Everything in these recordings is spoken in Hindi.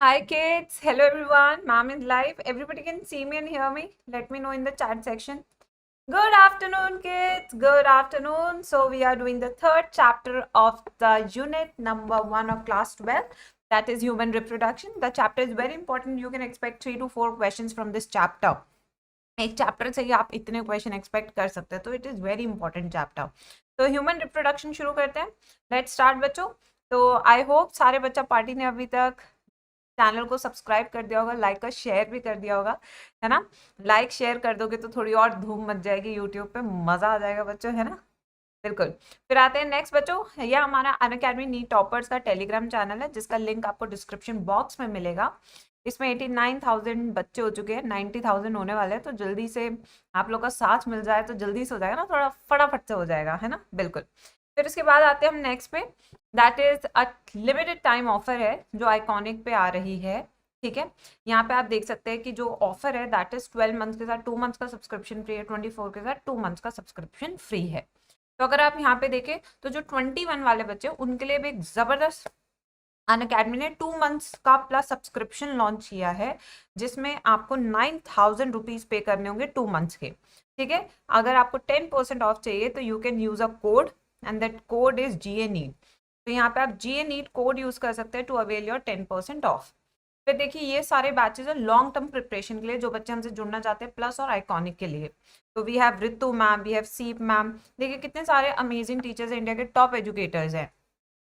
Hi kids, hello everyone. Ma'am is live. Everybody can see me and hear me. Let me know in the chat section. Good afternoon, kids. Good afternoon. So we are doing the third chapter of the unit number 1 of class 12. That is human reproduction. The chapter is very important. You can expect 3 to 4 questions from this chapter. एक चैप्टर से ही आप इतने क्वेश्चन एक्सपेक्ट कर सकते हैं, तो it is very important chapter. तो ह्यूमन रिप्रोडक्शन शुरू करते हैं. लेट्स स्टार्ट बच्चों. तो आई होप सारे बच्चा पार्टी ने अभी तक चैनल को सब्सक्राइब कर दिया होगा, लाइक और शेयर भी कर दिया होगा, है ना. लाइक शेयर कर दोगे तो थोड़ी और धूम मच जाएगी यूट्यूब पे, मज़ा आ जाएगा बच्चों, है ना. बिल्कुल. फिर आते हैं नेक्स्ट बच्चों. यह हमारा अनअकैडमी नीट टॉपर्स का टेलीग्राम चैनल है, जिसका लिंक आपको डिस्क्रिप्शन बॉक्स में मिलेगा. इसमें 89,000 बच्चे हो चुके हैं, 90,000 होने वाले हैं. तो जल्दी से आप लोग का साथ मिल जाए तो जल्दी से हो जाएगा ना, थोड़ा फटाफट से हो जाएगा, है ना. बिल्कुल. फिर उसके बाद आते हैं हम नेक्स्ट पे. That is a limited time offer है जो आइकॉनिक पे आ रही है. ठीक है. यहाँ पे आप देख सकते हैं कि जो ऑफर है दैट इज 12 मंथ्स के साथ 2 मंथ्स का सब्सक्रिप्शन फ्री है, 24 के साथ 2 मंथ्स का सब्सक्रिप्शन फ्री है. तो अगर आप यहाँ पे देखें तो जो 21 वाले बच्चे उनके लिए भी एक जबरदस्त अनअकैडमी ने 2 मंथ्स का प्लस सब्सक्रिप्शन लॉन्च किया है, जिसमें आपको 9,000 रुपीज पे करने होंगे 2 मंथ्स के. ठीक है. अगर आपको 10% ऑफ चाहिए तो you can use a code and that code is GA need. तो यहाँ पे आप GA नीड कोड यूज कर सकते हैं टू अवेल योर 10% ऑफ. फिर देखिए ये सारे बैचेज है लॉन्ग टर्म प्रिपरेशन के लिए, जो बच्चे हमसे जुड़ना चाहते हैं, प्लस और आइकॉनिक के लिए. तो we have Ritu ma'am, we have Seep ma'am. देखिए कितने सारे अमेजिंग टीचर्स हैं, इंडिया के टॉप एजुकेटर्स हैं.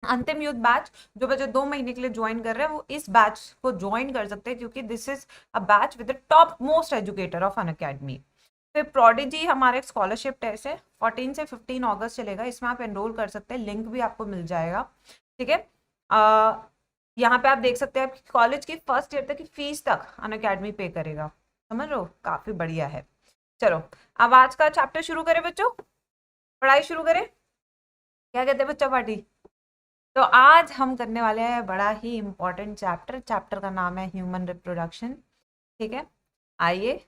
अंतिम युद्ध बैच जो बच्चे 2 महीने के लिए ज्वाइन कर रहे हैं वो इस बैच को ज्वाइन कर सकते हैं, क्योंकि this is a batch with the top most educator of Unacademy. फिर प्रोडिजी हमारे एक स्कॉलरशिप टेस्ट है, 14 से 15 अगस्त चलेगा. इसमें आप एनरोल कर सकते हैं, लिंक भी आपको मिल जाएगा. ठीक है. यहाँ पे आप देख सकते हैं कॉलेज की फर्स्ट ईयर तक की फीस तक अनअकैडमी पे करेगा. समझ लो, काफी बढ़िया है. चलो अब आज का चैप्टर शुरू करें बच्चों, पढ़ाई शुरू करें. क्या कहते हैं बच्चों पार्टी. तो आज हम करने वाले हैं बड़ा ही इम्पोर्टेंट चैप्टर. चैप्टर का नाम है ह्यूमन रिप्रोडक्शन. ठीक है. आइए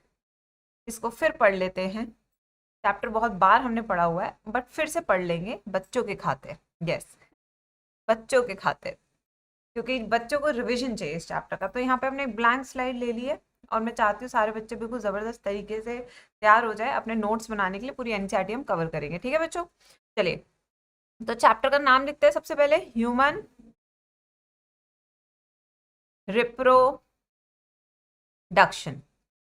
इसको फिर पढ़ लेते हैं. चैप्टर बहुत बार हमने पढ़ा हुआ है, बट फिर से पढ़ लेंगे बच्चों के खातिर. यस, बच्चों के खातिर, क्योंकि बच्चों को रिवीजन चाहिए इस चैप्टर का. तो यहाँ पे हमने एक ब्लैंक स्लाइड ले ली है और मैं चाहती हूँ सारे बच्चे बिल्कुल ज़बरदस्त तरीके से तैयार हो जाए अपने नोट्स बनाने के लिए. पूरी NCERT हम कवर करेंगे. ठीक है बच्चों. चलिए तो चैप्टर का नाम लिखते हैं सबसे पहले, human reproduction.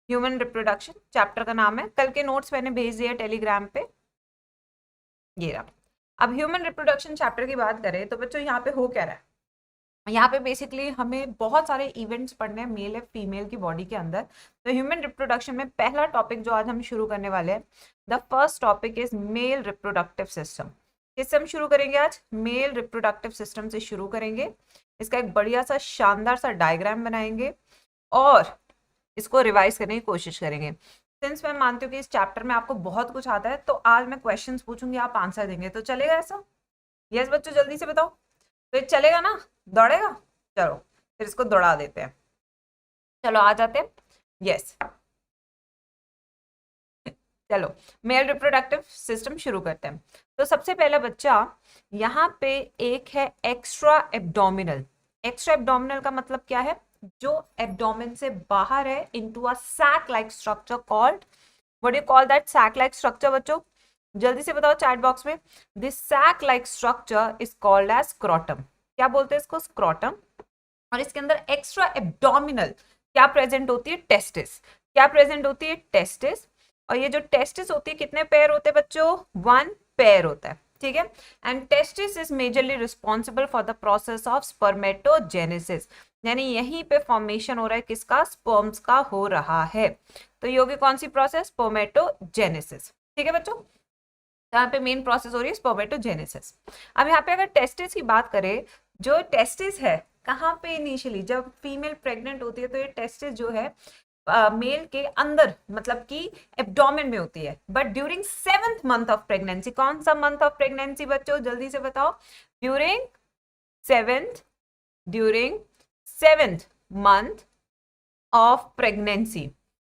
Human reproduction chapter का नाम है. कल के नोट्स मैंने भेज दिए टेलीग्राम पे, ये रहा. अब ह्यूमन रिप्रोडक्शन चैप्टर की बात करें तो बच्चों यहाँ पे हो क्या रहा है. यहाँ पे बेसिकली हमें बहुत सारे इवेंट्स पढ़ने हैं मेल या फीमेल की बॉडी के अंदर. तो ह्यूमन रिप्रोडक्शन में पहला टॉपिक जो आज हम शुरू करने वाले हैं, the first topic is male reproductive system. किससे हम शुरू करेंगे आज, मेल रिप्रोडक्टिव सिस्टम से शुरू करेंगे. इसका एक बढ़िया सा शानदार सा डायग्राम बनाएंगे और इसको रिवाइज करने की कोशिश करेंगे. सिंस मैं मानती हूँ कि इस चैप्टर में आपको बहुत कुछ आता है, तो आज मैं क्वेश्चंस पूछूंगी, आप आंसर देंगे. तो चलेगा ऐसा. यस बच्चों जल्दी से बताओ. तो ये चलेगा ना, दौड़ेगा. चलो फिर इसको दौड़ा देते हैं. चलो आ जाते हैं. यस चलो मेल रिप्रोडक्टिव सिस्टम शुरू करते हैं. तो सबसे पहला बच्चा यहाँ पे एक है एक्स्ट्रा एब्डोमिनल. एक्स्ट्रा एब्डोमिनल का मतलब क्या है, जो एब्डोमेन से बाहर है, into a sac like structure called, what do you call that sac like structure बच्चों, जल्दी से बताओ चैट बॉक्स में. This sac like structure is called as scrotum. क्या बोलते हैं इसको, स्क्रोटम. और इसके अंदर एक्स्ट्रा एब्डोमिनल क्या प्रेजेंट होती है, टेस्टिस. क्या प्रेजेंट होती है, टेस्टिस. और ये जो टेस्टिस होती है कितने पेयर होते हैं बच्चों, 1 पेयर होता है. ठीक है. And testis is majorly responsible for the process of spermatogenesis. यानी यहीं पे फॉर्मेशन हो रहा है किसका, स्पर्म्स का हो रहा है. तो ये होगी कौन सी प्रोसेस, स्पर्मेटोजेनेसिस. ठीक है बच्चों. यहाँ पे मेन प्रोसेस हो रही है स्पर्मेटोजेनेसिस. अब यहाँ पे अगर टेस्टिस की बात करें, जो टेस्टिस है कहाँ पे इनिशियली जब फीमेल प्रेग्नेंट होती है, तो ये टेस्टिस जो है मेल के अंदर मतलब कि एब्डोमेन में होती है. But during 7th month of pregnancy, कौन सा मंथ ऑफ प्रेगनेंसी बच्चों जल्दी से बताओ, during 7th month of pregnancy.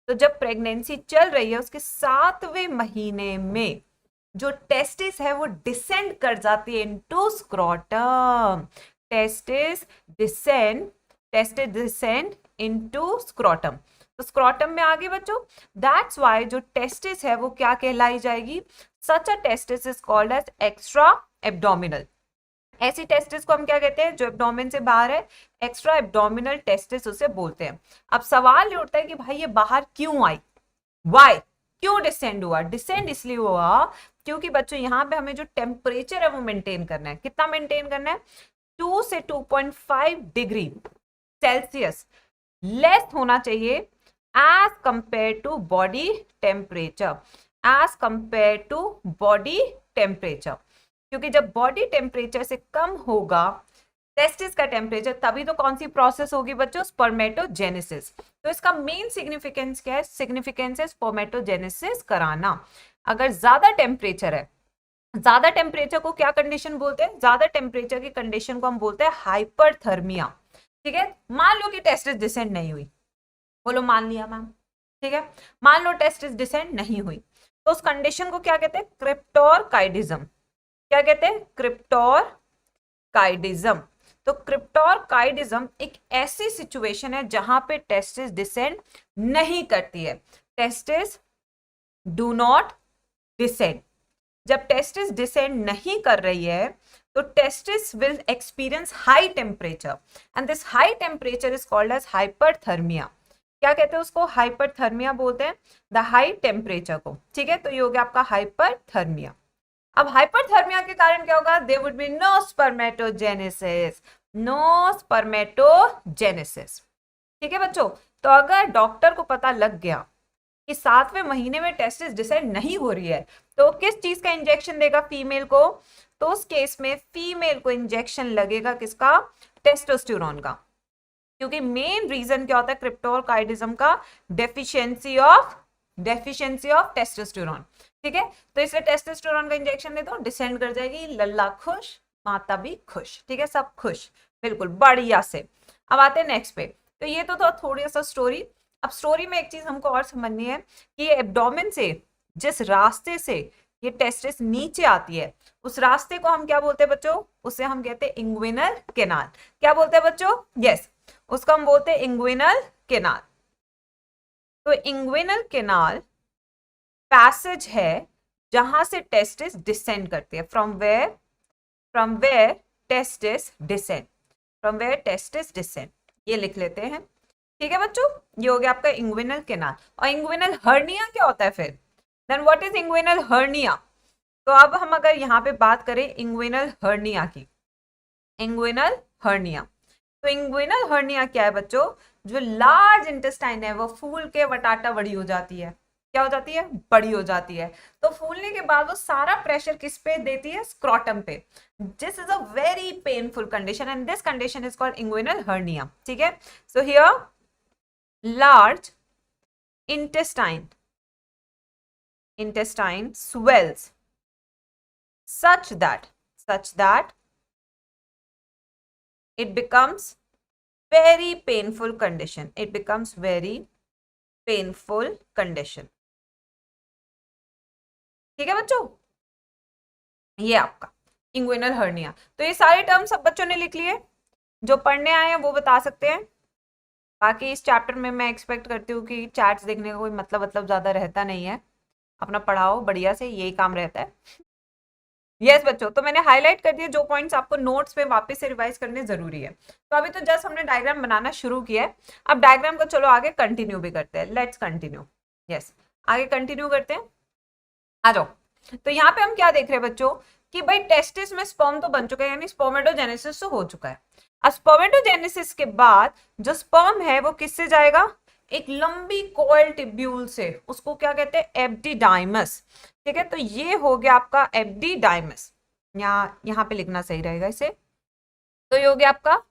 तो जब प्रेगनेंसी चल रही है उसके 7वें महीने में जो टेस्टिस है वो डिसेंड कर जाती है into scrotum. Testis descend testis descend into scrotum, तो स्क्रोटम में आ गए बच्चों। दैट्स वाई जो टेस्टिस है वो क्या कहलाई जाएगी, such a testis is called as extra abdominal. ऐसी टेस्टिस को हम क्या कहते हैं, जो एब्डोमेन से बाहर है, एक्स्ट्रा एब्डोमिनल टेस्टिस उसे बोलते हैं। अब सवाल ये उठता है कि भाई ये बाहर क्यों आई, वाई, क्यों डिसेंड हुआ। डिसेंड इसलिए हुआ क्योंकि बच्चों यहाँ पे हमें जो टेम्परेचर है वो मेंटेन करना है। कितना मेंटेन करना है, 2 से 2.5 डिग्री सेल्सियस लेस होना चाहिए as compare to body temperature, as compare to body temperature. क्योंकि जब बॉडी टेम्परेचर से कम होगा टेस्टिस का टेम्परेचर, तभी तो कौन सी प्रोसेस होगी बच्चों, स्पर्मेटोजेनेसिस। तो इसका मेन सिग्निफिकेंस क्या है, सिग्निफिकेंस है स्पर्मेटोजेनेसिस कराना। अगर ज्यादा टेम्परेचर है, ज्यादा टेम्परेचर को क्या कंडीशन बोलते हैं, ज्यादा टेम्परेचर की कंडीशन को हम बोलते हैं हाइपरथर्मिया। ठीक है, मान लो कि टेस्टिस डिसेंड नहीं हुई, बोलो मान लिया मैम, ठीक है, मान लो टेस्टिस डिसेंड नहीं हुई, तो उस कंडीशन को क्या कहते हैं, क्रिप्टोरकाइडिज्म। क्या कहते हैं, क्रिप्टोरकाइडिज्म। तो क्रिप्टोरकाइडिज्म एक ऐसी सिचुएशन है जहां पे टेस्टिस डिसेंड नहीं करती है, टेस्टिस डू नॉट डिसेंड। जब टेस्टिस डिसेंड नहीं कर रही है तो testis will experience high temperature and this high temperature is called as hyperthermia. क्या कहते हैं उसको, हाइपरथर्मिया बोलते हैं द हाई टेम्परेचर को। ठीक है, तो ये हो गया आपका हाइपरथर्मिया। अब हाइपरथर्मिया के कारण क्या होगा, there would be no spermatogenesis, no spermatogenesis. ठीक है बच्चों, तो अगर डॉक्टर को पता लग गया कि 7वें महीने में टेस्टिस डिसेंड नहीं हो रही है, तो किस चीज का इंजेक्शन देगा फीमेल को, तो उस केस में फीमेल को इंजेक्शन लगेगा किसका, टेस्टोस्टेरोन का। क्योंकि मेन रीजन क्या होता है क्रिप्टोरकाइडिज्म का, डेफिशिएंसी ऑफ टेस्टोस्टेरोन। ठीक है, तो इसलिए टेस्टोस्टेरोन का इंजेक्शन दे दो, डिसेंड कर जाएगी, लल्ला खुश माता भी खुश। ठीक है, सब खुश, बिल्कुल बढ़िया से। अब आते हैं नेक्स्ट पे। तो ये तो था थोड़ी सा स्टोरी। अब स्टोरी में एक चीज हमको और समझनी है कि ये एब्डोमेन से जिस रास्ते से ये टेस्टिस नीचे आती है, उस रास्ते को हम क्या बोलते हैं बच्चों, उसे हम कहते हैं इंग्विनल कैनाल। क्या बोलते हैं बच्चों, यस, उसको हम बोलते हैं इंग्विनल कैनाल। तो इंग्विनल कैनाल पैसेज है जहां से टेस्टिस डिसेंड करती है, from where testis descend, from where testis descend, ये लिख लेते हैं। ठीक है बच्चों, ये हो गया आपका इंग्विनल कैनाल। और इंग्विनल हर्निया क्या होता है फिर, then what is inguinal hernia. तो अब हम अगर यहाँ पे बात करें इंग्विनल हर्निया की, इंग्विनल हर्निया, तो इंग्विनल हर्निया क्या है बच्चों, जो लार्ज इंटेस्टाइन है वो फूल के वटाटा बड़ी हो जाती है। क्या हो जाती है, बड़ी हो जाती है। तो फूलने के बाद वो सारा प्रेशर किस पे देती है, स्क्रोटम पे। This is a very painful condition and this condition is called inguinal hernia. ठीक है, so here large intestine swells such that it becomes very painful condition, it becomes very painful condition। ठीक है बच्चों, ये आपका इंग्विनल हर्निया। तो ये सारे टर्म सब बच्चों ने लिख लिए, जो पढ़ने आए हैं वो बता सकते हैं। बाकी इस चैप्टर में मैं एक्सपेक्ट करती हूँ कि चैट्स देखने का कोई मतलब ज्यादा रहता नहीं है, अपना पढ़ाओ बढ़िया से, यही काम रहता है। यस बच्चों, तो मैंने हाईलाइट कर दिया जो पॉइंट्स आपको नोट्स पे वापस से रिवाइज करने जरूरी है। तो अभी तो जस्ट हमने डायग्राम बनाना शुरू किया है, अब डायग्राम को चलो आगे कंटिन्यू भी करते हैं। लेट्स कंटिन्यू, यस आगे कंटिन्यू करते हैं, आ जाओ। तो यहाँ पे हम क्या देख रहे हैं बच्चों कि भाई टेस्टिस में स्पर्म तो बन चुका है, यानी स्पर्मेटोजेनेसिस तो हो चुका है। अब स्पर्मेटोजेनेसिस के बाद जो स्पर्म है वो किससे जाएगा, एक लंबी कॉइल टिब्यूल से, उसको क्या कहते हैं, एब्डिडाइमस। ठीक है, तो ये हो गया आपका एब्डिडाइमस, यहाँ पे लिखना सही रहेगा इसे। तो ये हो गया आपका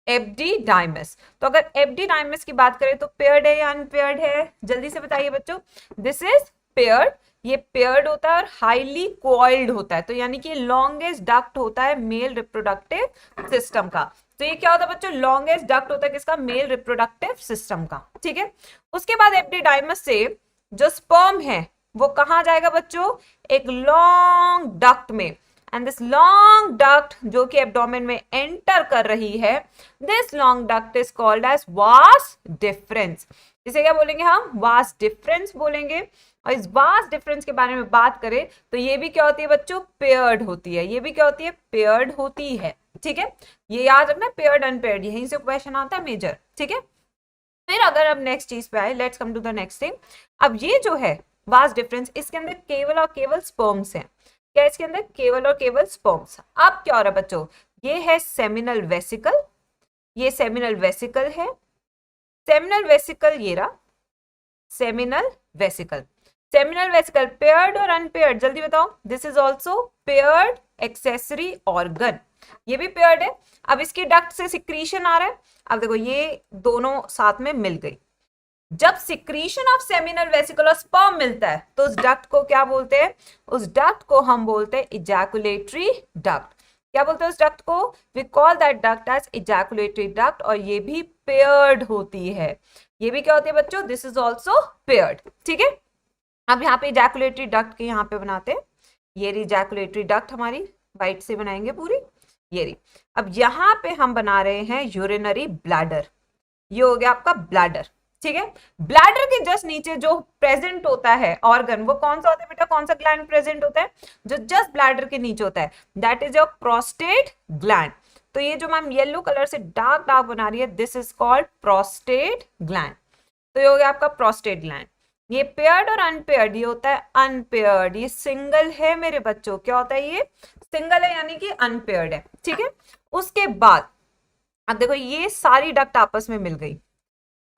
एब्डिडाइमस। तो अगर एब्डिडाइमस की बात करें तो पेयर्ड है या अनपेयर्ड है, जल्दी से बताइए बच्चों। दिस इज पेयर्ड, ये पेयर्ड होता है और हाईली कॉइल्ड होता है, तो यानी कि लॉन्गेस्ट डक्ट होता है मेल रिप्रोडक्टिव सिस्टम का। तो ये क्या होता है बच्चों, लॉन्गेस्ट डक्ट होता है किसका, मेल रिप्रोडक्टिव सिस्टम का। ठीक है, उसके बाद एब्डिडाइमस से जो स्पर्म है वो कहां जाएगा बच्चों, एक लॉन्ग डक्ट में, एंड दिस लॉन्ग डक्ट जो कि एब्डोमेन में एंटर कर रही है, this long duct is called as vas deferens. इसे क्या बोलेंगे हम? वास डिफरेंस बोलेंगे। और इस वास डिफरेंस के बारे में बात करें तो ये भी क्या होती है बच्चों? पेयर्ड होती है। ये भी क्या होती है? पेयर्ड होती है। ठीक है, ये याद रखना, पेयर्ड अनपेयर्ड, यहीं से क्वेश्चन आता है मेजर। ठीक है, फिर अगर अब नेक्स्ट चीज पे आए, let's come to the next thing. अब ये जो है वास डिफरेंस, इसके अंदर केवल और केवल स्पर्म्स हैं। क्या इसके अंदर? केवल और केवल स्पर्म्स। अब क्या हो रहा है बच्चों? ये है सेमिनल वेसिकल, ये सेमिनल वेसिकल है, सेमिनल वेसिकल ये रहा seminal vesicle. Seminal vesicle paired और अनपेयर्ड? जल्दी बताओ। This is also paired accessory organ, ये भी पेयर्ड है। अब इसकी डक्ट से सिक्रीशन आ रहा है। अब देखो ये दोनों साथ में मिल गई। जब सिक्रीशन ऑफ सेमिनल वेसिकल और स्पर्म मिलता है तो उस डक्ट को क्या बोलते हैं? उस डक्ट को हम बोलते हैं इजैकुलेटरी डक्ट। क्या बोलते हैं उस डक्ट को? We call that duct as ejaculatory duct. और ये भी पेयर्ड होती है। ये भी क्या होती है बच्चों? This is also paired. ठीक है, अब यहाँ पे इजैकुलेटरी डक्ट के यहाँ पे बनाते हैं। ये रही इजैकुलेटरी डक्ट हमारी, वाइट से बनाएंगे पूरी, ये रही। अब यहाँ पे हम बना रहे हैं यूरिनरी ब्लैडर। ये हो गया आपका ब्लैडर। ठीक है, ब्लैडर के जस्ट नीचे जो प्रेजेंट होता है ऑर्गन, वो कौन सा होता है बेटा? कौन सा ग्लैंड प्रेजेंट होता है जो जस्ट ब्लैडर के नीचे होता है? That is your prostate gland. तो ये जो मैम येलो कलर से डार्क डार्क बना रही है, this is called prostate gland. तो ये हो गया आपका प्रोस्टेट ग्लैंड। ये पेयर्ड और अनपेयर्ड, ये होता है अनपेयर्ड। ये सिंगल है मेरे बच्चों, क्या होता है? ये सिंगल है, यानी कि अनपेयर्ड है। ठीक है, उसके बाद अब देखो ये सारी डक्ट आपस में मिल गई।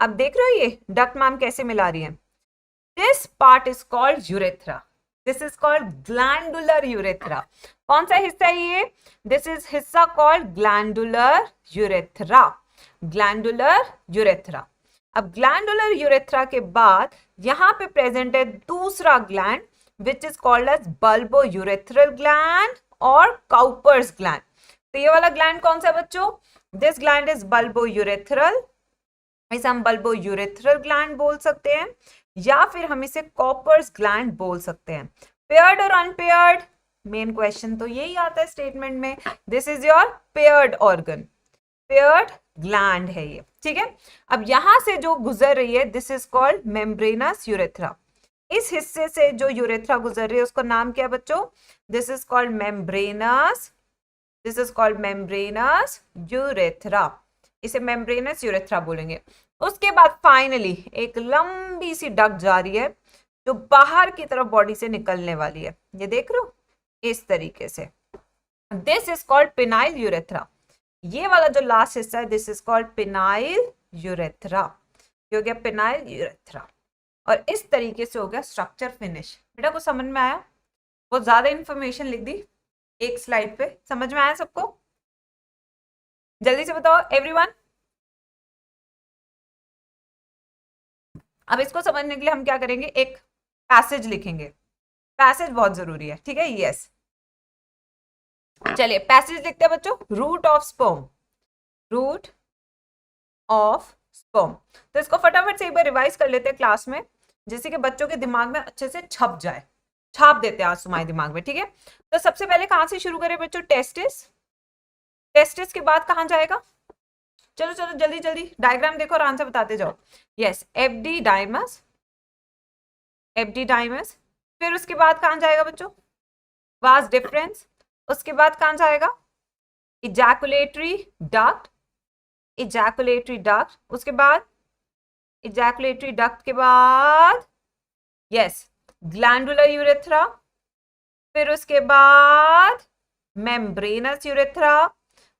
अब देख रहे हो ये डक्ट मैम कैसे मिला रही है? This part is called urethra, this is called glandular urethra. कौन सा हिस्सा है ये? दिस इज हिस्सा called glandular urethra, glandular urethra. अब ग्लैंडुलर यूरेथ्रा के बाद यहां पे प्रेजेंट है दूसरा gland which is called as bulbo urethral gland और काउपर्स ग्लैंड। तो ये वाला ग्लैंड कौन सा बच्चों? This gland is bulbo urethral, इसे हम बल्बो यूरेथ्रल ग्लैंड बोल सकते हैं, या फिर हम इसे कॉपर्स ग्लैंड बोल सकते हैं। पेयर्ड और अनपेयर्ड, मेन क्वेश्चन तो यही आता है स्टेटमेंट में। This is your paired organ, paired gland है ये। ठीक है, अब यहां से जो गुजर रही है, this is called membranes urethra. इस हिस्से से जो यूरेथ्रा गुजर रही है उसका नाम क्या है बच्चों? This is called membranes, this is called membranes urethra. इसे मेम्ब्रेनस यूरेथ्रा बोलेंगे। उसके बाद फाइनली एक लंबी सी डक्ट जा रही है जो बाहर की तरफ बॉडी से निकलने वाली है। ये देख रहे हो इस तरीके से। This is called phenyl urethra. ये वाला जो लास्ट हिस्सा है, this is called phenyl urethra. ये हो गया पिनाइल यूरेथ्रा। और इस तरीके से हो गया स्ट्रक्चर फिनिश। बेटा को समझ में आया? बहुत ज्यादा इंफॉर्मेशन लिख दी एक स्लाइड पे, समझ में आया सबको? जल्दी से बताओ एवरीवन। अब इसको समझने के लिए हम क्या करेंगे? एक पैसेज लिखेंगे। पैसेज बहुत जरूरी है, ठीक है? यस, चलिए पैसेज लिखते हैं बच्चों। Route of sperm, route of sperm. तो इसको फटाफट से एक बार रिवाइज कर लेते हैं क्लास में, जिससे कि बच्चों के दिमाग में अच्छे से छप जाए। छाप देते हैं आज तुम्हारे दिमाग में, ठीक है? तो सबसे पहले कहां से शुरू करें बच्चों? टेस्टिस। टेस्टिस के बाद कहां जाएगा? चलो चलो जल्दी जल्दी डायग्राम देखो और आंसर बताते जाओ। यस, एपिडाइमस, एपिडाइमस। फिर उसके बाद कहां जाएगा बच्चों? Vas deferens. उसके बाद कहां जाएगा? Ejaculatory duct, ejaculatory duct. उसके बाद इजैकुलेटरी डक्ट के बाद यस ग्लैंडुलर यूरेथ्रा। फिर उसके बाद मेम्ब्रेनस यूरेथ्रा।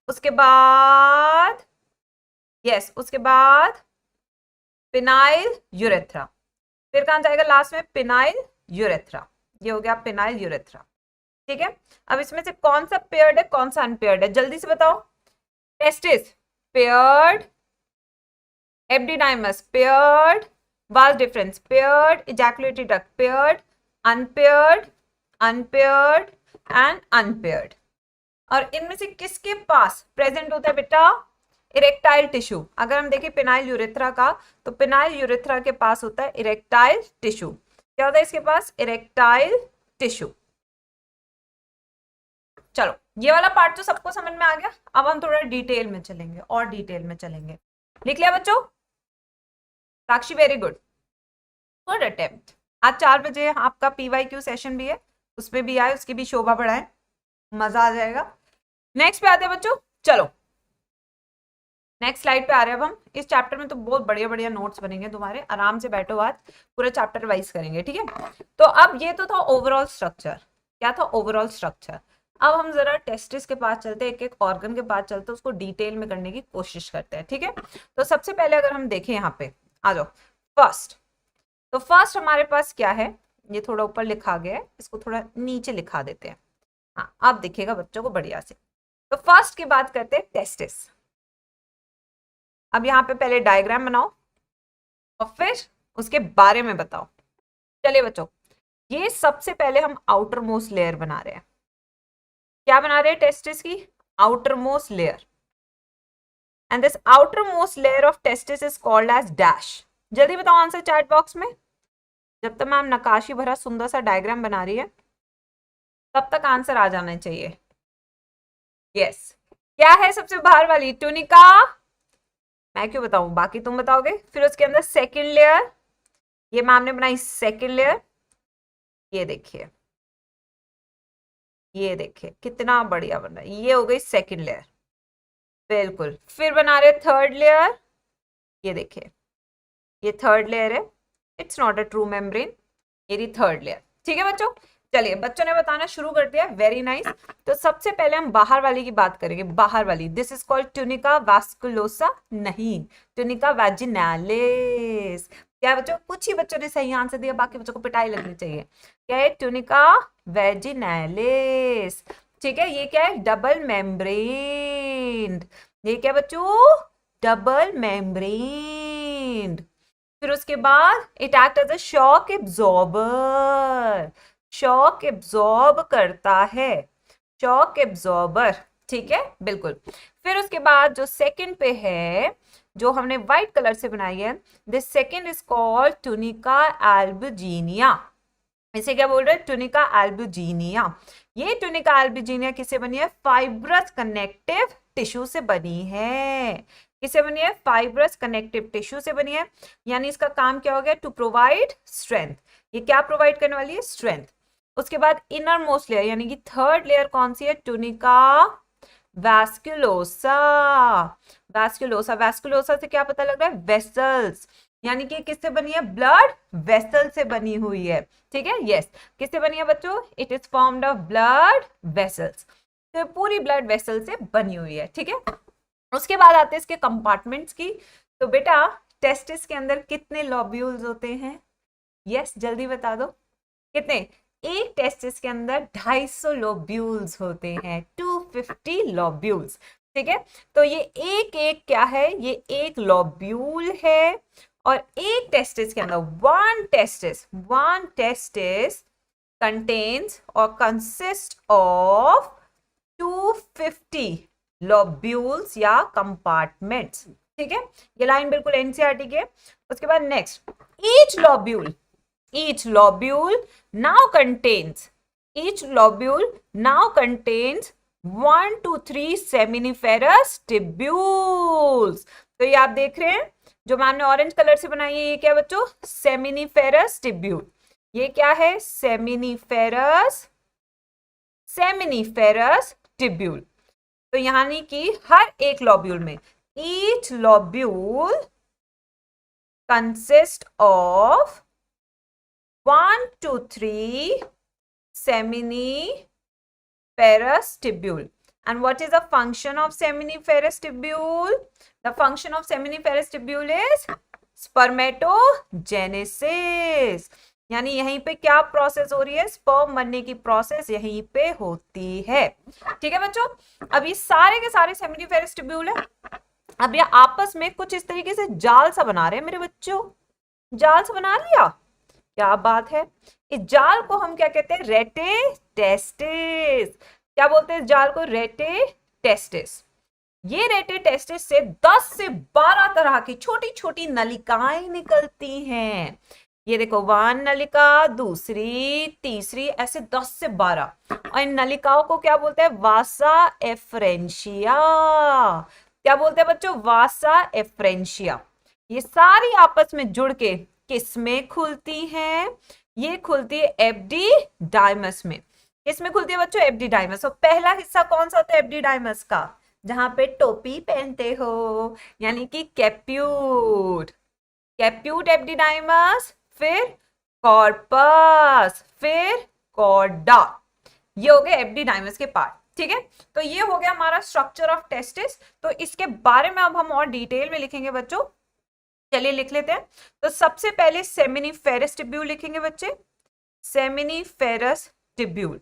उसके बाद यस उसके बाद पिनाइल यूरेथ्रा। फिर कहां जाएगा लास्ट में? Phenyl urethra. ये हो गया पिनाइल यूरेथ्रा, ठीक है? अब इसमें से कौन सा पेयर्ड है, कौन सा अनपेयर्ड है? जल्दी से बताओ। Testis paired, epididymis paired, vas deferens paired, ejaculatory duct paired, unpaired, unpaired and unpaired. और इनमें से किसके पास प्रेजेंट होता है बेटा? Erectile tissue. अगर हम देखें पिनाइल यूरेथ्रा का, तो पिनाइल यूरेथ्रा के पास होता है इरेक्टाइल टिश्यू। क्या होता है इसके पास? Erectile tissue. चलो ये वाला पार्ट तो सबको समझ में आ गया। अब हम थोड़ा डिटेल में चलेंगे और डिटेल में चलेंगे। लिख लिया बच्चों? साक्षी वेरी गुड, गुड अटेम्प्ट। आज 4 बजे आपका PYQ सेशन भी है, उसमें भी आए, उसकी भी शोभा बढ़ाए, मजा आ जाएगा। नेक्स्ट पे आते हैं बच्चों, चलो नेक्स्ट स्लाइड पे आ रहे हैं अब हम। इस चैप्टर में तो बहुत बढ़िया बढ़िया नोट्स बनेंगे तुम्हारे, आराम से बैठो, आज पूरे चैप्टर वाइज करेंगे, ठीक है। तो अब ये तो था ओवरऑल स्ट्रक्चर। क्या था? Overall structure. अब हम जरा टेस्टिस के पास चलते हैं, एक एक ऑर्गन के पास चलते हैं, उसको डिटेल में करने की कोशिश करते हैं, ठीक है। तो सबसे पहले अगर हम देखें यहाँ पे, आ जाओ फर्स्ट। तो फर्स्ट हमारे पास क्या है, ये थोड़ा ऊपर लिखा गया है, इसको थोड़ा नीचे लिखा देते हैं, हाँ आप दिखेगा बच्चों को बढ़िया से। तो फर्स्ट की बात करते हैं टेस्टिस। अब यहाँ पे पहले डायग्राम बनाओ और फिर उसके बारे में बताओ। चलिए बच्चों, ये सबसे पहले हम आउटर मोस्ट लेयर बना रहे हैं। क्या बना रहे हैं? टेस्टिस की outermost layer. And this outermost layer of testis is called as dash. जल्दी बताओ आंसर चैट बॉक्स में। जब तक मैम नकाशी भरा सुंदर सा डायग्राम बना रही है तब तक आंसर आ जाना चाहिए। यस, क्या है सबसे बाहर वाली? टूनिका। मैं क्यों बताऊं, बाकी तुम बताओगे। फिर उसके अंदर सेकंड लेयर, ये मैम ने बनाई सेकंड लेयर, ये देखिए, ये देखिए कितना बढ़िया बन रहा है, ये हो गई सेकंड लेयर, बिल्कुल। फिर बना रहे थर्ड लेयर, ये देखिए ये थर्ड लेयर है, it's not a true membrane, ये थर्ड लेयर, ठीक है बच्चों। चलिए बच्चों ने बताना शुरू कर दिया, वेरी नाइस। तो सबसे पहले हम बाहर वाली की बात करेंगे, बाहर वाली। दिस इज कॉल्ड ट्यूनिका वास्कुलोसा, नहीं ट्यूनिका वैजिनालिस। क्या बच्चों? कुछ ही बच्चों ने सही आंसर दिया, बाकी बच्चों को पिटाई लगनी चाहिए। क्या है? ट्यूनिका वैजिनालिस, ठीक है। ये क्या है? Double membrane. ये क्या बच्चों? Double membrane. फिर उसके बाद it act as a shock absorber, shock absorb करता है, शॉक एब्जॉर्बर, ठीक है बिल्कुल। फिर उसके बाद जो सेकंड पे है, जो हमने व्हाइट कलर से बनाई है, this second is called tunica albuginea. इसे क्या बोल रहे हैं? Tunica albuginea. ये टूनिका एल्बुजिनिया किससे बनी है? फाइब्रस कनेक्टिव टिश्यू से बनी है। किससे बनी है? फाइब्रस कनेक्टिव टिश्यू से बनी है। यानी इसका काम क्या हो गया? To provide strength. ये क्या प्रोवाइड करने वाली है? स्ट्रेंथ। उसके बाद इनर मोस्ट लेयर यानी कि थर्ड लेयर कौन सी है? Tunica vasculosa. वैस्कुलोसा, वैस्कुलोसा से क्या पता लग रहा है? वेसल्स, यानी कि किससे बनी है? ब्लड वेसल से बनी हुई है, ठीक है। यस, किससे बनी है बच्चों? It is formed of blood vessels, तो पूरी ब्लड वेसल से बनी हुई है, ठीक है। उसके बाद आते हैं इसके कंपार्टमेंट्स की। तो बेटा टेस्टिस के अंदर कितने लॉब्यूल्स होते हैं? यस, जल्दी बता दो कितने। एक टेस्टिस के अंदर 250 लॉब्यूल्स होते हैं, 250 लॉब्यूल्स, ठीक है। तो ये एक एक क्या है? ये एक लॉब्यूल है। और एक टेस्टिस के अंदर वन टेस्टिस कंटेन्स और कंसिस्ट ऑफ 250 लॉब्यूल्स या कंपार्टमेंट्स, ठीक है। ये लाइन बिल्कुल एनसीईआरटी के। उसके बाद next, each lobule now contains 1 to 3 seminiferous tubules। तो ये आप देख रहे हैं जो मैम ने ऑरेंज कलर से बनाई है, ये क्या बच्चों? Seminiferous tubule. ये क्या है? Seminiferous tubule. तो यानी कि हर एक लॉब्यूल में, each lobule consist of 1 to 3 seminiferous tubule. And what is the function of seminiferous tubule? The function of seminiferous tubule is spermatogenesis। यानी यहीं पे क्या प्रोसेस हो रही है? स्पर्म बनने की प्रोसेस यहीं पे होती है, ठीक है बच्चों। अब ये सारे के सारे सेमिनिफेरस ट्यूब्यूल है। अब ये आपस में कुछ इस तरीके से जाल सा बना रहे हैं मेरे बच्चों, जाल सा बना लिया, क्या बात है। इस जाल को हम क्या कहते हैं? रेटे टेस्टिस। क्या बोलते हैं इस जाल को? रेटे टेस्टिस। ये रेटे टेस्टिस से 10 से 12 तरह की छोटी छोटी नलिकाएं निकलती हैं। ये देखो 1 नलिका, दूसरी, तीसरी, ऐसे 10 से 12। और इन नलिकाओं को क्या बोलते हैं? वासा एफरेंशिया। क्या बोलते हैं बच्चों? वासा एफरेंशिया। ये सारी आपस में जुड़ के किस में खुलती हैं? ये खुलती है एपिडाइमस में। किस में खुलती है बच्चों? एपिडाइमस। और पहला हिस्सा कौन सा होता है एपिडाइमस का? जहां पे टोपी पहनते हो, यानी कि कैप्यूट। कैप्यूट एपिडाइमस, फिर कॉर्पस, फिर कॉर्डा। ये हो गए एपिडाइमस के पार्ट। ठीक है, तो ये हो गया हमारा स्ट्रक्चर ऑफ टेस्टिस। तो इसके बारे में अब हम और डिटेल में लिखेंगे बच्चों। चलिए लिख लेते हैं। तो सबसे पहले सेमिनिफेरस टिब्यूल लिखेंगे बच्चे। Seminiferous tubule.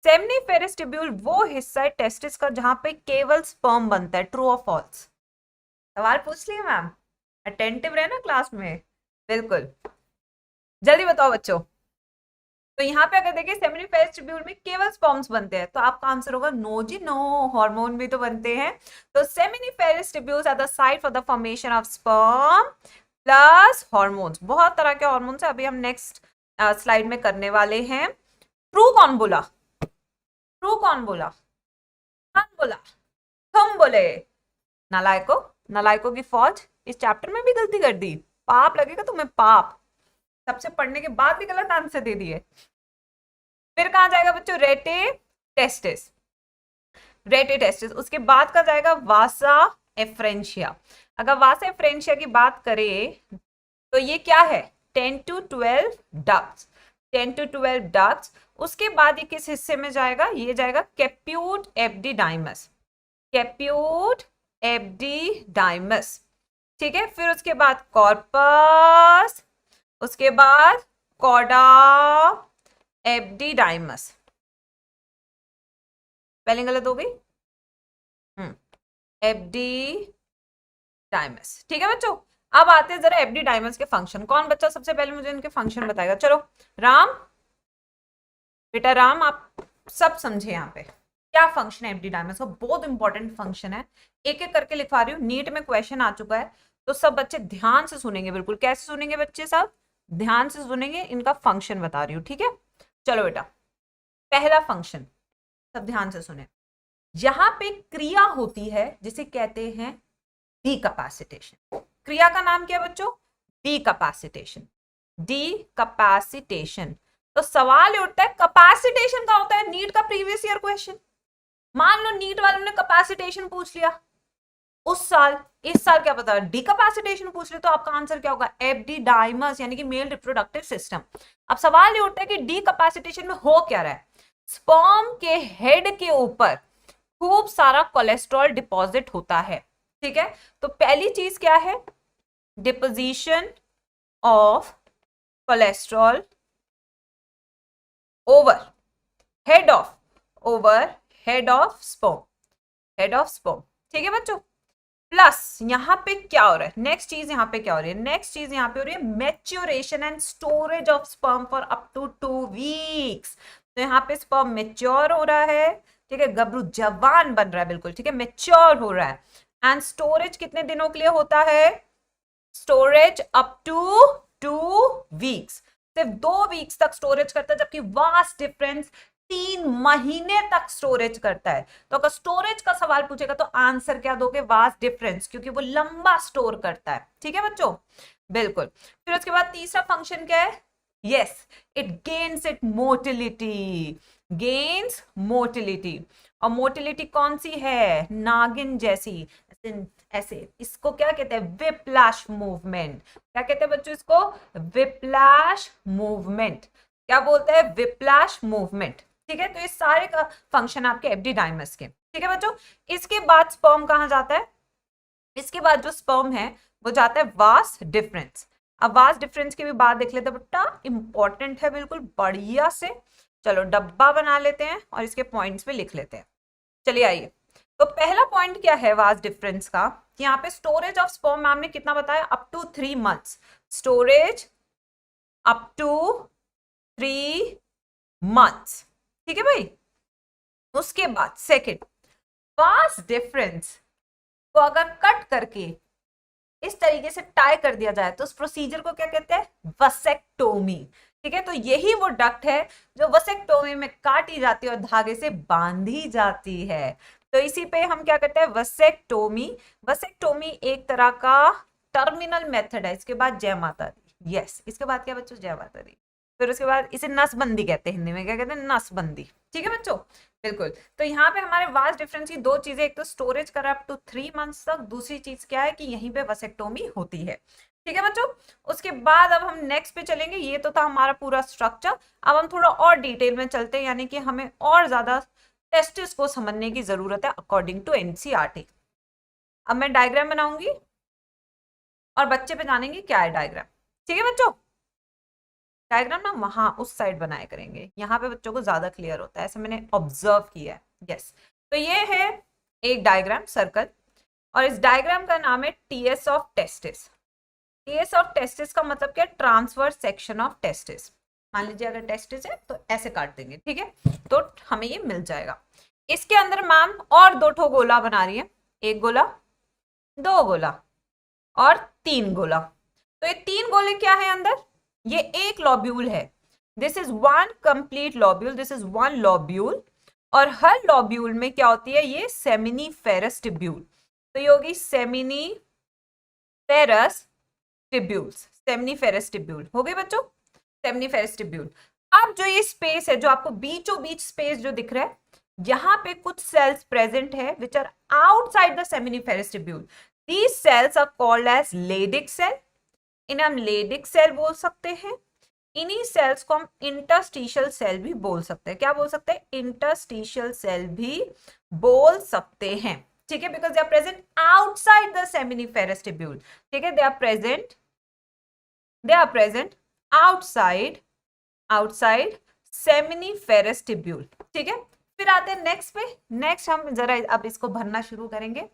सेमिनिफेरस टिब्यूल वो हिस्सा है टेस्टिस का जहां पे केवल स्पर्म बनता है। ट्रू और फॉल्स? सवाल पूछ लिया मैम, अटेंटिव रहे ना क्लास में, बिल्कुल। जल्दी बताओ बच्चों। तो यहाँ पे अगर देखिए सेमिनिफेरस टिब्यूल में केवल स्पर्म्स बनते हैं, तो आपका आंसर होगा नो जी नो, हार्मोन भी तो बनते हैं। तो seminiferous tubules are the site for the formation of sperm plus hormones. बहुत तरह के हार्मोन्स है, अभी हम नेक्स्ट स्लाइड में करने वाले हैं। ट्रू कौन बोला? ट्रू कौन बोला? कौन बोला? तुम बोले। नालायको, नालायकों की फौज। इस चैप्टर में भी गलती कर दी, पाप लगेगा तुम्हें, पाप। सबसे पढ़ने के बाद भी गलत आंसर दे दिए। फिर कहां जाएगा बच्चों? रेटे टेस्टिस। रेटे टेस्टिस, उसके बाद का जाएगा वासा एफ्रेंशिया। अगर वासा एफ्रेंशिया की बात करें तो ये क्या है? 10 to 12 डक्ट्स। 10 to 12 ducts. उसके बाद ये किस हिस्से में जाएगा? ये जाएगा कैप्यूट एपिडाइमस। कैप्यूट एपिडाइमस। ठीक है, फिर उसके बाद कॉर्पस, उसके बाद कॉर्डा एपिडाइमस। स्पेलिंग गलत हो गई। एपिडाइमस। ठीक है बच्चों, अब आते हैं जरा एपिडाइमस के फंक्शन। कौन बच्चा सबसे पहले मुझे इनके फंक्शन बताएगा? चलो राम, बेटा राम, आप सब समझे यहाँ पे क्या फंक्शन है एपिडाइमस का। बहुत इंपॉर्टेंट फंक्शन है, एक एक करके लिखवा रही हूँ। नीट में क्वेश्चन आ चुका है, तो सब बच्चे ध्यान से सुनेंगे। बिल्कुल कैसे सुनेंगे बच्चे? सब ध्यान से सुनेंगे, इनका फंक्शन बता रही हूँ। ठीक है, चलो बेटा, पहला फंक्शन सब ध्यान से सुने। यहां पे क्रिया होती है जिसे कहते हैं डीकैपेसिटेशन। क्रिया का नाम क्या है बच्चों? डीकैपेसिटेशन। डीकैपेसिटेशन। तो सवाल ये उठता है कैपेसिटेशन का होता है? नीट का प्रीवियस ईयर क्वेश्चन। मान लो नीट वालों ने कैपेसिटेशन पूछ लिया उस साल, इस साल क्या पता डीकैपेसिटेशन पूछ ले, तो आपका आंसर क्या होगा? एपिडाइमस, यानी कि मेल रिप्रोडक्टिव सिस्टम। अब सवाल ये उठता है कि डीकैपेसिटेशन में हो क्या रहा है? स्पर्म के हेड के ऊपर खूब सारा कोलेस्ट्रॉल डिपॉजिट होता है। ठीक है, तो पहली चीज क्या है? Deposition of cholesterol over head of sperm. Head of sperm. ठीक है बच्चों, प्लस यहां पे क्या हो रहा है? नेक्स्ट चीज यहां पे क्या हो रही है? नेक्स्ट चीज यहां पे हो रही है maturation and storage of sperm for up to 2 weeks. तो यहाँ पे स्पर्म मेच्योर हो रहा है। ठीक है, गबरू जवान बन रहा है, बिल्कुल ठीक है, मेच्योर हो रहा है। एंड स्टोरेज कितने दिनों के लिए होता है? Storage up to 2 weeks. सिर्फ 2 वीक्स तक स्टोरेज करता है, जबकि वास्ट डिफरेंस 3 महीने तक स्टोरेज करता है। तो अगर स्टोरेज का सवाल पूछेगा तो आंसर क्या दोगे? वास्ट डिफरेंस, क्योंकि वो लंबा स्टोर करता है। ठीक है बच्चों, बिल्कुल। फिर उसके बाद तीसरा फंक्शन क्या है? Yes, it gains it motility. Gains motility. और मोटिलिटी कौन सी है? नागिन जैसी, ऐसे। इसको क्या कहते हैं? Whiplash movement. क्या कहते हैं बच्चों इसको? Whiplash movement. क्या बोलते हैं? Whiplash movement. ठीक है, तो इस सारे का फंक्शन आपके एपिडाइमस के। ठीक है बच्चों, इसके बाद स्पर्म कहां जाता है? इसके बाद जो स्पर्म है वो जाता है वास डिफरेंस। अब वास डिफरेंस की भी बात देख लेते हैं बेटा, इंपॉर्टेंट है बिल्कुल बढ़िया से। चलो डब्बा बना लेते हैं और इसके पॉइंट्स पे लिख लेते हैं। चलिए आइए, तो पहला पॉइंट क्या है वास डिफरेंस का? यहाँ पे स्टोरेज ऑफ स्पर्म मैम ने कितना बताया? Up to 3 months. Storage up to 3 months. ठीक है भाई, उसके बाद सेकंड, वास डिफरेंस को अगर कट करके इस तरीके से टाई कर दिया जाए तो उस प्रोसीजर को क्या कहते हैं, वसेक्टोमी। ठीक है, तो यही वो डक्ट है जो वसेक्टोमी में काटी जाती है और धागे से बांधी जाती है। तो इसी पे हम क्या करते हैं, वसेक्टोमी। वसेक्टोमी एक तरह का टर्मिनल मेथड है। इसके बाद जय माता दी, यस, इसके बाद क्या बच्चों, जय माता दी। फिर उसके बाद इसे नसबंदी कहते हैं, हिंदी में क्या कहते हैं, नसबंदी। ठीक है बच्चों, बिल्कुल। तो यहाँ पे हमारे वास्ट डिफरेंस की दो चीजें, एक तो स्टोरेज कर अप टू 3 मंथ्स तक, दूसरी चीज क्या है कि यहीं पे वसेक्टोमी होती है। ठीक है बच्चों, उसके बाद अब हम नेक्स्ट पे चलेंगे। ये तो था हमारा पूरा स्ट्रक्चर। अब हम थोड़ा और डिटेल में चलते हैं, यानी कि हमें और ज्यादा टेस्टिस को समझने की जरूरत है अकॉर्डिंग टू एनसीईआरटी। अब मैं डायग्राम बनाऊंगी और बच्चे पे जानेंगे क्या है डायग्राम। ठीक है बच्चों, डायग्राम ना वहां उस साइड बनाए करेंगे, यहाँ पे बच्चों को ज्यादा क्लियर होता है, ऐसा मैंने ऑब्जर्व किया है। यस, तो ये है एक डायग्राम सर्कल, और इस डायग्राम का नाम है TS of testis. TS of testis का मतलब क्या, ट्रांसवर्स सेक्शन ऑफ टेस्टिस। मान लीजिए अगर टेस्टिस है तो ऐसे काट देंगे, ठीक है, तो हमें ये मिल जाएगा। इसके अंदर मैम और दो ठो गोला बना रही है, एक गोला, दो गोला और तीन गोला। तो ये तीन गोले क्या है अंदर, ये एक लॉब्यूल है। This is one complete lobule, this is one lobule. और हर लॉब्यूल में क्या होती है, ये सेमिनीफेरस टिब्यूल। तो ये होगी सेमिनीफेरस टिब्यूल्स, सेमिनीफेरस टिब्यूल हो गए बच्चों, सेमिनीफेरस टिब्यूल। अब जो ये स्पेस है, जो आपको बीचों बीच स्पेस जो दिख रहा है, यहाँ पे कुछ सेल्स प्रेजेंट है which are outside the seminiferous tubule. These cells are called as Leydig cell. इन्हें हम लेडिक सेल बोल सकते हैं। इन्हीं सेल्स को हम इंटरस्टिशियल सेल भी बोल सकते हैं। क्या बोल सकते हैं, इंटरस्टिशियल सेल भी बोल सकते हैं। ठीक है, because they are present outside the seminiferous tubule. ठीक है, they are present outside seminiferous tubule. ठीक है, फिर आते हैं नेक्स्ट पे। नेक्स्ट हम जरा अब इसको भरना शुरू करेंगे।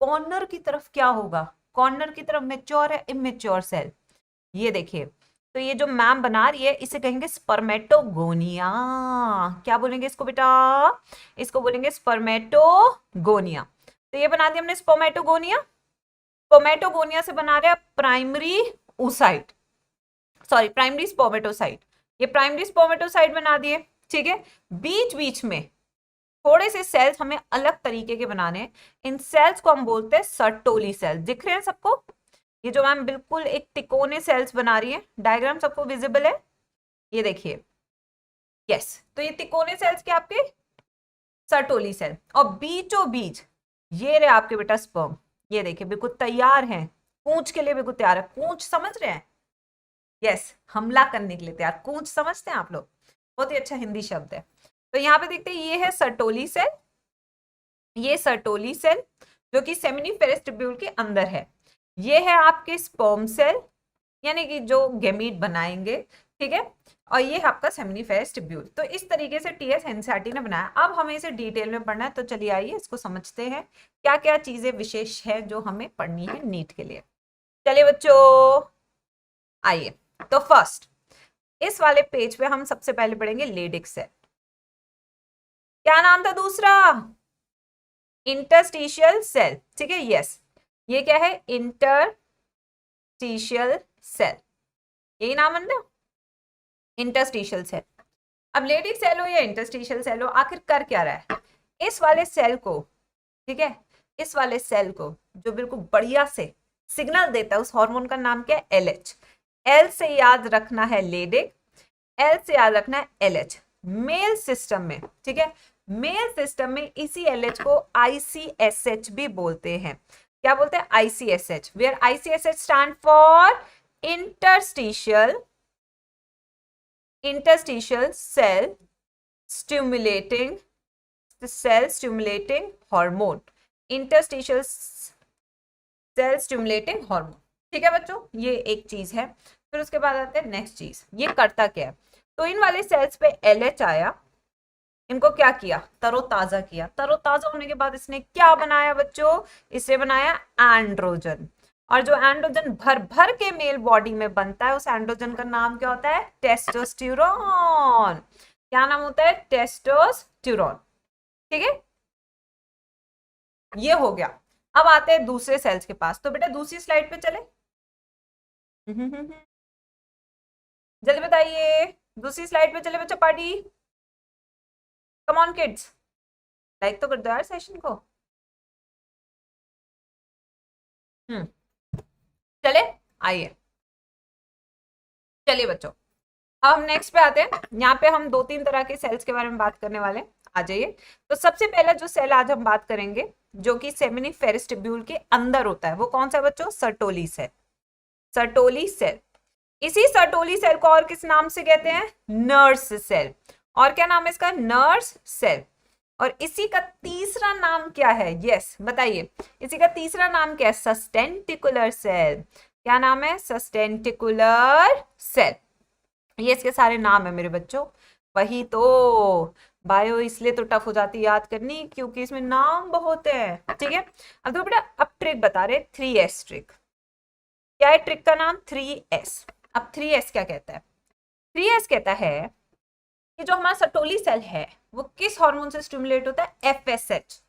कॉर्नर की तरफ क्या होगा, कॉर्नर की तरफ मैच्योर है इमेच्योर सेल। ये देखिए, तो ये जो मैम बना रही है इसे कहेंगे स्पर्मेटोगोनिया। क्या बोलेंगे इसको बेटा, इसको बोलेंगे स्पर्मेटोगोनिया। तो ये बना दिया हमने स्पर्मेटोगोनिया। स्पर्मेटोगोनिया से बना रहे primary oocyte, sorry primary spermatocyte. ये प्राइमरी स्पर्मेटोसाइट बना दिए। ठीक है, बीच बीच में थोड़े से सेल्स हमें अलग तरीके के बनाने हैं। इन सेल्स को हम बोलते हैं सर्टोली सेल। दिख रहे हैं सबको, ये जो मैम बिल्कुल एक तिकोने सेल्स बना रही है, डायग्राम सबको विजिबल है, ये देखिए, यस। तो ये तिकोने सेल्स के आपके सर्टोली सेल, और बीचों बीच ये रहे आपके बेटा स्पर्म। ये देखिए बिल्कुल तैयार हैं, पूंछ के लिए बिल्कुल तैयार है। पूंछ समझ रहे हैं, यस, हमला करने के लिए तैयार। पूंछ समझते हैं आप लोग, बहुत ही अच्छा हिंदी शब्द है। तो यहाँ पे देखते हैं, ये है सर्टोली सेल, ये सर्टोली सेल जो कि सेमिनीफेरस टिब्यूल के अंदर है। ये है आपके स्पर्म सेल, यानी कि जो गैमीट बनाएंगे। ठीक है, और ये है आपका सेमिनीफेरस टिब्यूल। तो इस तरीके से टीएस एनसीईआरटी ने बनाया। अब हमें इसे डिटेल में पढ़ना है, तो चलिए आइए इसको समझते हैं, क्या क्या चीजें विशेष है जो हमें पढ़नी है नीट के लिए। चलिए बच्चों आइए, तो फर्स्ट इस वाले पेज पे हम सबसे पहले पढ़ेंगे लेडिक सेल। क्या नाम था दूसरा, इंटरस्टिशियल सेल। ठीक है, यस, ये क्या है, इंटरस्टिशियल सेल, यही नाम है ना, इंटरस्टिशियल सेल। अब लेडिक सेल हो या इंटरस्टिशियल सेल हो, आखिर कर क्या रहा है इस वाले सेल को। ठीक है, इस वाले सेल को जो बिल्कुल बढ़िया से सिग्नल देता है, उस हार्मोन का नाम क्या है, एलएच। एल से याद रखना है लेडिक, एल से याद रखना है एलएच। मेल सिस्टम में, ठीक है, मेल सिस्टम में इसी एलएच को आईसीएसएच भी बोलते हैं। क्या बोलते हैं, ICSH, where ICSH stand for interstitial cell stimulating hormone, interstitial cell stimulating hormone. ठीक है बच्चों, ये एक चीज है। फिर उसके बाद आते हैं नेक्स्ट चीज, ये करता क्या है। तो इन वाले सेल्स पे एलएच आया, इनको क्या किया, तरोताजा किया। तरोताजा होने के बाद इसने क्या बनाया बच्चों, इसे बनाया एंड्रोजन। और जो एंड्रोजन भर भर के मेल बॉडी में बनता है, उस एंड्रोजन का नाम क्या होता है, टेस्टोस्टेरोन। क्या नाम होता है, टेस्टोस्टेरोन। ठीक है, ये हो गया। अब आते हैं दूसरे सेल्स के पास। तो बेटा दूसरी स्लाइड पे चले, जल्दी बताइए, दूसरी स्लाइड पे चले बच्चा party. Come on kids, like तो कर दो यार सेशन को। चले, आइए, चलिए बच्चों, अब हम नेक्स्ट पे आते हैं। यहाँ पे हम 2-3 तरह के सेल्स के बारे में बात करने वाले हैं। आ जाइए। तो सबसे पहला जो सेल आज हम बात करेंगे, जो कि सेमिनिफेरस ट्यूब्यूल के अंदर होता है, वो कौन सा है बच्चों? Sertoli cell. Sertoli cell. इसी सर्टोली सेल को और किस नाम से कहते हैं? Nurse cell. और क्या नाम है इसका? Nurse cell. और इसी का तीसरा नाम क्या है? यस, बताइए, इसी का तीसरा नाम क्या है? सस्टेंटिकुलर सेल। क्या नाम है? सस्टेंटिकुलर सेल। ये इसके सारे नाम है मेरे बच्चों। वही तो बायो इसलिए तो टफ हो जाती है याद करनी, क्योंकि इसमें नाम बहुत है। ठीक है, अब तो बेटा अब ट्रिक बता रहे, 3S ट्रिक। क्या है ट्रिक का नाम? 3S। अब 3S क्या कहता है? 3S कहता है कि जो हमारा सर्टोली सेल है वो किस हार्मोन से स्टिमुलेट होता है? FSH।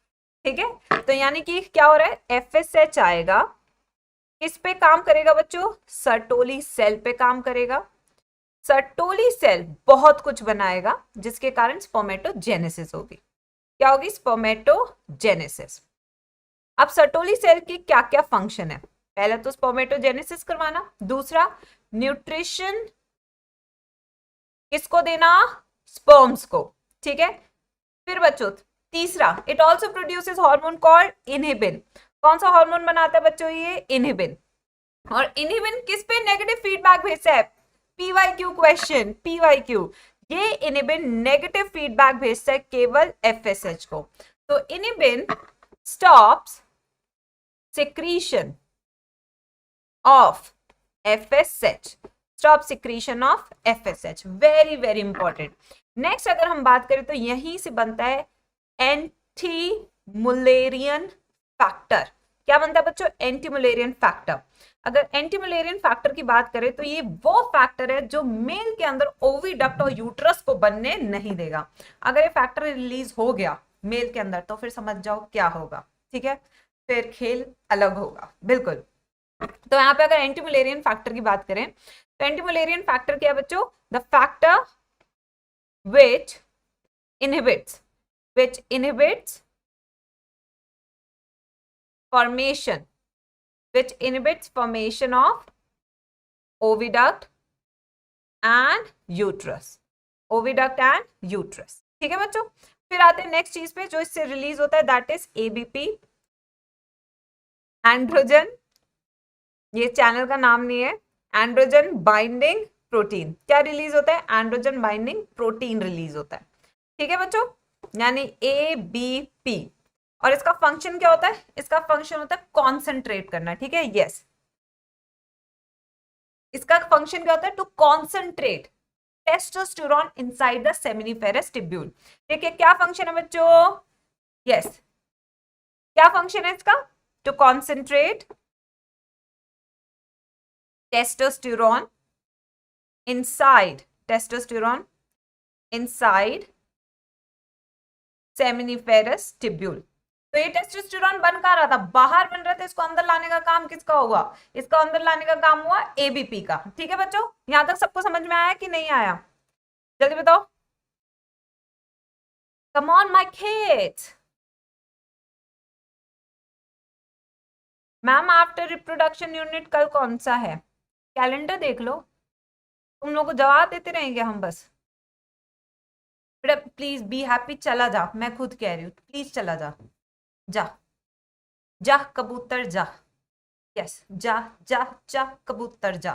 ठीक है, तो यानी कि क्या हो रहा है? FSH आएगा, किस पे काम करेगा बच्चों? सर्टोली सेल पे काम करेगा। सर्टोली सेल बहुत कुछ बनाएगा, जिसके कारण स्पर्मेटोजेनेसिस होगी। क्या होगी? स्पर्मेटोजेनेसिस। अब सर्टोली सेल की क्या क्या फंक्शन है? पहला तो स्पर्मेटोजेनेसिस करवाना, दूसरा न्यूट्रिशन किसको देना? स्पर्म्स को। ठीक है, फिर बच्चों तीसरा, it also produces hormone called inhibin. कौन सा हार्मोन बनाता है बच्चों? ये इनहिबिन। और इनहिबिन किस पे नेगेटिव फीडबैक भेजता है? PYQ question, PYQ। ये इनहिबिन नेगेटिव फीडबैक भेजता है केवल FSH को। तो inhibin stops secretion of FSH, stop secretion of FSH। Very very important. Next अगर हम बात करें तो यहीं से बनता है एंटी मुलेरियन फैक्टर। क्या बनता है बच्चों? Anti Mullerian factor. अगर एंटी मुलेरियन फैक्टर की बात करें तो ये वो फैक्टर है जो मेल के अंदर ओविडक्ट और यूट्रस को बनने नहीं देगा। अगर ये फैक्टर रिलीज हो गया मेल के अंदर तो फिर समझ जाओ क्या होगा। ठीक है, फिर खेल अलग होगा बिल्कुल। तो यहाँ पे अगर एंटी मुलेरियन फैक्टर की बात करें तो एंटी मुलेरियन फैक्टर क्या है बच्चों? The factor which inhibits formation of oviduct and uterus। Oviduct and uterus. ठीक है बच्चों, फिर आते हैं नेक्स्ट चीज पे जो इससे रिलीज होता है, दैट इज ABP, एंड्रोजन। ये चैनल का नाम नहीं है। Androgen binding protein. क्या रिलीज होता है? एंड्रोजन बाइंडिंग प्रोटीन रिलीज होता है। ठीक है बच्चों, यानी ABP। और इसका फंक्शन क्या होता है? इसका फंक्शन होता है कॉन्सेंट्रेट करना। ठीक है, यस, इसका फंक्शन क्या होता है? To concentrate testosterone inside the seminiferous tubule. ठीक है, क्या फंक्शन है बच्चों? यस, क्या फंक्शन है इसका? To concentrate testosterone inside seminiferous tubule. तो ये टेस्टोस्टेरोन बन कहाँ रहा था? बाहर बन रहा था। इसको अंदर लाने का काम किसका होगा? इसका अंदर लाने का काम हुआ ABP का। ठीक है बच्चों, यहां तक सबको समझ में आया कि नहीं आया? जल्दी बताओ। Come on my kids. Ma'am after reproduction unit कल कौन सा है? कैलेंडर देख लो। तुम लोग को जवाब देते रहेंगे हम बस। बेटा प्लीज बी हैप्पी, चला जा, मैं खुद कह रही हूँ, प्लीज चला जा, जा जा कबूतर जा। यस, जा जा जा कबूतर जा।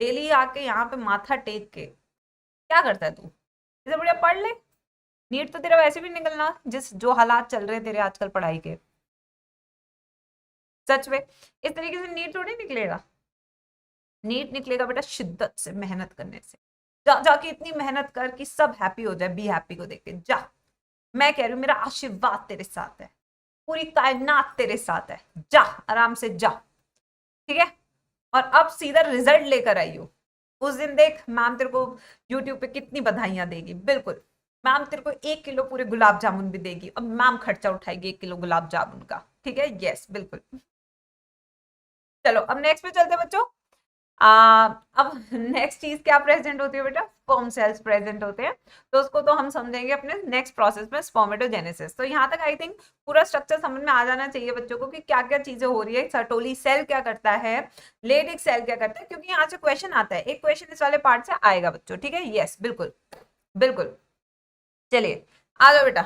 डेली आके यहाँ पे माथा टेक के क्या करता है तू? इसे बढ़िया पढ़ ले। नीट तो तेरा वैसे भी निकलना, जिस जो हालात चल रहे हैं तेरे आजकल पढ़ाई के, सच में इस तरीके से नीट थोड़ी निकलेगा। नीट निकलेगा बेटा शिद्दत से, मेहनत करने से। जा जाके इतनी मेहनत कर कि सब हैप्पी हो जाए, बी हैप्पी को देख के जा। मैं कह रही हूँ, मेरा आशीर्वाद तेरे साथ है, पूरी कायनात तेरे साथ है। जा आराम से जा। ठीक है, और अब सीधा रिजल्ट लेकर आई हो। उस दिन देख मैम तेरे को यूट्यूब पे कितनी बधाइयां देगी। बिल्कुल, मैम तेरे को 1 किलो पूरे गुलाब जामुन भी देगी और मैम खर्चा उठाएगी 1 किलो गुलाब जामुन का। ठीक है, यस बिल्कुल। चलो अब नेक्स्ट पे चलते हैं बच्चों। अब नेक्स्ट चीज क्या प्रेजेंट होती है बेटा, स्पर्म सेल्स प्रेजेंट होते हैं, तो उसको तो हम समझेंगे अपने नेक्स्ट प्रोसेस में, स्पर्मेटोजेनेसिस। तो यहाँ तक आई थिंक पूरा स्ट्रक्चर समझ में आ जाना चाहिए बच्चों को कि क्या क्या चीजें हो रही है, सर्टोली सेल क्या करता है, लेडिक सेल क्या करता है, क्योंकि यहाँ से क्वेश्चन आता है, एक क्वेश्चन इस वाले पार्ट से आएगा बच्चों, ठीक है, यस बिल्कुल बिल्कुल। चलिए आ जाओ बेटा,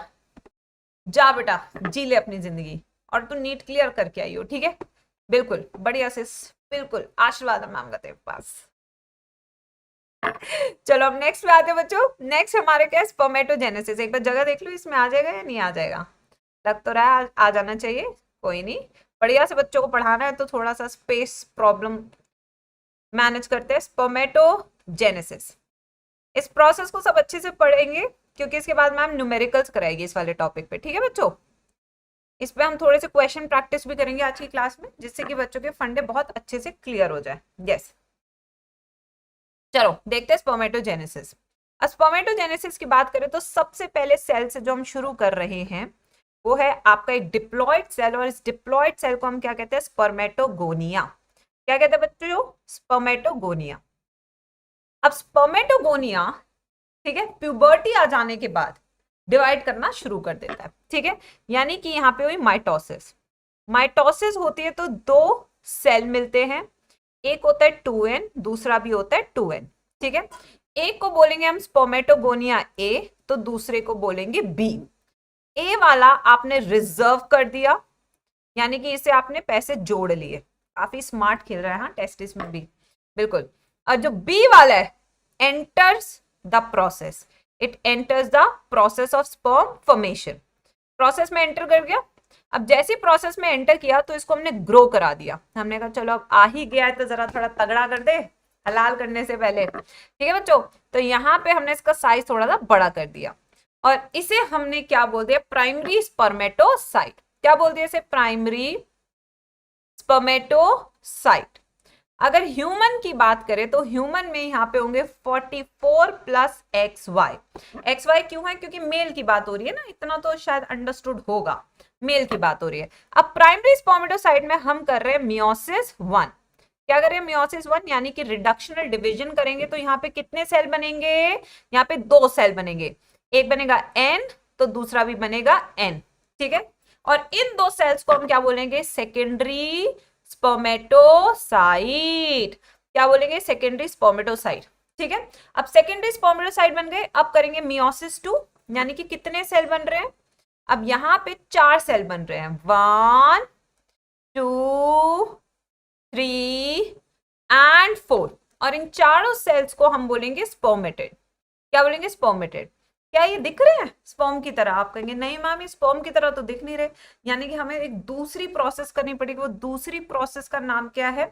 जा बेटा जी ले अपनी जिंदगी, और तू नीट क्लियर करके आई हो, ठीक है, बिल्कुल बढ़िया से, बिल्कुल आशीर्वाद मैम का तेरे पास। चलो अब नेक्स्ट पे आते हैं बच्चों। नेक्स्ट हमारे क्या है, स्पर्मेटोजेनेसिस। एक बार जगह देख लो इसमें आ जाएगा या नहीं आ जाएगा, लग तो रहा है आ जाना चाहिए, कोई नहीं, बढ़िया से बच्चों को पढ़ाना है तो थोड़ा सा स्पेस प्रॉब्लम मैनेज करते हैं। स्पर्मेटोजेनेसिस, इस प्रोसेस को सब अच्छे से पढ़ेंगे क्योंकि इसके बाद मैम न्यूमेरिकल्स कराएगी इस वाले टॉपिक पे, ठीक है बच्चों। इस पे हम थोड़े से क्वेश्चन प्रैक्टिस भी करेंगे आज की क्लास में, जिससे कि बच्चों के फंडे बहुत अच्छे से क्लियर हो जाए। यस चलो देखते हैं स्पर्मेटोजेनेसिस। स्पर्मेटोजेनेसिस की बात करें तो सबसे पहले सेल से जो हम शुरू कर रहे हैं वो है आपका एक डिप्लॉयड सेल, और इस डिप्लॉयड सेल को हम क्या कहते हैं, स्पर्मेटोगोनिया। क्या कहते हैं बच्चों, स्पर्मेटोगोनिया। अब स्पर्मेटोगोनिया, ठीक है, प्यूबर्टी आ जाने के बाद डिवाइड करना शुरू कर देता है, ठीक है, यानी कि यहाँ पे हुई माइटोसिस। माइटोसिस होती है तो दो सेल मिलते हैं, एक होता है 2n, दूसरा भी होता है 2n, ठीक है। एक को बोलेंगे हम स्पर्मेटोगोनिया ए, तो दूसरे को बोलेंगे बी। ए वाला आपने रिजर्व कर दिया, यानी कि इसे आपने पैसे जोड़ लिए, काफी स्मार्ट खेल रहा है हाँ टेस्टिस में भी, बिल्कुल। और जो बी वाला है, enters the process, it enters the process of sperm formation, process में एंटर कर गया। अब जैसे प्रोसेस में एंटर किया तो इसको हमने ग्रो करा दिया, हमने कहा चलो अब आ ही गया है तो जरा थोड़ा तगड़ा कर दे हलाल करने से पहले, ठीक है बच्चों। तो यहाँ पे हमने इसका साइज थोड़ा सा बड़ा कर दिया, और इसे हमने क्या बोल दिया, प्राइमरी स्पर्मेटोसाइट। क्या बोल दिया इसे, प्राइमरी स्पर्मेटोसाइट। अगर ह्यूमन की बात करें तो ह्यूमन में यहाँ पे होंगे 44 प्लस XY। XY क्यों है, क्योंकि मेल की बात हो रही है ना, इतना तो शायद अंडरस्टूड होगा, मेल की बात हो रही है। अब प्राइमरी स्पर्मेटोसाइट में हम कर रहे हैं मियोसिस 1। क्या कर रहे हैं, मियोसिस 1, यानी कि रिडक्शनल डिवीजन करेंगे तो यहाँ पे कितने सेल बनेंगे, यहाँ पे 2 सेल बनेंगे, एक बनेगा N तो दूसरा भी बनेगा N, ठीक है। और इन 2 सेल्स को हम क्या बोलेंगे, सेकेंडरी स्पर्मेटोसाइट। क्या बोलेंगे, सेकेंडरी स्पर्मेटोसाइट, ठीक है। अब सेकेंडरी स्पर्मेटोसाइट बन गए, अब करेंगे मियोसिस 2, यानी कि कितने सेल बन रहे हैं, अब यहां पे 4 सेल बन रहे हैं, 1 2 3 एंड 4, और इन चारों सेल्स को हम बोलेंगे स्पर्मेटेड। क्या बोलेंगे, स्पर्मेटेड। क्या ये दिख रहे हैं स्पर्म की तरह, आप कहेंगे नहीं मैम ये स्पर्म की तरह तो दिख नहीं रहे, यानी कि हमें एक दूसरी प्रोसेस करनी पड़ेगी। वो दूसरी प्रोसेस का नाम क्या है,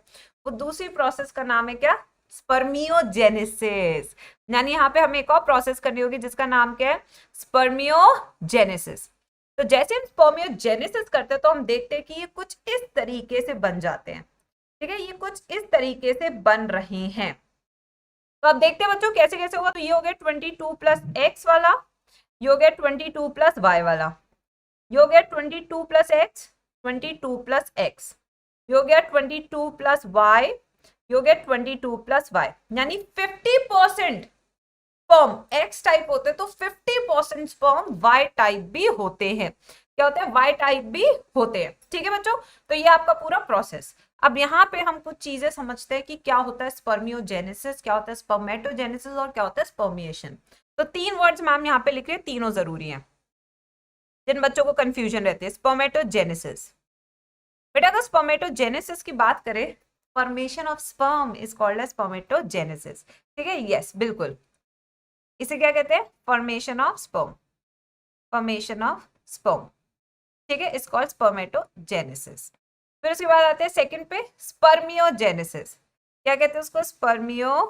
वो दूसरी प्रोसेस का नाम है क्या, स्पर्मियोजेनेसिस। यानी यहाँ पे हमें एक और प्रोसेस करनी होगी जिसका नाम क्या है, स्पर्मियोजेनेसिस। तो जैसे हम स्पर्मियोजेनेसिस करते हैं तो हम देखते हैं कि ये कुछ इस तरीके से बन जाते हैं, ठीक है, ये कुछ इस तरीके से बन रहे हैं। तो अब देखते हैं बच्चों कैसे कैसे होगा। तो ये हो गया 22 प्लस एक्स वाला, ये हो गया 22 प्लस वाई वाला, ये हो गया 22 प्लस एक्स, 22 प्लस एक्स, ये हो गया 22 प्लस वाई, ये हो गया 22 प्लस वाई, यानी 50% स्पर्म एक्स टाइप होते हैं तो 50% स्पर्म वाई टाइप भी होते हैं। क्या होते हैं, वाई टाइप भी होते हैं, ठीक है बच्चों। तो ये आपका पूरा प्रोसेस। अब यहाँ पे हम कुछ चीजें समझते हैं कि क्या होता है स्पर्मियोजेनेसिस, क्या होता है स्पर्मेटोजेनेसिस, और क्या होता है स्पर्मिएशन। तो 3 वर्ड्स मैम यहाँ पे लिख रहे हैं, तीनों जरूरी हैं, जिन बच्चों को कंफ्यूजन रहती है। स्पर्मेटोजेनेसिस, बेटा अगर स्पर्मेटोजेनेसिस की बात करें, formation of sperm is called as spermatogenesis, ठीक है, यस बिल्कुल, इसे क्या कहते हैं, formation of sperm, formation of sperm, ठीक है, इज कॉल्ड स्पर्मेटोजेनेसिस। फिर उसके बाद आते हैं सेकंड पे, स्पर्मियोजेनेसिस। क्या कहते हैं उसको, स्पर्मियोजेनेसिस।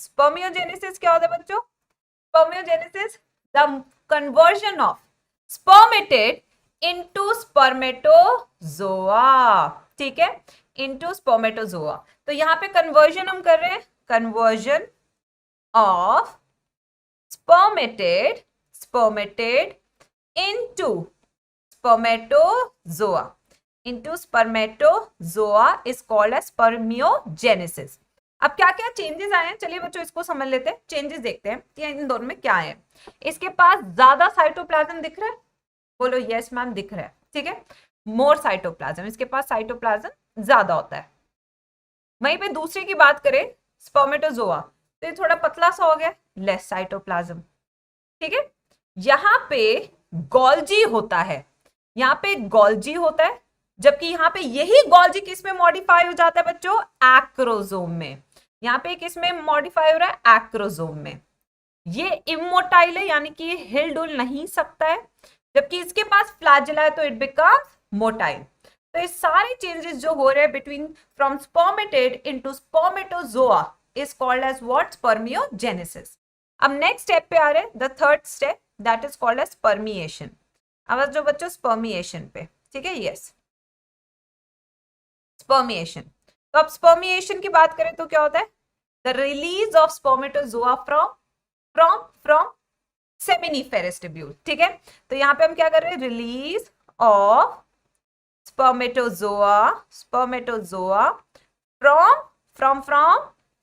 स्पर्मियोजेनेसिस क्या होता है बच्चों, spermiogenesis the conversion of spermatid into spermatozoa, ठीक है, इनटू स्पर्मेटोजोआ। तो यहाँ पे कन्वर्जन हम कर रहे हैं, conversion of spermatid into spermatozoa into spermatozoa is called as spermiogenesis. अब क्या क्या चेंजेस आए हैं, चलिए बच्चों इसको समझ लेते हैं, चेंजेस देखते हैं कि इन दोनों में क्या है। इसके पास ज्यादा साइटोप्लाज्म दिख रहा है, बोलो यस मैम दिख रहा है, ठीक है, मोर साइटोप्लाज्म, इसके पास साइटोप्लाज्म ज्यादा होता है। वहीं पे दूसरे की बात करें स्पर्मेटोजोआ, तो ये थोड़ा पतला सा हो गया, लेस साइटोप्लाज्म, ठीक है। यहाँ पे गोल्जी होता है, यहाँ पे गोल्जी होता है, जबकि यहाँ पे यही गोल्जी किस में मॉडिफाई हो जाता है बच्चों, एक्रोजोम में। यहाँ पे किस में मॉडिफाई हो रहा है, एक्रोजोम में। ये इमोटाइल है, यानी कि ये हिल डुल नहीं सकता है, जबकि इसके पास फ्लैजेला है तो इट बिकम्स मोटाइल। तो ये सारे चेंजेस जो हो रहे हैं between from spermatid into spermatozoa is called as what, spermiogenesis. अब नेक्स्ट स्टेप पे आ रहे हैं, the third step that is called as spermiation. अब जो बच्चों स्पर्मिएशन पे, ठीक है, यस स्पर्मिएशन। तो अब स्पर्मिएशन की बात करें तो क्या होता है, the release of spermatozoa from from from seminiferous tubule, ठीक है। तो यहाँ पे हम क्या कर रहे हैं, release of spermatozoa from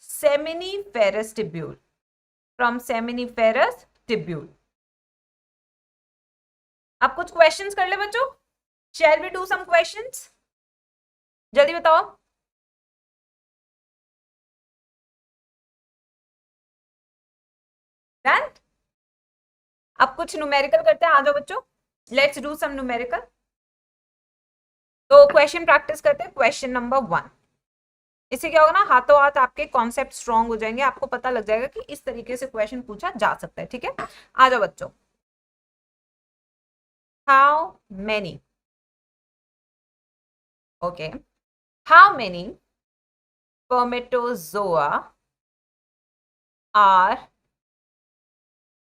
seminiferous tubule, from seminiferous tubule। अब कुछ क्वेश्चंस कर ले बच्चों, shall we do some questions, जल्दी बताओ। डन। अब कुछ न्यूमेरिकल करते हैं, आ जाओ बच्चों, लेट्स डू सम न्यूमेरिकल। तो क्वेश्चन प्रैक्टिस करते हैं, क्वेश्चन नंबर 1। इससे क्या होगा ना, हाथों हाथ आपके कॉन्सेप्ट स्ट्रॉन्ग हो जाएंगे, आपको पता लग जाएगा कि इस तरीके से क्वेश्चन पूछा जा सकता है, ठीक है। आ जाओ बच्चों, how many, okay, how many spermatozoa are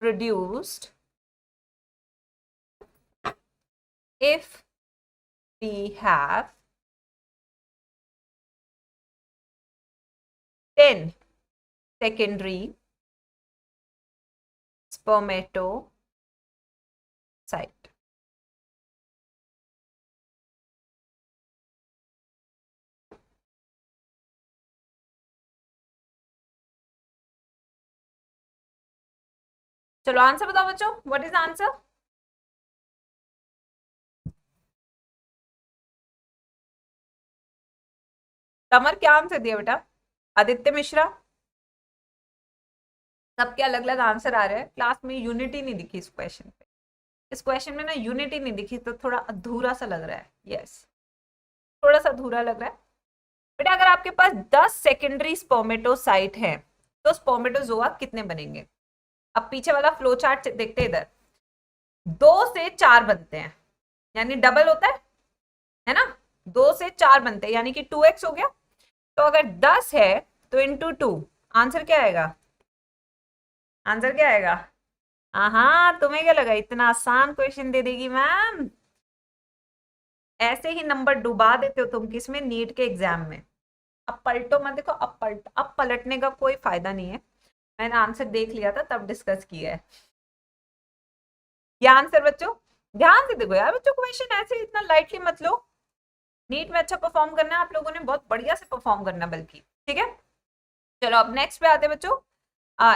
produced if we have 10 secondary spermatocyte। चलो आंसर बताओ बच्चों, व्हाट इज आंसर। तमर क्या आंसर दिया बेटा, आदित्य मिश्रा, सबके अलग अलग आंसर आ रहे हैं, क्लास में यूनिटी नहीं दिखी इस क्वेश्चन पे, इस क्वेश्चन में ना यूनिटी नहीं दिखी, तो थोड़ा अधूरा सा लग रहा है, यस थोड़ा सा अधूरा लग रहा है बेटा। अगर आपके पास 10 सेकेंडरी स्पर्मेटोसाइट है तो स्पर्मेटोजोआ कितने बनेंगे। अब पीछे वाला फ्लो चार्ट देखते हैं, इधर 2 से 4 बनते हैं, यानी डबल होता है ना, 2 से 4 बनते हैं, यानी कि 2x हो गया। तो अगर 10 है तो इंटू 2, आंसर क्या आएगा, आंसर क्या आएगा। हाँ तुम्हें क्या लगा इतना आसान क्वेश्चन दे देगी मैम, ऐसे ही नंबर डुबा देते हो तुम किसमें, नीट के एग्जाम में। अब पलटो मत, देखो अब पलटने का कोई फायदा नहीं है, मैंने आंसर देख लिया था तब डिस्कस किया है। ये आंसर बच्चों ध्यान से देखो यार बच्चों, क्वेश्चन ऐसे इतना लाइटली मत लो, नीट में अच्छा परफॉर्म करना है आप लोगों ने, बहुत बढ़िया से परफॉर्म करना बल्कि, ठीक है। चलो अब नेक्स्ट पे आते बच्चों,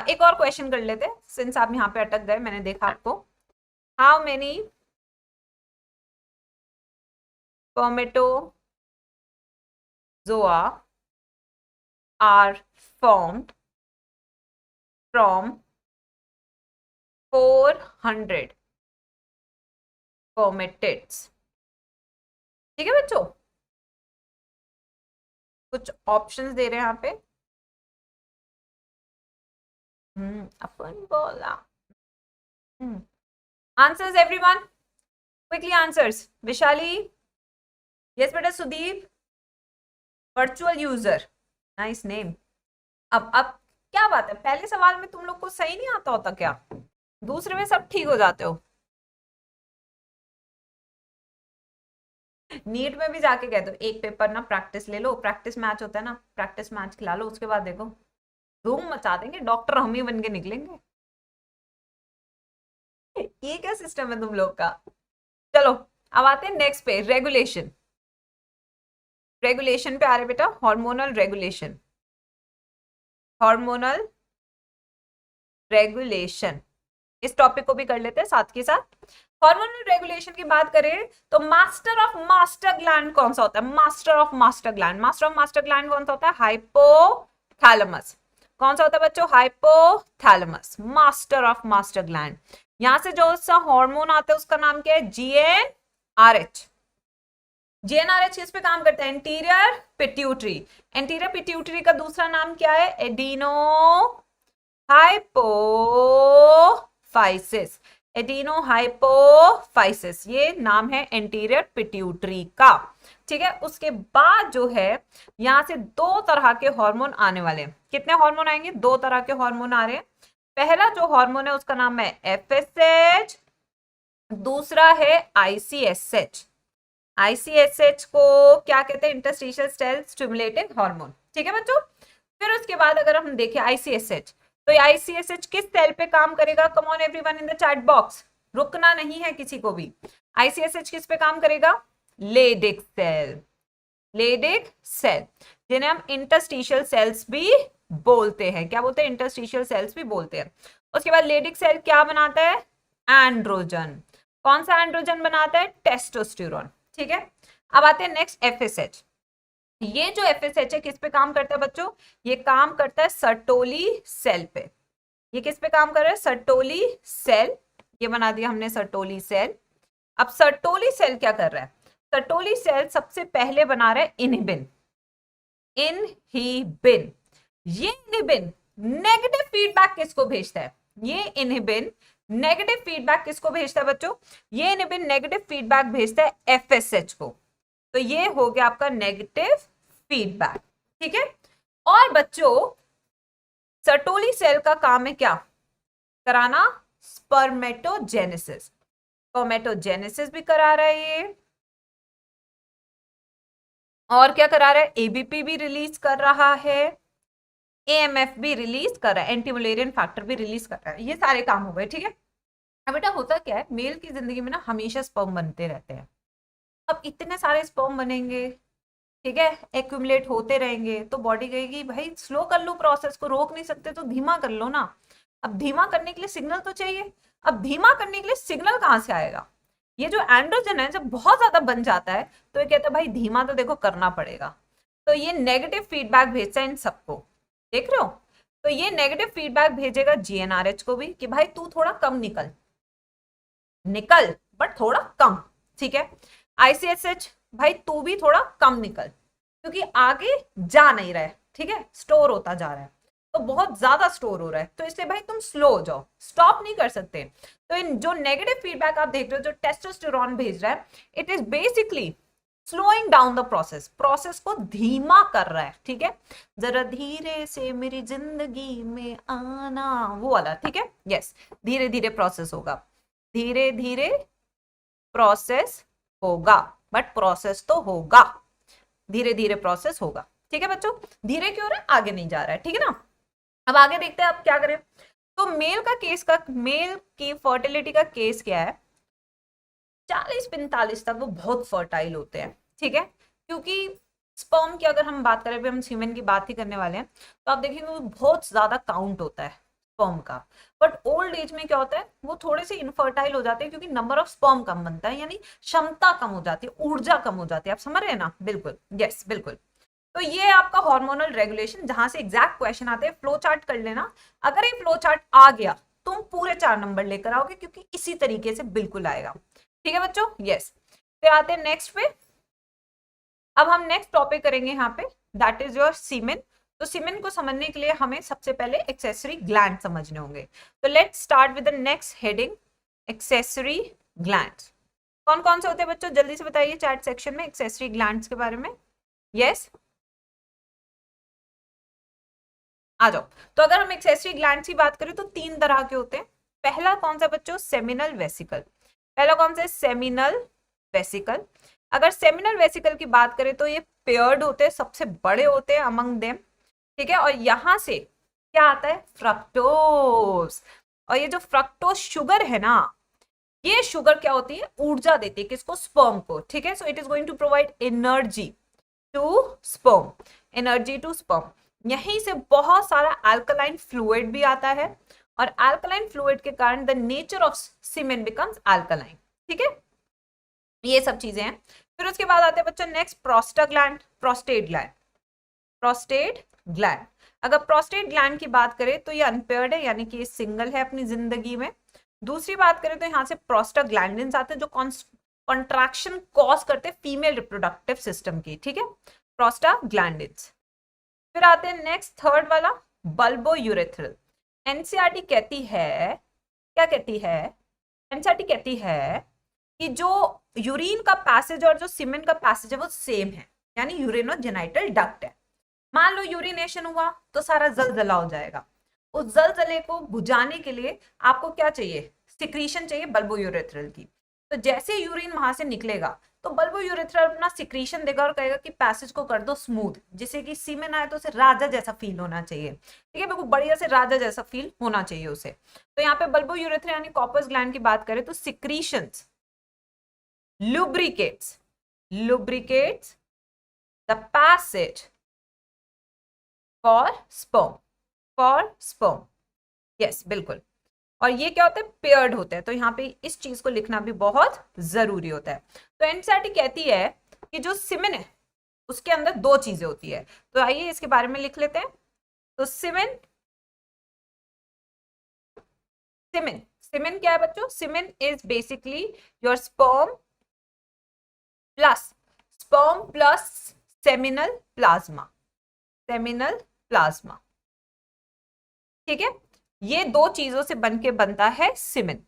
एक और क्वेश्चन कर लेते हैं, सिंस आप यहाँ पे अटक गए, मैंने देखा आपको। How many spermatozoa are formed from 400 spermatids, ठीक है बच्चों। कुछ ऑप्शंस दे रहे हैं यहाँ पे, अपन बोला answers everyone, quickly answers. Vishali, yes बेटा। Sudeep, virtual user, nice name. अब क्या बात है, पहले सवाल में तुम लोग को सही नहीं आता होता क्या, दूसरे में सब ठीक हो जाते हो। नीट में भी जाके कहते हो एक पेपर ना प्रैक्टिस ले लो, प्रैक्टिस मैच होता है ना, प्रैक्टिस मैच खिला लो, उसके बाद देखो धूम मचा देंगे, डॉक्टर हम ही बन के निकलेंगे। ये क्या सिस्टम है तुम लोग का। चलो अब आते हैं नेक्स्ट पे, रेगुलेशन। रेगुलेशन पे आ रहे बेटा, हार्मोनल रेगुलेशन, हार्मोनल रेगुलेशन, इस टॉपिक को भी कर लेते हैं साथ के साथ। हार्मोनल रेगुलेशन की बात करें तो मास्टर ऑफ मास्टर ग्लैंड कौन सा होता है? Master of master gland, master of master gland कौन सा होता है? हाइपोथैलेमस। कौन सा होता है बच्चों? Hypothalamus, master of master gland. यहां से जो सा हार्मोन आता है उसका नाम क्या है? जीएनआरएच। जीएनआरएच किस पे काम करता है? Anterior pituitary. एंटीरियर पिट्यूटरी का दूसरा नाम क्या है? Adeno hypophysis. एडिनो हाइपोफाइसिस, ये नाम है एंटीरियर पिट्यूटरी का। ठीक है, उसके बाद जो है यहां से दो तरह के हार्मोन आने वाले हैं। कितने हार्मोन आएंगे? दो तरह के हार्मोन आ रहे हैं। पहला जो हार्मोन है उसका नाम है एफएसएच, दूसरा है आईसीएसएच। आईसीएसएच को क्या कहते हैं? Interstitial cell stimulating hormone. ठीक है बच्चों। फिर उसके बाद अगर हम देखें आईसीएसएच, तो आईसीएसएच किस सेल पे काम करेगा? Come on everyone in the chat box, रुकना नहीं है किसी को भी। आईसीएसएच किस पे काम करेगा? लेडिक सेल, लेडिक सेल, जिन्हें हम इंटरस्टिशियल सेल्स भी बोलते हैं। क्या बोलते हैं? इंटरस्टिशियल सेल्स भी बोलते हैं। उसके बाद लेडिक सेल क्या बनाता है? एंड्रोजन। कौन सा एंड्रोजन बनाता है? टेस्टोस्टेरोन। ठीक है, अब आते हैं नेक्स्ट एफएसएच। ये जो एफएसएच है किस पे काम करता है बच्चों? ये काम करता है सर्टोली सेल पे। ये किस पे काम कर रहा है? Sertoli cell. ये बना दिया हमने सर्टोली सेल। अब सर्टोली सेल क्या कर रहा है? सर्टोली सेल सबसे पहले बना रहा है इनहिबिन। इनहिबिन, ये इनहिबिन नेगेटिव फीडबैक किसको भेजता है? ये इनहिबिन नेगेटिव फीडबैक किसको भेजता है बच्चों? ये इनहिबिन नेगेटिव फीडबैक भेजता है एफएसएच को। तो ये हो गया आपका नेगेटिव फीडबैक। ठीक है, और बच्चों सर्टोली सेल का काम है क्या कराना? स्पर्मेटोजेनेसिस। स्पर्मेटोजेनेसिस भी करा रहा है ये, और क्या करा रहा है? एबीपी भी रिलीज कर रहा है, एएमएफ भी रिलीज कर रहा है, एंटी मलेरियन फैक्टर भी रिलीज कर रहा है। ये सारे काम हो गए। ठीक है, अब बेटा होता क्या है, मेल की जिंदगी में ना हमेशा स्पर्म बनते रहते हैं। अब इतने सारे स्पर्म बनेंगे, ठीक है, एक्यूमुलेट होते रहेंगे, तो बॉडी कहेगी भाई स्लो कर लो प्रोसेस को, रोक नहीं सकते तो धीमा कर लो ना। अब धीमा करने के लिए सिग्नल तो चाहिए। अब धीमा करने के लिए सिग्नल कहां से आएगा? ये जो एंड्रोजन है जब बहुत ज्यादा बन जाता है तो ये कहता है भाई धीमा तो देखो करना पड़ेगा। तो ये नेगेटिव फीडबैक भेजता है इन सबको, देख रहे हो? तो ये नेगेटिव फीडबैक भेजेगा जीएनआरएच को भी कि भाई तू थोड़ा कम निकल, निकल बट थोड़ा कम। ठीक है, आईसीएसएच भाई तू भी थोड़ा कम निकल, क्योंकि आगे जा नहीं रहा है। ठीक है, स्टोर होता जा रहा है, तो बहुत ज्यादा स्टोर हो रहा है, तो इसलिए भाई तुम स्लो हो जाओ, स्टॉप नहीं कर सकते। तो इन जो नेगेटिव फीडबैक आप देख रहे हो जो टेस्टोस्टेरोन भेज रहा है, it is basically slowing down the process, process को धीमा कर रहा है। ठीक है, जरा धीरे से मेरी जिंदगी में आना, वो वाला। ठीक है, यस, धीरे धीरे प्रोसेस होगा, धीरे धीरे प्रोसेस होगा, बट प्रोसेस तो होगा, धीरे धीरे प्रोसेस होगा। ठीक है बच्चों, धीरे क्यों रहा है? आगे नहीं जा रहा है। ठीक है ना, अब आगे देखते हैं अब क्या करें। तो मेल का केस का, मेल की फर्टिलिटी का केस क्या है? 40-45 तक वो बहुत फर्टाइल होते हैं। ठीक है, क्योंकि स्पर्म की अगर हम बात करें, अभी हम सीमेन की बात ही करने वाले हैं, तो आप देखेंगे वो बहुत ज्यादा काउंट होता है स्पर्म का। बट ओल्ड एज में क्या होता है, वो थोड़े से इनफर्टाइल हो जाते हैं, क्योंकि नंबर ऑफ स्पर्म कम बनता है, यानी क्षमता कम हो जाती है, ऊर्जा कम हो जाती है। आप समझ रहे हैं ना? बिल्कुल, यस बिल्कुल। तो ये आपका हार्मोनल रेगुलेशन, जहां से एग्जैक्ट क्वेश्चन आते हैं, फ्लो चार्ट कर लेना। अगर ये फ्लो चार्ट आ गया तुम पूरे 4 नंबर लेकर आओगे, क्योंकि इसी तरीके से बिल्कुल आएगा। ठीक है बच्चों, यस। फिर आते हैं नेक्स्ट पे। अब हम नेक्स्ट टॉपिक करेंगे यहाँ पे, दैट इज योर सीमेन। तो सीमेन को समझने के लिए हमें सबसे पहले एक्सेसरी ग्लैंड समझने होंगे। तो let's start with the next heading, accessory glands. कौन कौन से होते हैं बच्चों, जल्दी से बताइए चैट सेक्शन में एक्सेसरी ग्लैंड्स के बारे में। यस, आ जाओ। तो अगर हम एक्सेसरी ग्लैंड्स की बात करें तो 3 तरह के होते हैं। पहला कौन सा बच्चों? Seminal vesicle. पहला कौन सा? Seminal vesicle. अगर सेमिनल वेसिकल की बात करें तो ये पेयर्ड होते हैं, सबसे बड़े होते हैं अमंग देम। ठीक है, और यहां से क्या आता है? फ्रक्टोज। और ये जो फ्रक्टोज शुगर है ना, ये शुगर क्या होती है, ऊर्जा देती है किसको, स्पर्म को, ठीक है। So it is going to provide energy to sperm, energy to sperm. यहीं से बहुत सारा अल्कलाइन फ्लूइड भी आता है, और अल्कलाइन फ्लूइड के कारण the nature of semen becomes alkaline, ठीक है। ये सब चीजें हैं। फिर उसके बाद आते हैं बच्चों next, प्रोस्टाग्लैंड, prostate gland, prostate gland. अगर प्रोस्टेट ग्लैंड की बात करें तो ये अनपेयर्ड है, यानी कि ये सिंगल है अपनी जिंदगी में। दूसरी बात करें तो यहाँ से प्रोस्टाग्लैंडिन्स आते हैं जो कॉन्ट्रैक्शन कॉज करते हैं फीमेल रिप्रोडक्टिव सिस्टम की, ठीक है, प्रोस्टाग्लैंडिन्स। फिर आते हैं नेक्स्ट थर्ड वाला, बल्बो यूरेथ्रल। एनसीईआरटी कहती है, क्या कहती है, एनसीईआरटी कहती है कि जो यूरिन का पैसेज और जो सीमेन का पैसेज है वो सेम है, यानी यूरिनोजेनाइटल डक्ट है। मान लो यूरिनेशन हुआ तो सारा जलजला हो जाएगा, उस जलजले को बुझाने के लिए आपको क्या चाहिए, सिक्रीशन चाहिए बल्बो यूरेथ्रल की। तो जैसे यूरिन वहां से निकलेगा तो बल्बो यूरेथ्रल अपना सिक्रीशन देगा और कहेगा कि पैसेज को कर दो स्मूथ, जिससे कि सीमेन आए तो उसे राजा जैसा फील होना चाहिए, ठीक है, बिल्कुल बढ़िया से राजा जैसा फील होना चाहिए उसे। तो यहाँ पे बल्बो यूरेथ्रल यानी कॉर्पस ग्लैंड की बात करें तो secretions lubricates the passage for sperm, yes बिल्कुल। और ये क्या होता है, पेयर्ड होता है, तो यहाँ पे इस चीज को लिखना भी बहुत जरूरी होता है। तो एनसीईआरटी कहती है कि जो सीमेन है उसके अंदर दो चीजें होती है, तो आइए इसके बारे में लिख लेते हैं। तो सीमेन क्या है बच्चों, semen is basically your sperm plus seminal plasma, ठीक है। ये दो चीजों से बनके बनता है सीमेन।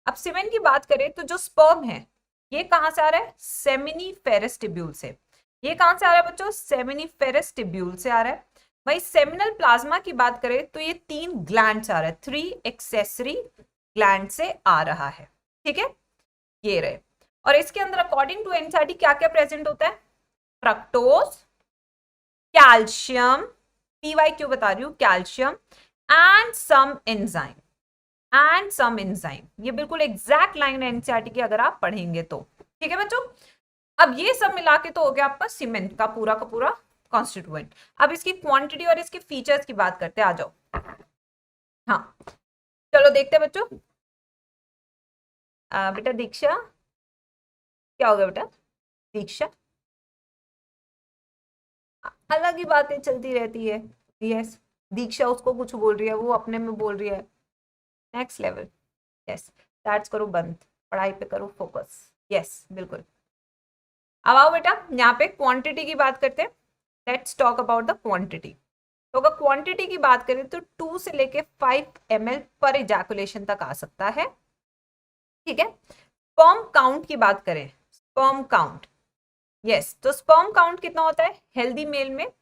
अब सीमेन की बात करें तो जो स्पर्म है ये कहां से आ रहा है, सेमिनिफेरस टिब्यूल से। ये कहां से आ रहा है बच्चों, सेमिनिफेरस टिब्यूल से आ रहा है। वही सेमिनल प्लाज्मा की बात करें तो ये 3 ग्लैंड से आ रहा है, 3 एक्सेसरी ग्लैंड से आ रहा है, ठीक है, ये रहे। और इसके अंदर अकॉर्डिंग टू एनसीईआरटी क्या क्या प्रेजेंट होता है, फ्रक्टोज, कैल्शियम, पीवाई क्यों बता रही हूं, कैल्शियम एंड सम एंजाइम, ये बिल्कुल एग्जैक्ट लाइन है एनसीईआरटी की अगर आप पढ़ेंगे तो, ठीक है बच्चों। अब ये सब मिला के तो हो गया आपका सीमेंट का पूरा कॉन्स्टिट्यूएंट। अब इसकी क्वांटिटी और इसके फीचर्स की बात करते हैं, आ जाओ। हाँ चलो देखते हैं बच्चों। बेटा दीक्षा, क्या हो गया बेटा, दीक्षा अलग ही बातें चलती रहती है। यस, दीक्षा उसको कुछ बोल रही है, वो अपने में बोल रही है, नेक्स्ट लेवल। यस, चैट्स करो बंद, पढ़ाई पे करो फोकस। यस बिल्कुल। अब आओ बेटा यहाँ पे क्वांटिटी की बात करते हैं, let's talk about the quantity. तो अगर क्वांटिटी की बात करें तो 2 से लेके 5 ml पर इजैकुलेशन तक आ सकता है, ठीक है। स्पर्म काउंट की बात करें, स्पर्म काउंट, यस, तो स्पर्म काउंट कितना होता है हेल्दी मेल में,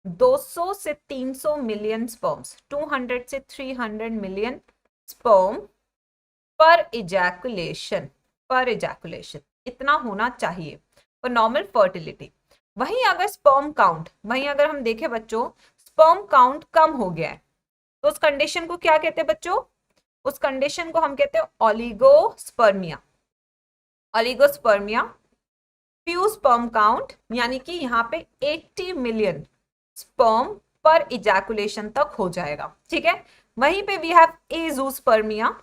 200 से 300 मिलियन स्पर्म्स, 200 से 300 मिलियन स्पर्म पर इजैकुलेशन, इतना होना चाहिए फॉर नॉर्मल फर्टिलिटी। वहीं अगर हम देखें बच्चों, स्पर्म काउंट कम हो गया है तो उस कंडीशन को क्या कहते हैं बच्चों, उस कंडीशन को हम कहते हैं ओलिगोस्पर्मिया। फ्यू स्पर्म काउंट यानी कि यहाँ पे 80 मिलियन स्पर्म पर इजैकुलेशन तक हो जाएगा, ठीक है। वहीं पे वी हैव एजोस्पर्मिया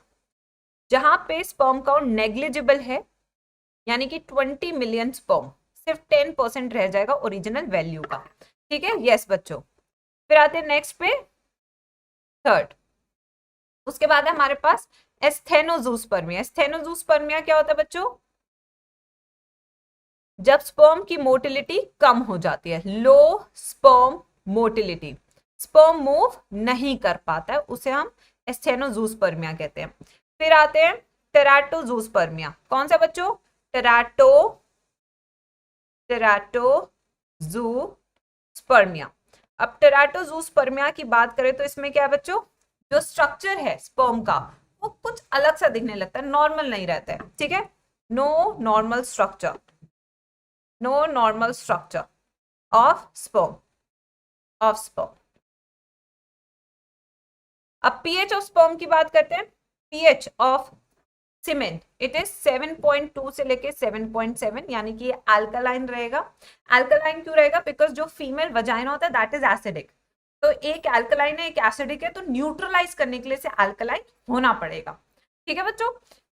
जहां पे स्पर्म काउंट नेग्लिजिबल है, यानी कि 20 मिलियन स्पर्म, सिर्फ 10% रह जाएगा ओरिजिनल वैल्यू का, ठीक है। यस बच्चों, फिर आते हैं नेक्स्ट पे, थर्ड। उसके बाद है हमारे पास एस्थेनोजूस्पर्मिया। एस्थेनोजूस्पर्मिया क्या होता है बच्चों, जब स्पर्म की मोटिलिटी कम हो जाती है, low sperm motility, sperm move नहीं कर पाता है, उसे हम एस्थेनोजूस्पर्मिया कहते हैं। फिर आते हैं टेराटोजूस्पर्मिया। कौन सा बच्चों, टेराटोजूस्पर्मिया। अब टेराटोजूस्पर्मिया की बात करें तो इसमें क्या है बच्चों, जो स्ट्रक्चर है स्पर्म का वो कुछ अलग सा दिखने लगता है, नॉर्मल नहीं रहता है, ठीक है, no normal structure of sperm. अब पीएच ऑफ स्पर्म की बात करते हैं, pH of semen it is 7.2 से लेके 7.7, यानी कि ये अल्कलाइन रहेगा। अल्कलाइन क्यों रहेगा? बिकॉज जो फीमेल वजाइना होता है दैट इज एसिडिक, तो एक अल्कलाइन है एक एसिडिक है, तो न्यूट्रलाइज करने के लिए से अल्कलाइन होना पड़ेगा। ठीक है बच्चों,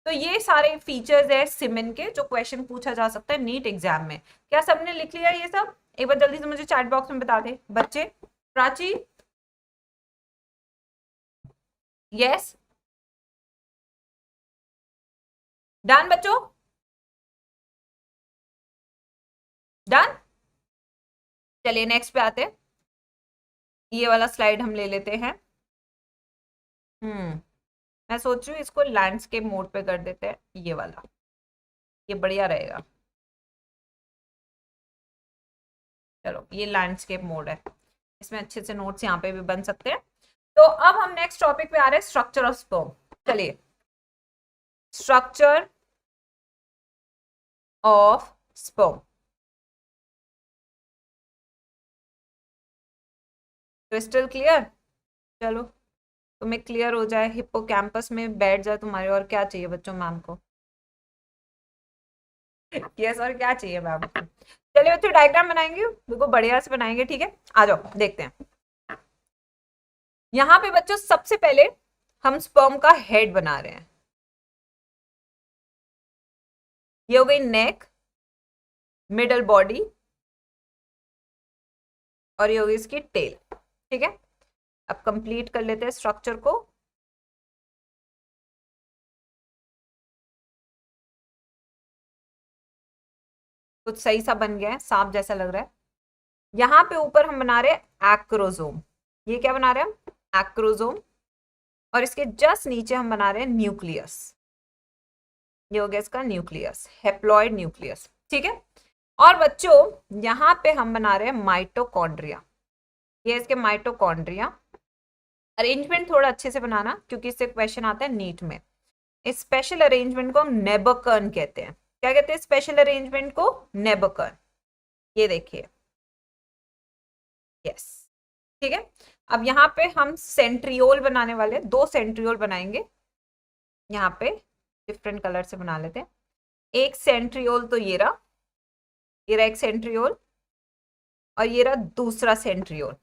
तो ये सारे फीचर्स है सीमेन के जो क्वेश्चन पूछा जा सकता है नीट एग्जाम में। क्या सबने लिख लिया ये सब? एक बार जल्दी से मुझे चैट बॉक्स में बता दे बच्चे। प्राची, यस, डन बच्चों, डन। चलिए नेक्स्ट पे आते हैं, ये वाला स्लाइड हम ले लेते हैं। मैं सोच रही हूँ इसको लैंडस्केप मोड पे कर देते हैं, ये वाला, ये बढ़िया रहेगा। चलो ये लैंडस्केप मोड है, इसमें अच्छे से नोट्स यहाँ पे भी बन सकते हैं। तो अब हम नेक्स्ट टॉपिक पे आ रहे हैं, स्ट्रक्चर ऑफ स्पर्म। चलिए, structure of sperm, crystal clear? चलो तुम्हें क्लियर हो जाए, हिप्पोकैम्पस में बैठ जाए तुम्हारे, और क्या चाहिए बच्चों मैम को? यस, और क्या चाहिए मैम को? चलिए बच्चों डायग्राम बनाएंगे, बिल्कुल बढ़िया से बनाएंगे, ठीक है? आ जाओ देखते हैं। यहाँ पे बच्चों सबसे पहले हम स्पर्म का हेड बना रहे हैं। ये हो गई नेक, मिडल बॉडी, और ये होगी इसकी टेल। ठीक है, अब कंप्लीट कर लेते हैं स्ट्रक्चर को। कुछ सही सा बन गया है, सांप जैसा लग रहा है। यहाँ पे ऊपर हम बना रहे हैं एक्रोजोम। ये क्या बना रहे हैं हम? एक्रोजोम। और इसके जस्ट नीचे हम बना रहे हैं न्यूक्लियस। ये हो गया इसका न्यूक्लियस, हेप्लॉइड न्यूक्लियस। ठीक है, और बच्चों यहाँ पे हम बना रहे हैं माइटोकॉन्ड्रिया। ये इसके माइटोकॉन्ड्रिया। अरेंजमेंट थोड़ा अच्छे से बनाना क्योंकि इससे क्वेश्चन आता है नीट में। इस स्पेशल अरेंजमेंट को हम नेबकर्न कहते हैं। क्या कहते हैं स्पेशल अरेंजमेंट को? नेबकर्न। ये देखिए, यस, ठीक है। अब यहाँ पे हम सेंट्रियोल बनाने वाले, 2 सेंट्रियोल बनाएंगे। यहाँ पे डिफरेंट कलर से बना लेते हैं। एक सेंट्रियोल तो ये रहा एक सेंट्रियोल, और ये रहा दूसरा सेंट्रियोल।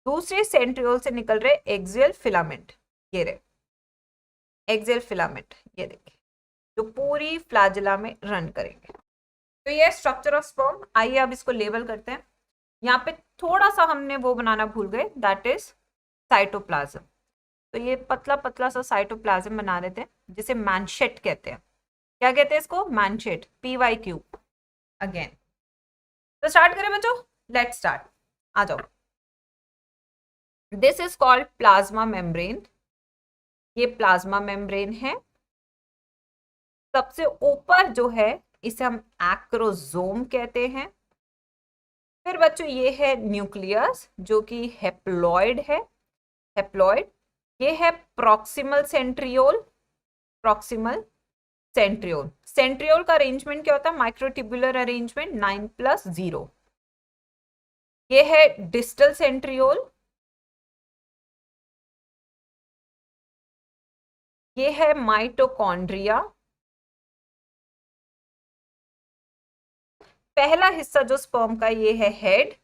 दूसरे सेंट्रियोल से निकल रहे एक्सियल फिलामेंट, ये रहे एक्सियल फिलामेंट, ये देखिए, जो पूरी फ्लैजिला में रन करेंगे। तो ये स्ट्रक्चर ऑफ स्पर्म। आइए अब इसको लेबल करते हैं। यहाँ पे थोड़ा सा हमने वो बनाना भूल गए, दैट इज साइटोप्लाज्म। तो ये पतला पतला सा साइटोप्लाज्म बना देते हैं, जिसे मैनशेट कहते हैं। क्या कहते हैं इसको? मैनशेट, PYQ अगेन। तो स्टार्ट करें बच्चों, लेट्स स्टार्ट, आ जाओ। This is called plasma membrane. ये प्लाज्मा मेम्ब्रेन है। सबसे ऊपर जो है इसे हम एक्रोजोम कहते हैं। फिर बच्चों ये है न्यूक्लियस जो कि हेप्लॉइड है, हेप्लॉइड। ये है proximal centriole, proximal centriole. Centriole का अरेंजमेंट क्या होता है? Microtubular arrangement 9+0। ये है डिस्टल सेंट्रियोल। ये है माइटोकॉन्ड्रिया। पहला हिस्सा जो स्पर्म का ये है हेड।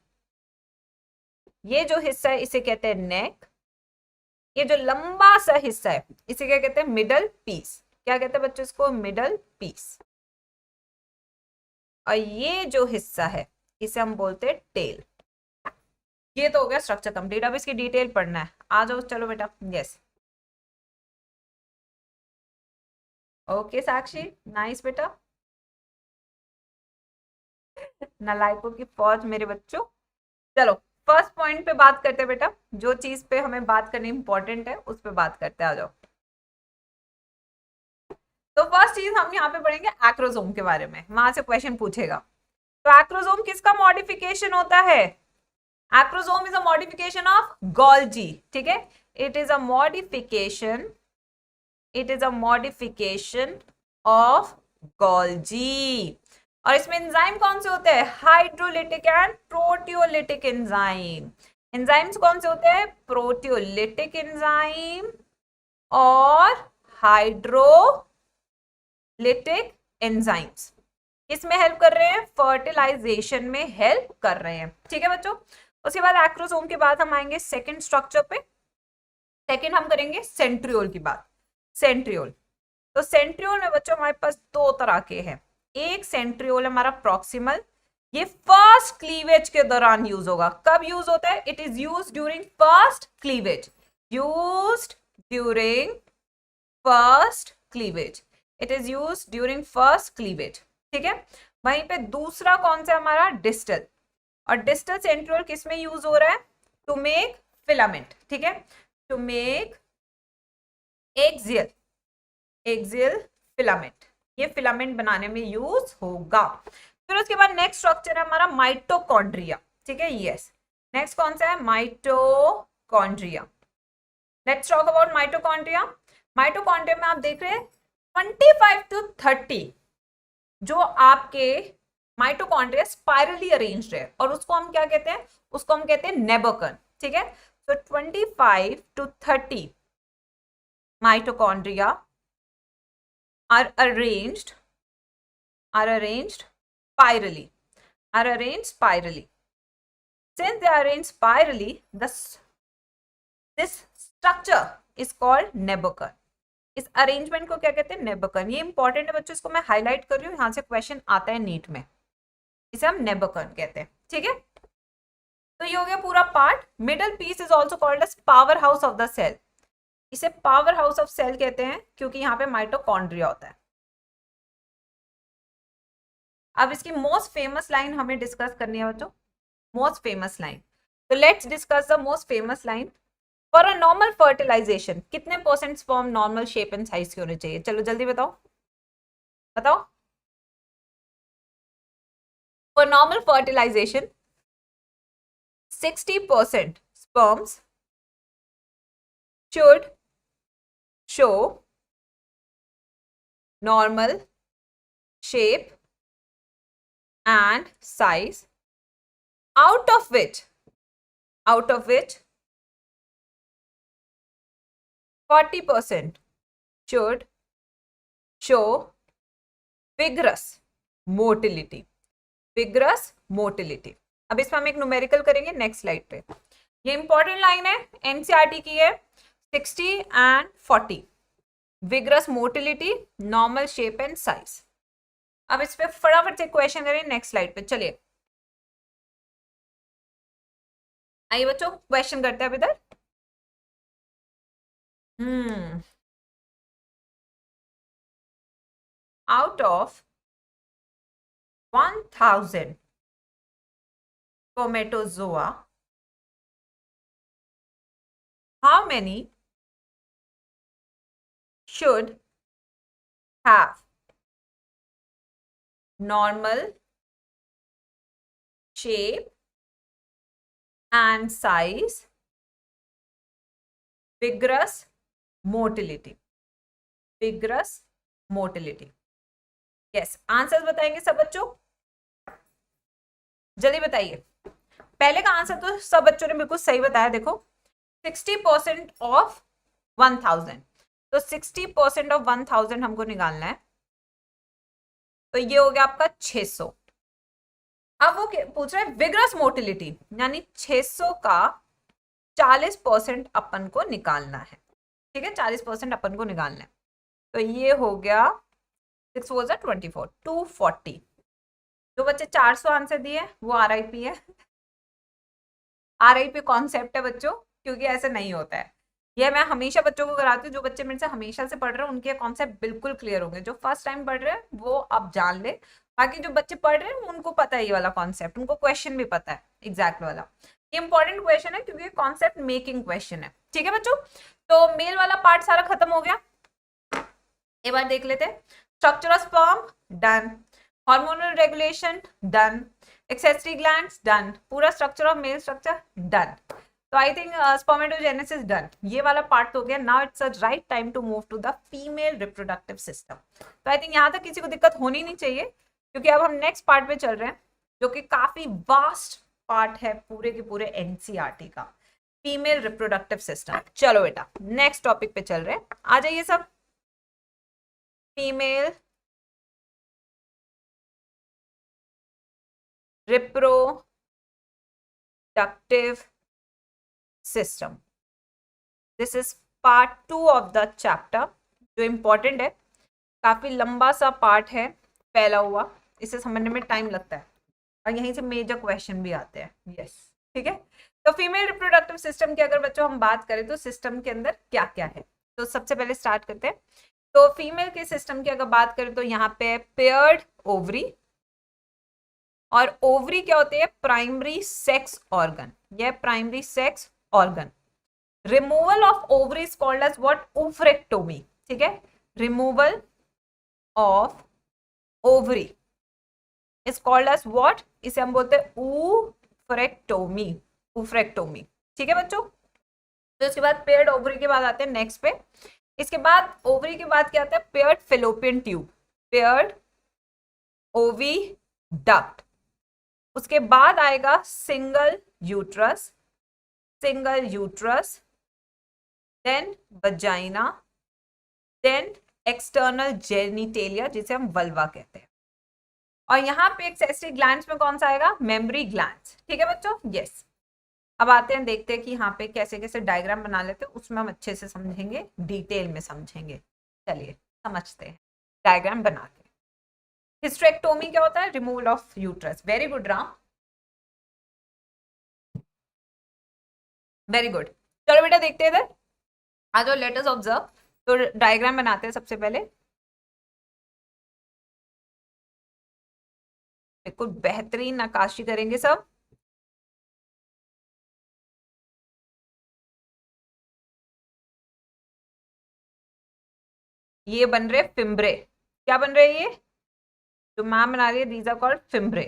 ये जो हिस्सा है इसे कहते हैं नेक। ये जो लंबा सा हिस्सा है इसे क्या कहते हैं? Middle piece. क्या कहते हैं बच्चों इसको? Middle piece. और ये जो हिस्सा है इसे हम बोलते हैं टेल। ये तो हो गया स्ट्रक्चर कंप्लीट। अब इसकी डिटेल पढ़ना है, आ जाओ चलो बेटा। यस, ओके साक्षी, नाइस बेटा। नालायकों की फौज मेरे बच्चों। चलो फर्स्ट पॉइंट पे बात करते हैं बेटा, जो चीज पे हमें बात करनी इंपॉर्टेंट है उस पे बात करते हैं, आ जाओ। तो फर्स्ट चीज हम यहाँ पे पढ़ेंगे एक्रोजोम के बारे में, वहां से क्वेश्चन पूछेगा। तो एक्रोजोम किसका मॉडिफिकेशन होता है? Acrosome is a modification of Golgi. ठीक है, it is a modification, it is a modification of Golgi. और इसमें एंजाइम कौन से होते हैं? Hydrolytic and proteolytic enzyme. Enzymes कौन से होते हैं? प्रोटियोलिटिक एंजाइम और हाइड्रो लिटिक एंजाइम्स किसमें हेल्प कर रहे हैं? फर्टिलाइजेशन में हेल्प कर रहे हैं। ठीक है बच्चों, उसके बाद एक्रोसोम के बाद हम आएंगे सेकंड स्ट्रक्चर पे। सेकंड हम करेंगे सेंट्रियोल की बात। सेंट्रियोल, तो सेंट्रियोल में बच्चों हमारे पास दो तरह के हैं। एक सेंट्रियोल हमारा प्रॉक्सिमल, ये फर्स्ट क्लीवेज के दौरान यूज होगा। कब यूज होता है? It is use during first cleavage, used during first cleavage, it is use during first cleavage. ठीक है, वहीं पे दूसरा कौन सा हमारा? डिस्टल, और डिस्टल सेंट्रियोल किस में यूज हो रहा है? To make filament. ठीक है, to make axial, axial filament, ये फिलामेंट बनाने में यूज होगा। फिर उसके बाद नेक्स्ट स्ट्रक्चर है हमारा माइटोकॉन्ड्रिया। ठीक है, यस, नेक्स्ट कौन सा है? Mitochondria. Let's talk about mitochondria. Mitochondria में आप देख रहे हैं 25 to 30 जो आपके माइटोकॉन्ड्रिया स्पाइरली अरेंज्ड है, और उसको हम क्या कहते हैं? उसको हम कहते हैं नेबोकन। ठीक है, तो 25 to 30 mitochondria are arranged spirally, are arranged spirally. Since they are arranged spirally, this structure is called नेबोकन। इस अरेंजमेंट को क्या कहते हैं? नेबोकन। ये इंपॉर्टेंट है बच्चों, इसको मैं हाईलाइट कर रही हूँ, यहाँ से क्वेश्चन आता है नीट में, इसे हम नेबोकन कहते हैं। ठीक है, तो ये हो गया पूरा part. Middle piece is also called as power house of the cell. इसे पावर हाउस ऑफ सेल कहते हैं क्योंकि यहाँ पे माइटोकॉन्ड्रिया होता है। अब इसकी मोस्ट फेमस लाइन हमें डिस्कस करनी है बच्चों, मोस्ट फेमस लाइन। तो let's discuss the most famous line. For a normal fertilisation कितने percent sperm normal shape and size के होने चाहिए? चलो जल्दी बताओ, बताओ। For normal fertilisation 60% sperms should show normal shape and size, out of which 40% should show vigorous motility, vigorous motility। अब इसमें हम एक न्यूमेरिकल करेंगे नेक्स्ट स्लाइड पे। ये इंपॉर्टेंट लाइन है, एनसीईआरटी की है, 60 and 40, vigorous motility, normal shape and size. अब इस पे फटाफट से क्वेश्चन करें नेक्स्ट स्लाइड पे। चलिए आइए बच्चों क्वेश्चन करते हैं अब इधर। Out of 1000 spermatozoa, how many should have normal shape and size, vigorous motility, vigorous motility? Yes, answers बताएंगे सब बच्चों, जल्दी बताइए। पहले का आंसर तो सब बच्चों ने बिल्कुल सही बताया। देखो 60% ऑफ 1000, तो 60% ऑफ 1000 हमको निकालना है, तो ये हो गया आपका 600। अब वो पूछ रहा है विग्रस मोटिलिटी, यानी 600 का 40% अपन को निकालना है। ठीक है, 40% अपन को निकालना है, तो ये हो गया 6 was 24, 240। जो बच्चे 400 आंसर दिए वो आरआईपी है। आरआईपी कॉन्सेप्ट है बच्चों, क्योंकि ऐसे नहीं होता है। ये मैं हमेशा बच्चों को कराती हूँ, जो बच्चे मेरे से हमेशा से पढ़ रहे हैं उनके कॉन्सेप्ट बिल्कुल क्लियर होंगे। जो फर्स्ट टाइम पढ़ रहे हैं वो अब जान ले, बाकी जो बच्चे पढ़ रहे हैं उनको पता है ये वाला कॉन्सेप्ट, उनको क्वेश्चन भी पता है एग्जैक्ट वाला। ये इंपॉर्टेंट क्वेश्चन है क्योंकि कॉन्सेप्ट मेकिंग क्वेश्चन है। ठीक है बच्चों, तो मेल वाला पार्ट सारा खत्म हो गया। एक बार देख लेते हैं। Structure of sperm done, hormonal regulation done, accessory glands done, पूरा structure of male structure done. तो आई थिंक स्पर्मेटोजेनेसिस डन, ये वाला पार्ट तो हो गया। Now it's a right time to move to the female reproductive system. तो आई थिंक यहाँ तक किसी को दिक्कत होनी नहीं चाहिए, क्योंकि अब हम नेक्स्ट पार्ट पे चल रहे हैं, जो कि काफी वास्ट पार्ट है पूरे के पूरे एनसीईआरटी का, फीमेल रिप्रोडक्टिव सिस्टम। चलो बेटा नेक्स्ट टॉपिक पे चल रहे हैं, आ जाइए सब। Female reproductive system. This is part 2 of the chapter, जो important है, काफी लंबा सा पार्ट है फैला हुआ, इसे समझने में टाइम लगता है और यहीं से मेजर क्वेश्चन भी आते हैं. यस, ठीक है. तो फीमेल रिप्रोडक्टिव सिस्टम की अगर बच्चों हम बात करें तो सिस्टम के अंदर क्या क्या है, तो सबसे पहले स्टार्ट करते हैं. तो फीमेल के सिस्टम की अगर बात करें तो यहाँ पे पेयर्ड ओवरी, और ओवरी क्या होती है? Primary sex organ. यह primary sex organ. Removal of ovary is called as what? Oophorectomy. ठीक है, removal of ovary is called as what? इसे हम बोलते हैं ऊफ्रेक्टोमी. ऊफ्रेक्टोमी. ठीक है बच्चों. तो इसके बाद पेयर्ड ओवरी के बाद आते हैं नेक्स्ट पे. इसके बाद ओवरी के बाद क्या आता है? Paired fallopian tube, paired oviduct. उसके बाद आएगा single uterus, single uterus, then vagina, then external genitalia जिसे हम वल्वा कहते हैं. और यहाँ पे एक्सेसरी ग्लैंड्स में कौन सा आएगा? Mammary glands. ठीक है बच्चों. यस. अब आते हैं, देखते हैं कि यहाँ पे कैसे कैसे डायग्राम बना लेते हैं, उसमें हम अच्छे से समझेंगे, डिटेल में समझेंगे. चलिए समझते हैं डायग्राम बना के. हिस्टेरेक्टोमी क्या होता है? Removal of uterus. Very good Ram, very good. चलो बेटा देखते हैं इधर आ जाओ, लेट अस ऑब्जर्व. तो डायग्राम बनाते हैं सबसे पहले. बिल्कुल बेहतरीन नक्काशी करेंगे सब. ये बन रहे फिम्ब्रे. क्या बन रहे ये जो मैम बना रही है? These are called fimbriae.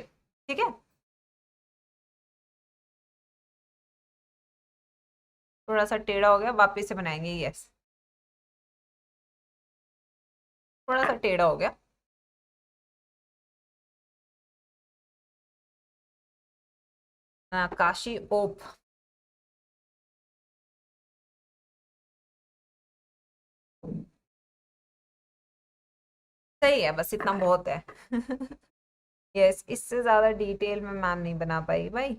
ठीक है. थोड़ा सा टेढ़ा हो गया, वापस से बनाएंगे. यस, थोड़ा सा टेढ़ा हो गया. नक्काशी ओप. सही है, बस इतना बहुत है. यस, इससे ज्यादा डिटेल में मैम नहीं बना पाई भाई.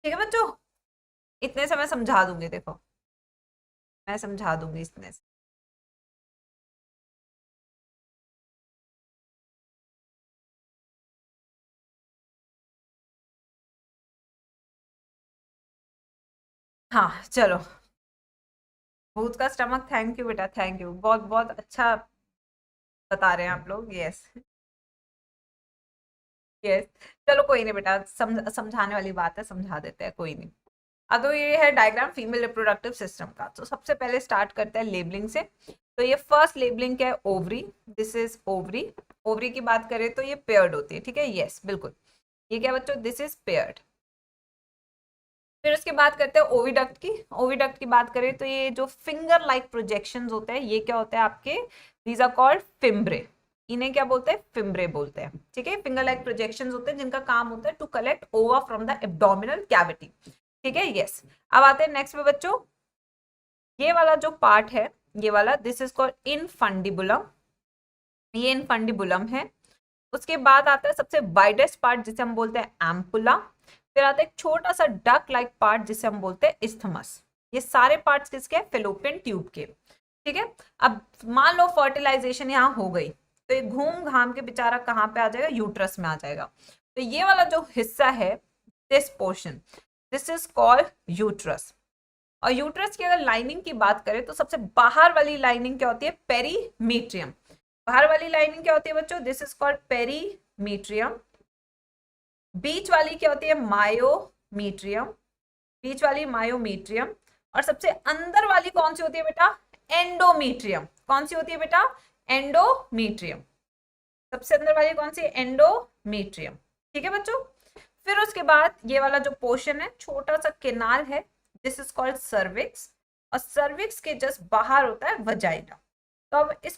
ठीक है बच्चों, इतने से मैं समझा दूंगी. देखो मैं समझा दूंगी इतने से. हाँ चलो. भूत का स्टमक, थैंक यू बेटा, थैंक यू. बहुत बहुत अच्छा बता रहे हैं आप लोग. Yes, yes. चलो कोई नहीं बेटा, समझाने वाली बात है, समझा देते हैं, कोई नहीं. अब तो ये है डायग्राम फीमेल रिप्रोडक्टिव सिस्टम का. तो सबसे पहले स्टार्ट करते हैं लेबलिंग से. तो ये फर्स्ट लेबलिंग क्या है? Ovary. This is ovary. Ovary की बात करें तो ये पेयर्ड होती है. ठीक है. यस बिल्कुल. ये क्या बच्चों? This is paired. फिर उसके बाद करते हैं ओविडक्ट की. ओविडक्ट की बात करें तो ये जो फिंगर लाइक प्रोजेक्शंस होते हैं, ये क्या होते हैं आपके? These are called fimbriae. इन्हें क्या बोलते हैं? फिम्ब्रे बोलते हैं. ठीक है. फिंगर लाइक प्रोजेक्शंस होते हैं जिनका काम होता है टू कलेक्ट ओवा फ्रॉम द एब्डोमिनल कैविटी. ठीक है. यस. अब आते हैं नेक्स्ट पे बच्चों. ये वाला जो पार्ट है, ये वाला, दिस इज कॉल्ड इनफंडिबुलम. ये इनफंडिबुलम है. उसके बाद आता है सबसे वाइडेस्ट पार्ट जिसे हम बोलते हैं एम्पुला. फिर आता है एक छोटा सा डक लाइक पार्ट जिसे हम बोलते हैं इस्थमस. ये सारे पार्ट्स किसके? फेलोपियन ट्यूब के. ठीक है. अब मान लो फर्टिलाइजेशन यहाँ हो गई, तो ये घूम घाम के बेचारा कहाँ पे आ जाएगा? यूट्रस में आ जाएगा. तो ये वाला जो हिस्सा है, this portion, this is called uterus. और यूट्रस की अगर लाइनिंग की बात करें तो सबसे बाहर वाली लाइनिंग क्या होती है? पेरीमीट्रियम. बाहर वाली लाइनिंग क्या होती है बच्चों? This is called perimetrium. बीच वाली क्या होती है? मायोमीट्रियम. बीच वाली मायोमीट्रियम. और सबसे अंदर वाली कौन सी होती है बेटा? एंडोमीट्रियम. कौन सी होती है बेटा? एंडोमीट्रियम. सबसे अंदर वाली कौन सी? एंडोमीट्रियम. ठीक है बच्चों. फिर उसके बाद ये वाला जो पोर्शन है, छोटा सा केनाल है, दिस इज कॉल्ड सर्विक्स. और सर्विक्स के जस्ट बाहर होता है वजाइना. तो अब इस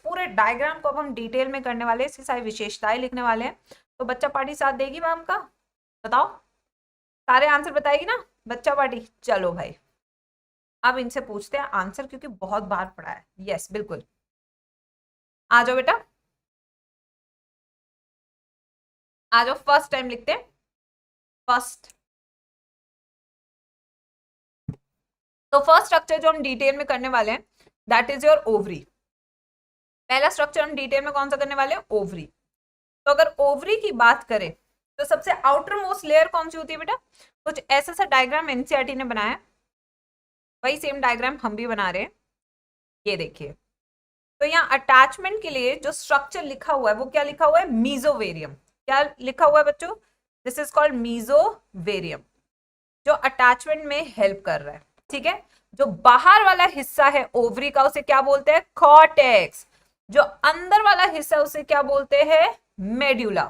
पूरे डायग्राम को अब हम डिटेल में करने वाले हैं, इसकी सारी विशेषताएं लिखने वाले हैं. तो बच्चा पार्टी साथ देगी मैम का? बताओ, सारे आंसर बताएगी ना बच्चा पार्टी? चलो भाई, अब इनसे पूछते हैं आंसर, क्योंकि बहुत बार पढ़ा है। यस बिल्कुल, आ जाओ बेटा, आ जाओ, फर्स्ट टाइम लिखते हैं, फर्स्ट। तो फर्स्ट स्ट्रक्चर जो हम डिटेल में करने वाले हैं, दैट इज योर ओवरी। पहला स्ट्रक्चर हम डिटेल में कौन सा करने वाले हैं? ओवरी। तो अगर ओवरी की बात करें तो सबसे आउटर मोस्ट लेयर कौन सी होती है बेटा? कुछ ऐसा सा डायग्राम एनसीईआरटी ने बनाया, वही सेम डायग्राम हम भी बना रहे हैं। ये देखिए, तो यहाँ अटैचमेंट के लिए जो स्ट्रक्चर लिखा हुआ है वो क्या लिखा हुआ है? मीजोवेरियम। क्या लिखा हुआ है बच्चों? दिस इज कॉल्ड मीजोवेरियम, जो अटैचमेंट में हेल्प कर रहा है। ठीक है, जो बाहर वाला हिस्सा है ओवरी का उसे क्या बोलते हैं? कॉर्टेक्स। जो अंदर वाला हिस्सा है उसे क्या बोलते हैं? मेड्यूला।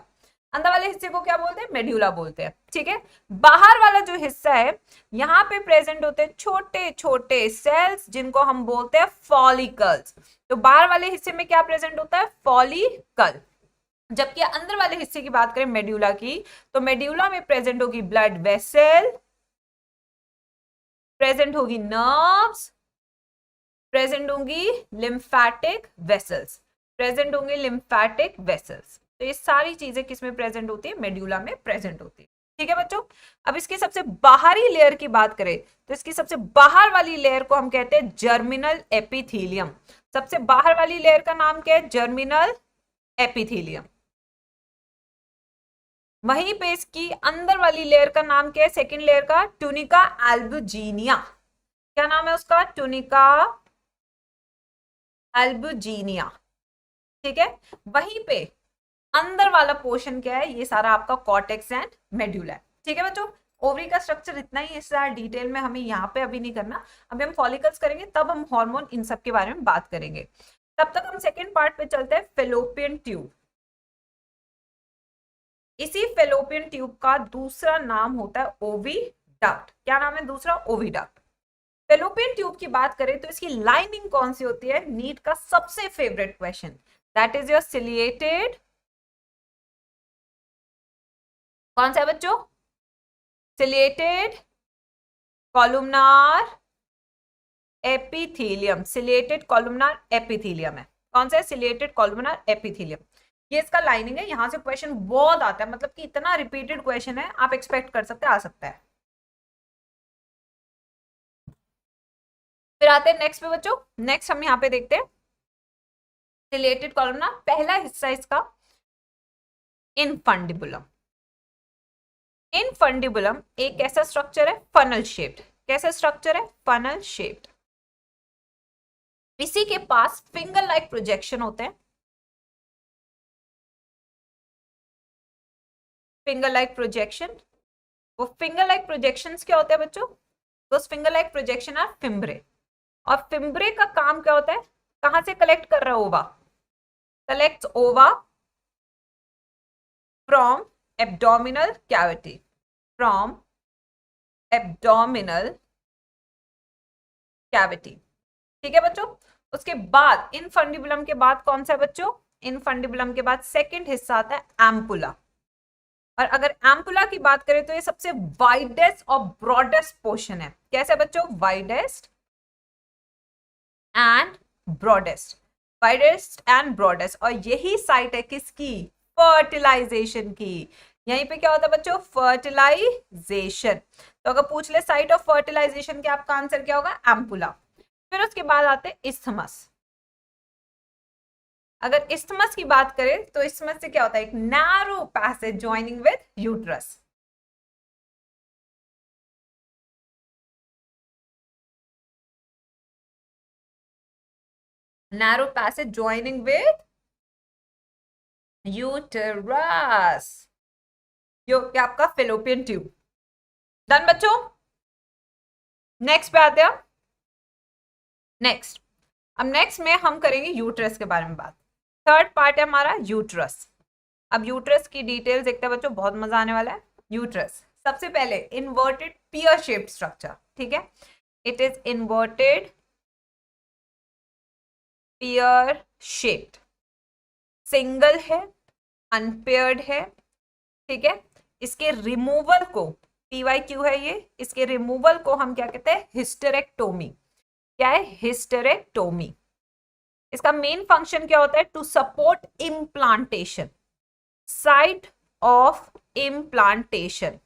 अंदर वाले हिस्से को क्या बोलते हैं? मेड्यूला बोलते हैं। ठीक है, बाहर वाला जो हिस्सा है, यहाँ पे प्रेजेंट होते हैं छोटे छोटे सेल्स जिनको हम बोलते हैं फॉलिकल्स। तो बाहर वाले हिस्से में क्या प्रेजेंट होता है? फॉलिकल। जबकि अंदर वाले हिस्से की बात करें मेड्यूला की, तो मेड्यूला में प्रेजेंट होगी ब्लड वेसल, प्रेजेंट होगी नर्व्स, प्रेजेंट होंगी लिम्फेटिक वेसल्स, प्रेजेंट होंगे लिम्फेटिक वेसल्स। तो ये सारी चीजें किसमें प्रेजेंट होती है? मेड्यूला में प्रेजेंट होती है। ठीक है बच्चों, अब इसकी सबसे बाहरी लेयर की बात करें तो इसकी सबसे बाहर वाली लेयर को हम कहते हैं जर्मिनल एपिथेलियम। सबसे बाहर वाली लेयर का नाम क्या है? Germinal epithelium. वहीं पे इसकी अंदर वाली लेयर का नाम क्या है? सेकेंड लेयर का, ट्यूनिका एल्बुजिनिया। क्या नाम है उसका? Tunica albuginea. ठीक है, वहीं पे अंदर वाला पोर्शन क्या है? ये सारा आपका कॉर्टेक्स एंड मेड्यूला है। ठीक है बच्चों, ओवरी का स्ट्रक्चर इतना ही, इससे डिटेल में हमें यहाँ पे अभी नहीं करना। अभी हम फॉलिकल्स करेंगे, तब हम हार्मोन इन सब के बारे में बात करेंगे। तब तक हम सेकेंड पार्ट पे चलते हैं, फेलोपियन ट्यूब। इसी फेलोपियन ट्यूब का दूसरा नाम होता है ओविडक्ट। क्या नाम है दूसरा? ओविडक्ट। फेलोपियन ट्यूब की बात करें तो इसकी लाइनिंग कौन सी होती है? नीट का सबसे favourite question, that is your ciliated, कौन सा है बच्चों? Ciliated कॉलुमनार epithelium. सिलिएटेड कॉलुमनार एपिथेलियम है। कौन सा है? Ciliated कॉलुमनार epithelium. ये इसका लाइनिंग है। यहां से क्वेश्चन बहुत आता है, मतलब कि इतना रिपीटेड क्वेश्चन है, आप एक्सपेक्ट कर सकते हैं आ सकता है। फिर आते हैं नेक्स्ट पे बच्चों। नेक्स्ट हम यहाँ पे देखते हैं सिलिएटेड कॉलुमनार, पहला हिस्सा इसका इनफंडिबुलम। इनफंडिबुलम एक ऐसा स्ट्रक्चर है फनल शेप्ड। कैसा स्ट्रक्चर है? Funnel shaped. इसी के पास फिंगर लाइक प्रोजेक्शन होते हैं। फिंगर लाइक प्रोजेक्शन, वो फिंगर लाइक प्रोजेक्शंस क्या होते हैं बच्चों? Those finger like projection are fimbriae. और फिम्ब्रे का काम क्या होता है? कहां से कलेक्ट कर रहा है ओवा? कलेक्ट्स ओवा from abdominal cavity, from abdominal cavity. ठीक है बच्चों, उसके बाद इनफंडिबुलम के बाद कौन सा है बच्चों? इनफंडिबुलम के बाद सेकंड हिस्सा आता है एम्पुला। और अगर एम्पुला की बात करें तो ये सबसे वाइडेस्ट और ब्रॉडेस्ट पोर्शन है। कैसे बच्चों? Widest and broadest, widest and broadest. और यही साइट है किसकी? फर्टिलाइजेशन की। यहीं पे क्या होता है बच्चों? फर्टिलाइजेशन। तो अगर पूछ ले साइट ऑफ फर्टिलाइजेशन के, आपका आंसर क्या होगा? एम्पुला। फिर उसके बाद आते हैं इस्थमस। अगर इस्थमस की बात करें तो इस्थमस से क्या होता है? एक narrow passage joining with uterus. Narrow passage joining with uterus, जो कि आपका फेलोपियन ट्यूब। डन बच्चों, नेक्स्ट पे आते हैं। नेक्स्ट, अब नेक्स्ट में हम करेंगे यूट्रस के बारे में बात। थर्ड पार्ट है हमारा यूट्रस। अब यूट्रस की डिटेल्स देखते हैं बच्चों, बहुत मजा आने वाला है। यूट्रस सबसे पहले इन्वर्टेड पियर शेप्ड स्ट्रक्चर। ठीक है, it is inverted pear shaped, single है, अनपेयर्ड है। ठीक है, इसके रिमूवल को, PYQ है ये, इसके रिमूवल को हम क्या कहते हैं? हिस्टेरेक्टोमी। क्या है? हिस्टेरेक्टोमी। इसका मेन फंक्शन क्या होता है? To support implantation, site of implantation.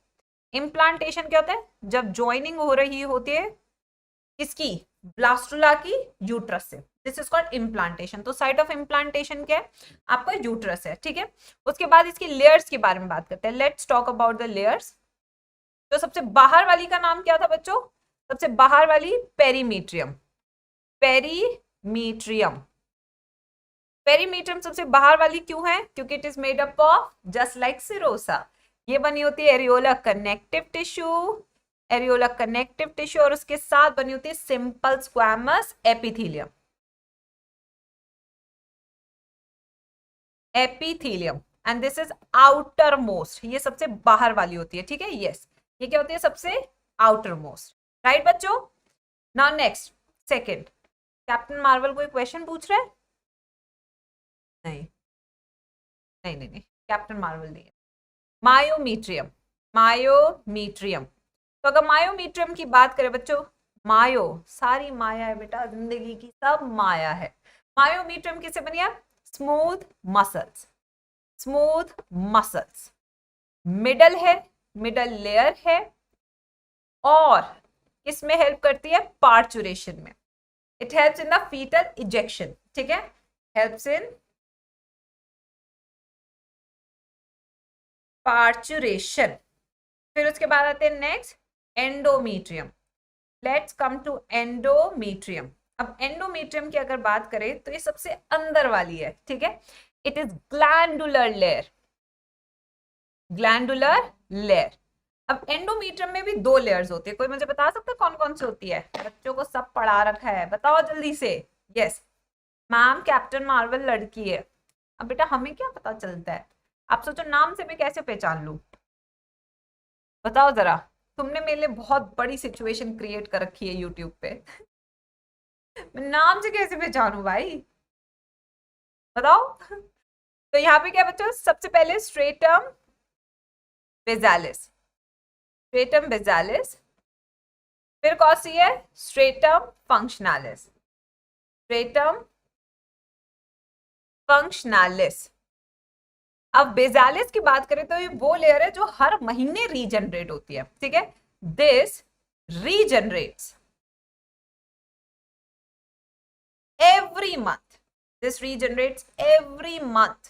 Implantation क्या होता है? जब ज्वाइनिंग हो रही होती है किसकी? ब्लास्टुला की यूट्रस से, दिस इज कॉल्ड इम्प्लांटेशन। तो साइट ऑफ इम्प्लांटेशन क्या है? आपका यूट्रस है, ठीक है। उसके बाद इसकी लेयर्स के बारे में बात करते हैं। Let's talk about the layers. तो सबसे बाहर वाली का नाम क्या था बच्चों? सबसे बाहर वाली पेरीमीट्रियम। पेरीमीट्रियम, पेरीमीट्रियम सबसे बाहर वाली क्यों है? क्योंकि it is made up of just like serosa, ये बनी होती है areola connective tissue, areola connective tissue, और उसके साथ बनी होती है simple squamous epithelium, epithelium, and this is outer most, ये सबसे बाहर वाली होती है, ठीक है। यस, ये क्या होती है? सबसे आउटर मोस्ट, राइट बच्चों। Now next, second, captain Marvel कोई क्वेश्चन पूछ रहे हैं? नहीं नहीं नहीं, नहीं कैप्टन मार्वल नहीं है। Myometrium, myometrium. तो अगर मायोमीट्रियम की बात करें बच्चों, मायो सारी माया है बेटा, जिंदगी की सब माया है। मायोमीट्रियम किससे बनी है? Smooth muscles, smooth muscles, middle है, मिडल लेयर है, और किसमें हेल्प करती है? पार्चुरेशन में। It helps in the fetal ejection, ठीक है, हेल्प्स इन पार्चुरेशन। फिर उसके बाद आते हैं next, endometrium. Let's come to endometrium. अब एंडोमीट्रियम की अगर बात करें तो ये सबसे अंदर वाली है, ठीक है। It is glandular layer, glandular layer. अब एंडोमीट्रियम में भी दो लेयर्स होती है, कोई मुझे बता सकता है कौन कौन सी होती है? बच्चों को सब पढ़ा रखा है, बताओ जल्दी से। यस मैम, कैप्टन मार्वल लड़की है। अब बेटा हमें क्या पता चलता है? आप सोचो नाम से मैं कैसे पहचान लूं? बताओ जरा, तुमने मेरे लिए बहुत बड़ी सिचुएशन क्रिएट कर रखी है यूट्यूब पे। मैं नाम से कैसे पहचानू भाई? बताओ। तो यहाँ पे क्या बच्चों? सबसे पहले स्ट्रेटम बेजालिस, स्ट्रेटम बेजालिस। फिर कौन सी है? Stratum functionalis, stratum functionalis. अब बेजालिस की बात करें तो ये वो लेयर है जो हर महीने रीजनरेट होती है, ठीक है। This regenerates every month, this regenerates every month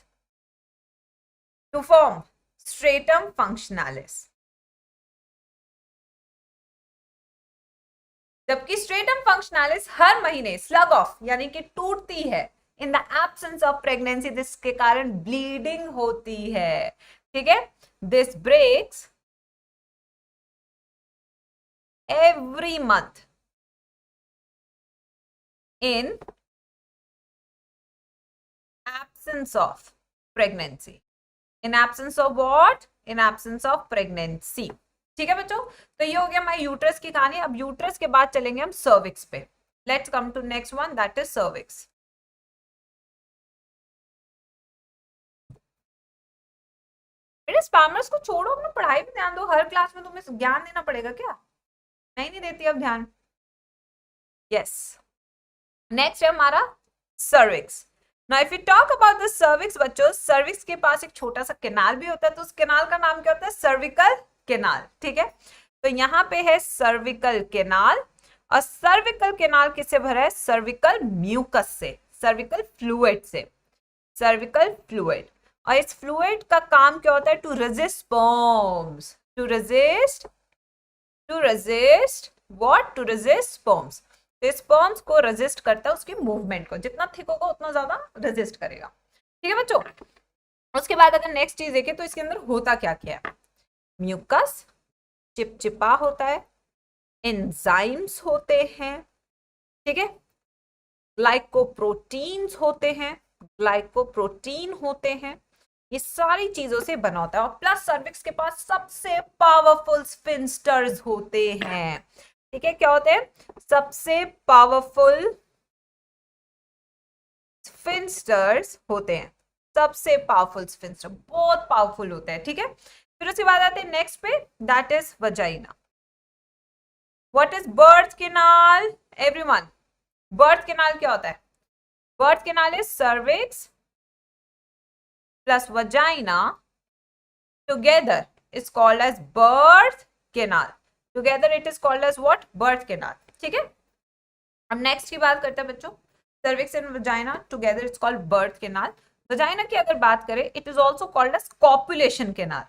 to form stratum functionalis. जबकि स्ट्रेटम फंक्शनलिस हर महीने स्लग ऑफ यानी कि टूटती है in the absence of pregnancy, जिसके कारण ब्लीडिंग होती है, ठीक है। This breaks every month in absence of pregnancy, in absence of what? in absence of pregnancy, ठीक है बच्चों। तो ये हो गया हमारी यूट्रस की कहानी। अब यूट्रस के बाद चलेंगे हम सर्विक्स पे। Let's come to next one, that is cervix. बेटे स्पैमर्स को छोड़ो, अपना पढ़ाई पे ध्यान दो। हर क्लास में तुम्हें ज्ञान देना पड़ेगा क्या? नहीं देती अब ध्यान। यस, नेक्स्ट है हमारा cervix. Now if we talk about the cervix बच्चों, cervix के पास एक छोटा सा कैनाल भी होता है, तो उस कैनाल का नाम क्या होता है? सर्विकल कैनाल, ठीक है। तो यहाँ पे है सर्विकल कैनाल, और सर्विकल कैनाल किससे भरा है? सर्विकल म्यूकस से, सर्विकल फ्लूइड से, सर्विकल फ्लूइड। और इस फ्लूइड का काम क्या होता है? To resist sperms, to resist what? To resist sperms. तो स्पर्म्स को रेजिस्ट करता है, उसके मूवमेंट को, जितना थिक होगा उतना ज्यादा रेजिस्ट करेगा, ठीक है बच्चों। उसके बाद अगर नेक्स्ट चीज देखें तो इसके अंदर होता क्या क्या है? म्यूकस चिपचिपा होता है, एंजाइम्स होते हैं, ठीक है, ग्लाइकोप्रोटीन्स होते हैं, ग्लाइकोप्रोटीन होते हैं, ये सारी चीजों से बना होता है। और प्लस सर्विक्स के पास सबसे पावरफुल स्फिंक्टर्स होते हैं, ठीक है। क्या होते हैं? सबसे पावरफुल स्फिंक्टर्स होते हैं, सबसे पावरफुल स्फिंक्टर, बहुत पावरफुल होता है, ठीक है। फिर उसके बाद आते हैं नेक्स्ट पे, that is vagina. What is birth canal everyone? Birth canal क्या होता है? Birth canal is cervix plus vagina together is called as birth canal. Together it is called as what? Birth canal. ठीक है. अब नेक्स्ट की बात करते हैं बच्चों. cervix and vagina together it's called birth canal. vagina की अगर बात करें, it is also called as copulation canal.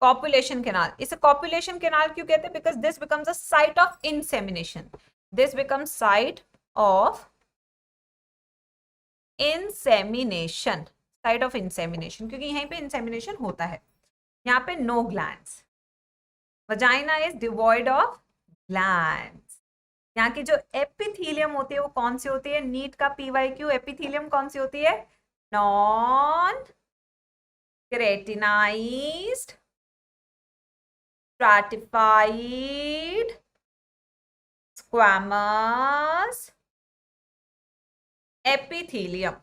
copulation canal. इसे copulation canal क्यों कहते हैं? because this becomes a site of insemination. this becomes site of insemination. Site of insemination, क्योंकि यहीं पे इंसेमिनेशन होता है. यहाँ पे no glands. Vagina is devoid of glands. यहाँ की जो एपिथीलियम होती है वो कौन सी होती है? नीट का PYQ एपिथीलियम कौन सी होती है? Non keratinized stratified squamous epithelium.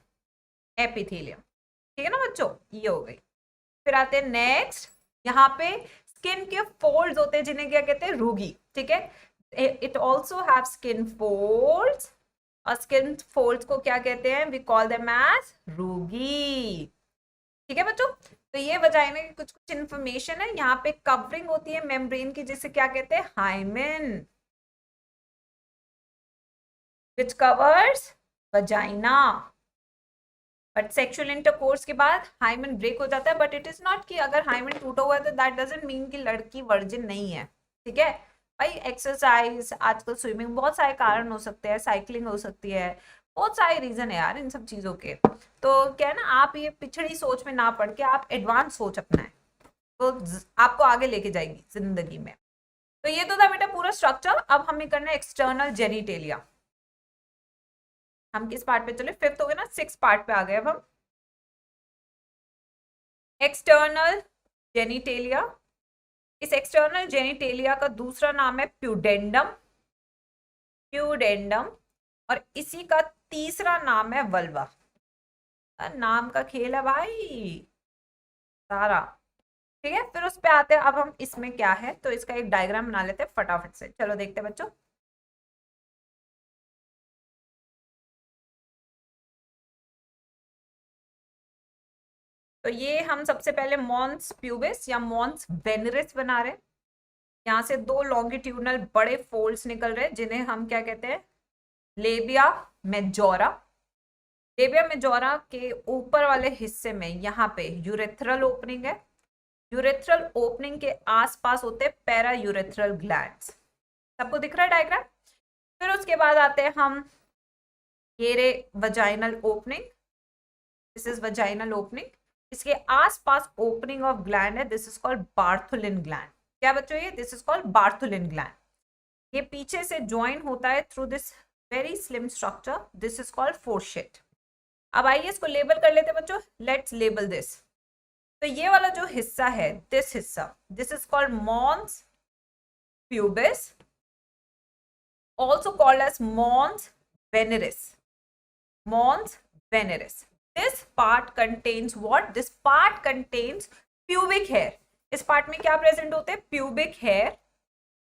Epithelium. ठीक है ना बच्चों, ये हो गई. फिर आते हैं नेक्स्ट. यहाँ पे स्किन के फोल्ड्स होते हैं जिन्हें क्या कहते हैं? रूगी. ठीक है. It also have skin folds, और स्किन फोल्ड्स को क्या कहते हैं? We call them as rugae. ठीक है बच्चों. तो ये वजाइना की कुछ कुछ इंफॉर्मेशन है. यहाँ पे कवरिंग होती है मेम्ब्रेन की, जिसे क्या कहते हैं? Hymen, which covers vagina. But sexual intercourse के बाद हाइमन ब्रेक हो जाता है. बट इट इज नॉट कि अगर हाइमन टूटा हुआ है तो दैट डजंट मीन कि लड़की वर्जिन नहीं है. ठीक है भाई. एक्सरसाइज, आजकल स्विमिंग, बहुत सारे कारण हो सकते हैं. साइकिलिंग हो सकती है. बहुत सारे रीजन है यार इन सब चीजों के. तो क्या है ना, आप ये पिछड़ी सोच में ना पड़ के आप एडवांस सोच अपना है, तो आपको आगे लेके जाएगी जिंदगी में. तो ये तो था बेटा पूरा स्ट्रक्चर. अब हमें करना है एक्सटर्नल जेनिटेलिया. हम किस पार्ट पे चले? 5th हो गया ना, 6th पार्ट पे आ गए अब हम. External genitalia. इस एक्सटर्नल जेनिटेलिया का दूसरा नाम है प्यूडेंडम. प्यूडेंडम. और इसी का तीसरा नाम है वल्वा. नाम का खेल है भाई सारा. ठीक है. फिर उस पे आते हैं. अब हम इसमें क्या है, तो इसका एक डायग्राम बना लेते हैं फटाफट से. चलो देखते हैं बच्चों. तो ये हम सबसे पहले मॉन्स प्यूबिस या मॉन्स वेनरिस बना रहे हैं. यहाँ से 2 लॉन्गिट्यूडनल बड़े फोल्ड्स निकल रहे हैं जिन्हें हम क्या कहते हैं? Labia majora. लेबिया मेजोरा के ऊपर वाले हिस्से में यहाँ पे यूरेथ्रल ओपनिंग है. यूरेथ्रल ओपनिंग के आसपास होते हैं पैरा यूरेथ्रल ग्लैंड्स. सबको दिख रहा है डायग्राम? फिर उसके बाद आते हैं हम ये रे vaginal opening. This is vaginal opening. इसके आसपास ओपनिंग ऑफ ग्लैंड है. This is called Bartholin gland. क्या बच्चों ये? This is called Bartholin gland. ये पीछे से ज्वाइन होता है through this very slim structure. This is called fourchette. अब आइए इसको लेबल कर लेते हैं बच्चों. Let's label this. तो ये वाला जो हिस्सा है, दिस हिस्सा, this is called mons pubis, also called as mons veneris. Mons veneris. This part contains what? This part contains pubic hair. इस पार्ट में क्या प्रेजेंट होते हैं? pubic hair,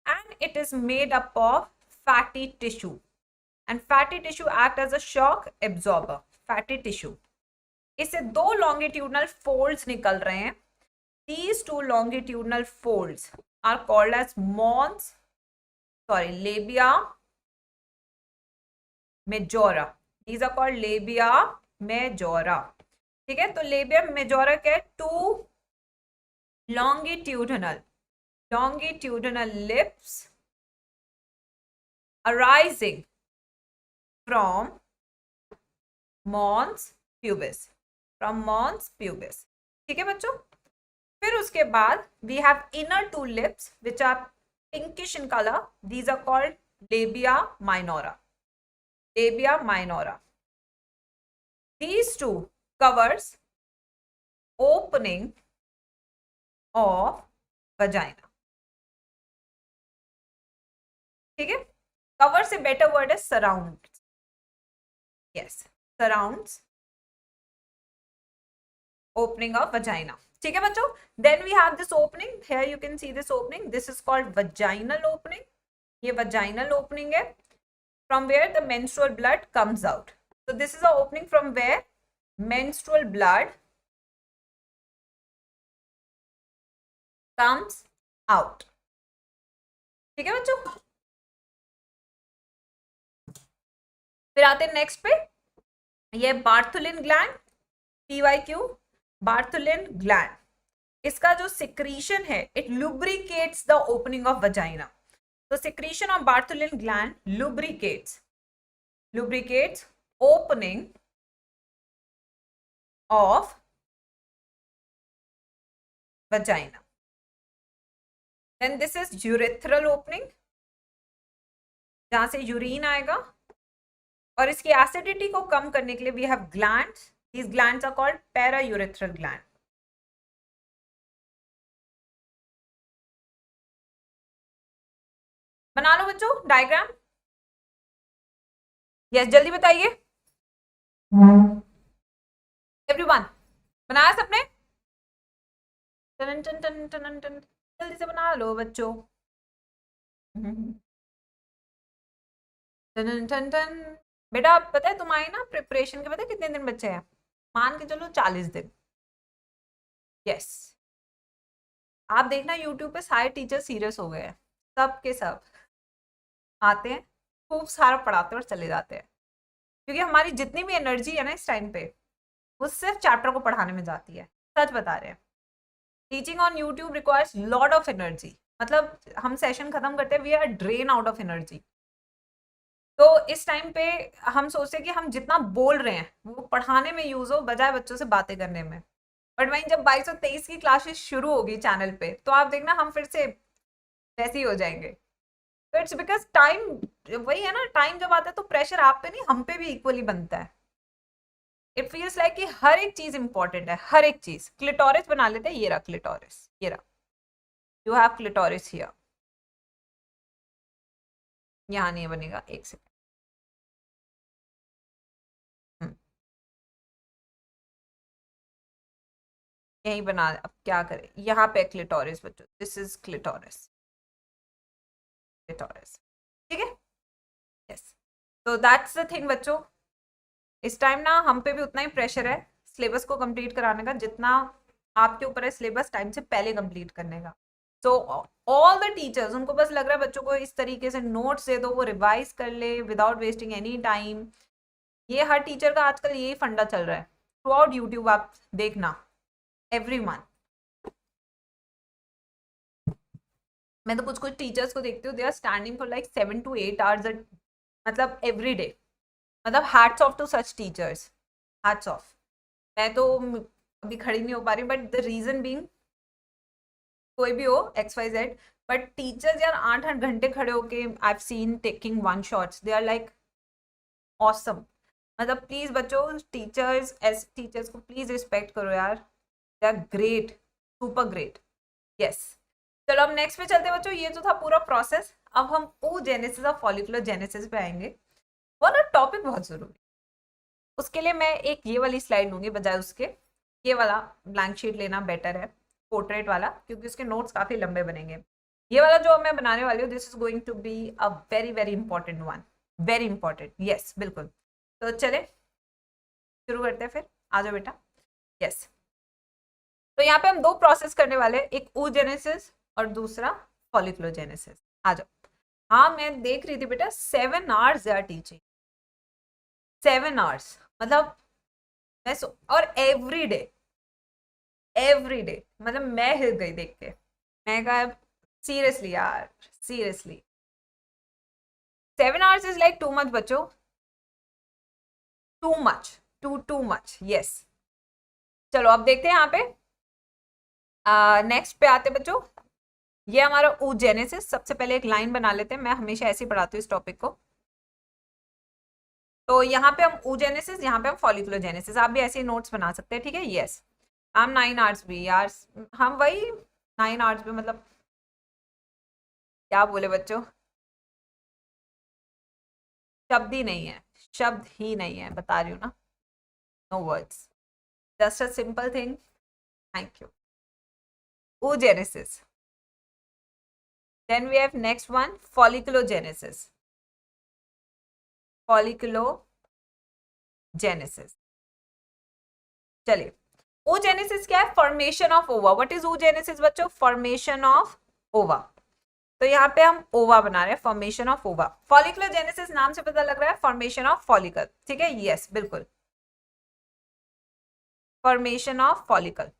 and it is made up of fatty tissue, and fatty tissue act as a shock absorber. Fatty tissue. इससे 2 longitudinal folds निकल रहे हैं. These 2 longitudinal folds are called as labia majora. These are called labia majora. ठीक है. तो labia majora क्या है? 2 longitudinal lips arising from mons pubis. From mons pubis. ठीक है बच्चों. फिर उसके बाद we have inner 2 lips which are pinkish in color. These are called labia minora. Labia minora. These 2 covers opening of vagina. ठीक है. Cover से better word is surrounds. Yes, surrounds opening of vagina. ठीक है बच्चों, then we have this opening, here you can see this opening, this is called vaginal opening, ये वजाइनल ओपनिंग है, from where the menstrual blood comes out. So this is the opening from where menstrual blood comes out. ठीक है बच्चों, फिर आते हैं नेक्स्ट पे, ये Bartholin gland, PYQ, Bartholin gland, इसका जो सिक्रीशन है it lubricates the opening of vagina. तो secretion of Bartholin gland lubricates opening of vagina. Then this is urethral opening, जहां से यूरिन आएगा, और इसकी एसिडिटी को कम करने के लिए we have glands, these glands are called paraurethral gland. बना लो बच्चों डायग्राम, यस जल्दी बताइए एवरीवन, बनाया सबने? टन टन टन टन टन, जल्दी से बना लो बच्चों. टन टन टन. बेटा पता है तुम्हारी ना प्रिपरेशन के पता है कितने दिन बचे हैं? मान के चलो 40 दिन. यस, आप देखना यूट्यूब पे सारे टीचर सीरियस हो गए हैं, सब के सब आते हैं, खूब सारा पढ़ाते और चले जाते हैं, क्योंकि हमारी जितनी भी एनर्जी है ना इस टाइम पे वो सिर्फ चैप्टर को पढ़ाने में जाती है. सच बता रहे हैं, teaching on YouTube requires lot of energy. मतलब हम सेशन खत्म करते हैं we are drain out of energy. तो इस टाइम पे हम सोचते हैं कि हम जितना बोल रहे हैं वो पढ़ाने में यूज हो बजाय बच्चों से बातें करने में. बट वहीं जब 22 और 23 की क्लासेस शुरू होगी चैनल पे तो आप देखना हम फिर से वैसे ही हो जाएंगे. तो इट्स बिकॉज टाइम, वही है ना, टाइम जब आता है तो प्रेशर आप पे नहीं हम पे भी इक्वली बनता है. इट फील्स लाइक कि हर एक चीज इंपॉर्टेंट है, हर एक चीज. क्लिटोरिस बना लेते हैं, ये रहा क्लिटोरिस, ये रहा, यू हैव क्लिटोरिस हियर. यहाँ नहीं बनेगा, एक सेकेंड. यही बना, अब क्या करें, यहाँ पे क्लिटोरिस बच्चों, दिस इज क्लिटोरिस, क्लिटोरिस. ठीक है, यस. तो दैट्स द थिंग बच्चों, इस टाइम ना हम पे भी उतना ही प्रेशर है सिलेबस को कंप्लीट कराने का जितना आपके ऊपर है सिलेबस टाइम से पहले कंप्लीट करने का. सो ऑल द टीचर्स, उनको बस लग रहा है बच्चों को इस तरीके से नोट्स दे दो वो रिवाइज कर ले विदाउट वेस्टिंग एनी टाइम. ये हर टीचर का आजकल यही फंडा चल रहा है थ्रू आउट यूट्यूब. आप देखना एवरीवन, मैं तो कुछ कुछ टीचर्स को देखती हूँ they are standing for like 7 to 8 hours, मतलब एवरी डे. मतलब hats off to such teachers, hats off. मैं तो अभी खड़ी नहीं हो पा रही, बट द रीजन बीइंग कोई भी हो XYZ, बट टीचर्स यार 8-8 घंटे खड़े होके I have seen taking one shots, they are like awesome. मतलब प्लीज बच्चों, टीचर्स एज टीचर्स को प्लीज रिस्पेक्ट करो यार, they are great, super great. Yes, चलो अब नेक्स्ट पे चलते हैं बच्चों. ये जो था पूरा प्रोसेस, अब हम oogenesis और फॉलिकुलर जेनेसिस पे आएंगे. वो ना टॉपिक बहुत जरूरी, उसके लिए मैं एक ये वाली स्लाइड लूंगी बजाय उसके, ये वाला ब्लैंक शीट लेना बेटर है, पोर्ट्रेट वाला, क्योंकि उसके नोट्स काफी लंबे बनेंगे. ये वाला जो मैं बनाने वाली हूँ this is going to be a very very important one, very important. Yes बिल्कुल. तो चले शुरू करते हैं फिर, आ जाओ बेटा. यस, तो यहाँ पे हम दो प्रोसेस करने वाले हैं, एक oogenesis और दूसरा फॉलिकुलोजेनेसिस. आ जाओ. हाँ मैं देख रही थी बेटा 7 hours they are teaching, 7 hours, मतलब मैं और एवरी डे, मतलब मैं हिल गई देख के. मैं कहा सीरियसली यार, seriously 7 hours is like too much बच्चों, too much, too much. Yes, चलो अब देखते हैं यहाँ पे नेक्स्ट पे आते बच्चों. ये हमारा oogenesis. सबसे पहले एक लाइन बना लेते हैं, मैं हमेशा ऐसे ही पढ़ाती हूँ इस टॉपिक को. तो यहाँ पे हम oogenesis, यहाँ पे हम फॉलिकुलोजेनेसिस. आप भी ऐसे नोट्स बना सकते हैं, ठीक है. यस, हम 9 hours भी यार, हम वही 9 hours भी, मतलब क्या बोले बच्चों, शब्द ही नहीं है, शब्द ही नहीं है, बता रही हूँ ना, no words, just a simple thing. Thank you. oogenesis. Then we have next one, folliculogenesis. Folliculogenesis. चलिए, oogenesis क्या है? फॉर्मेशन ऑफ ओवा. व्हाट इज oogenesis बच्चों? फॉर्मेशन ऑफ ओवा. तो यहाँ पे हम ओवा बना रहे हैं, फॉर्मेशन ऑफ ओवा. फॉलिकुलोजेनेसिस नाम से पता लग रहा है फॉर्मेशन ऑफ फॉलिकल. ठीक है, यस बिल्कुल, formation of follicle.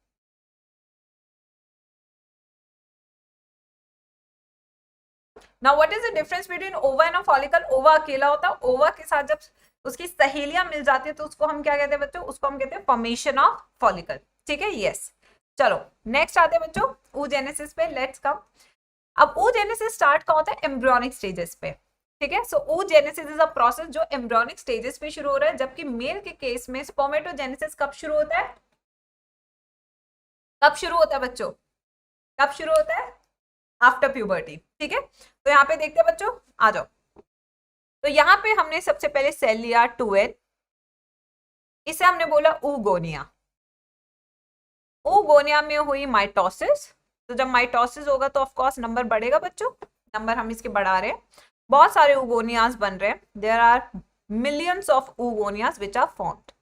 Now what is the difference between ओवा एंड अ फॉलिकल? ओवा अकेला होता है, ओवा के साथ जब उसकी सहेलियां मिल जाती है तो उसको हम क्या कहते हैं बच्चों? उसको हम कहते हैं फॉर्मेशन ऑफ फॉलिकल. ठीक है, यस. चलो नेक्स्ट आते हैं बच्चों oogenesis पे. लेट्स कम. अब oogenesis स्टार्ट कहाँ होता है? एम्ब्रियोनिक स्टेजेस पे. ठीक है, सो oogenesis इज अ प्रोसेस जो एम्ब्रियोनिक स्टेजेस पे शुरू हो रहा है, जबकि मेल के केस में स्पर्मेटोजेनेसिस कब शुरू होता है? कब शुरू होता है बच्चों? कब शुरू होता है? After puberty. ठीक है, तो यहाँ पे देखते हैं बच्चों, आ जाओ. तो यहाँ पे हमने सबसे पहले सेल लिया 2N, इसे हमने बोला oogonia. oogonia में हुई माइटोसिस. तो जब माइटोसिस होगा तो ऑफ कोर्स नंबर बढ़ेगा बच्चों. नंबर हम इसके बढ़ा रहे हैं, बहुत सारे oogoниas बन रहे हैं. देयर आर मिलियंस ऑफ oogoनियाज विच आर फॉर्म्ड.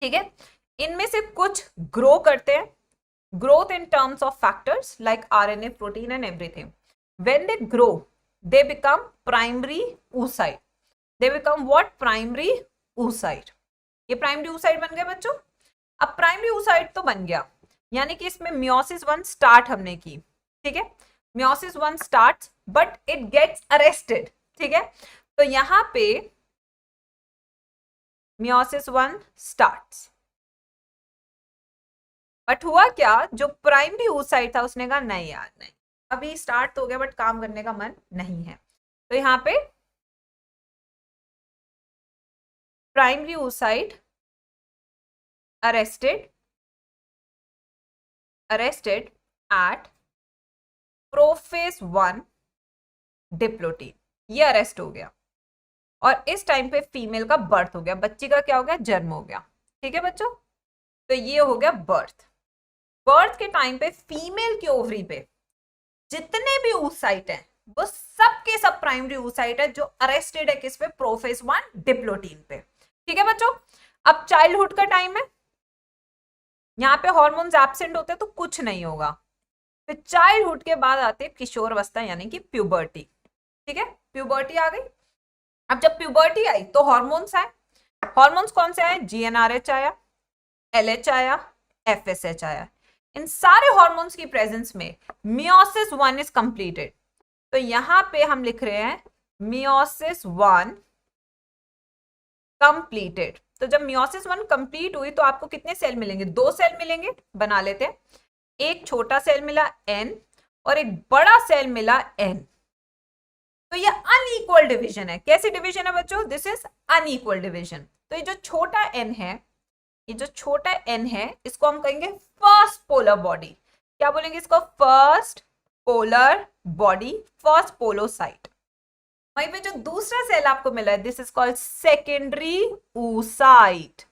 ठीक है, इनमें से कुछ ग्रो करते हैं. Growth in terms of factors like RNA, protein and everything. When they grow they become primary oocyte. They become what? Primary oocyte. ये primary oocyte बन गए बच्चों. अब primary oocyte तो बन गया, यानी कि इसमें meiosis 1 स्टार्ट हमने की. ठीक है, meiosis 1 starts but it gets arrested. ठीक है, तो यहां पे meiosis 1 starts, बट हुआ क्या? जो प्राइमरी oocyte था उसने कहा नहीं यार नहीं, अभी स्टार्ट तो हो गया बट काम करने का मन नहीं है. तो यहाँ पे primary oocyte arrested at prophase 1 diplotene. ये अरेस्ट हो गया और इस टाइम पे फीमेल का बर्थ हो गया, बच्ची का क्या हो गया? जन्म हो गया. ठीक है बच्चों, तो ये हो गया बर्थ. बर्थ के टाइम पे फीमेल की ओवरी पे जितने भी oocyte हैं वो सब के सब प्राइमरी oocyte है जो अरेस्टेड है किस पे? प्रोफेज 1 डिप्लोटीन पे. ठीक है बच्चों, अब चाइल्डहुड का टाइम है, यहाँ पे हॉर्मोन्स एब्सेंट होते हैं तो कुछ नहीं होगा. फिर चाइल्डहुड के बाद आते हैं किशोर अवस्था यानी कि प्यूबर्टी. ठीक है, प्यूबर्टी आ गई. अब जब प्यूबर्टी आई तो हॉर्मोन्स आए. हॉर्मोन्स कौन से आए? GnRH आया, LH आया, FSH आया. इन सारे हॉर्मोन्स की प्रेजेंस में meiosis 1 इज कंप्लीटेड. तो यहां पे हम लिख रहे हैं meiosis 1 कंप्लीटेड. तो जब meiosis 1 कंप्लीट हुई तो आपको कितने सेल मिलेंगे? 2 सेल मिलेंगे. बना लेते हैं. एक छोटा सेल मिला N और एक बड़ा सेल मिला N. तो ये अनइक्वल डिवीजन है. कैसी डिवीजन है बच्चों? This is unequal division. तो ये जो छोटा n है, ये जो छोटा n है इसको हम कहेंगे फर्स्ट पोलर बॉडी. क्या बोलेंगे इसको? First polar body, first polocyte. वहीं पे जो दूसरा सेल आपको मिला है this is called secondary oocyte.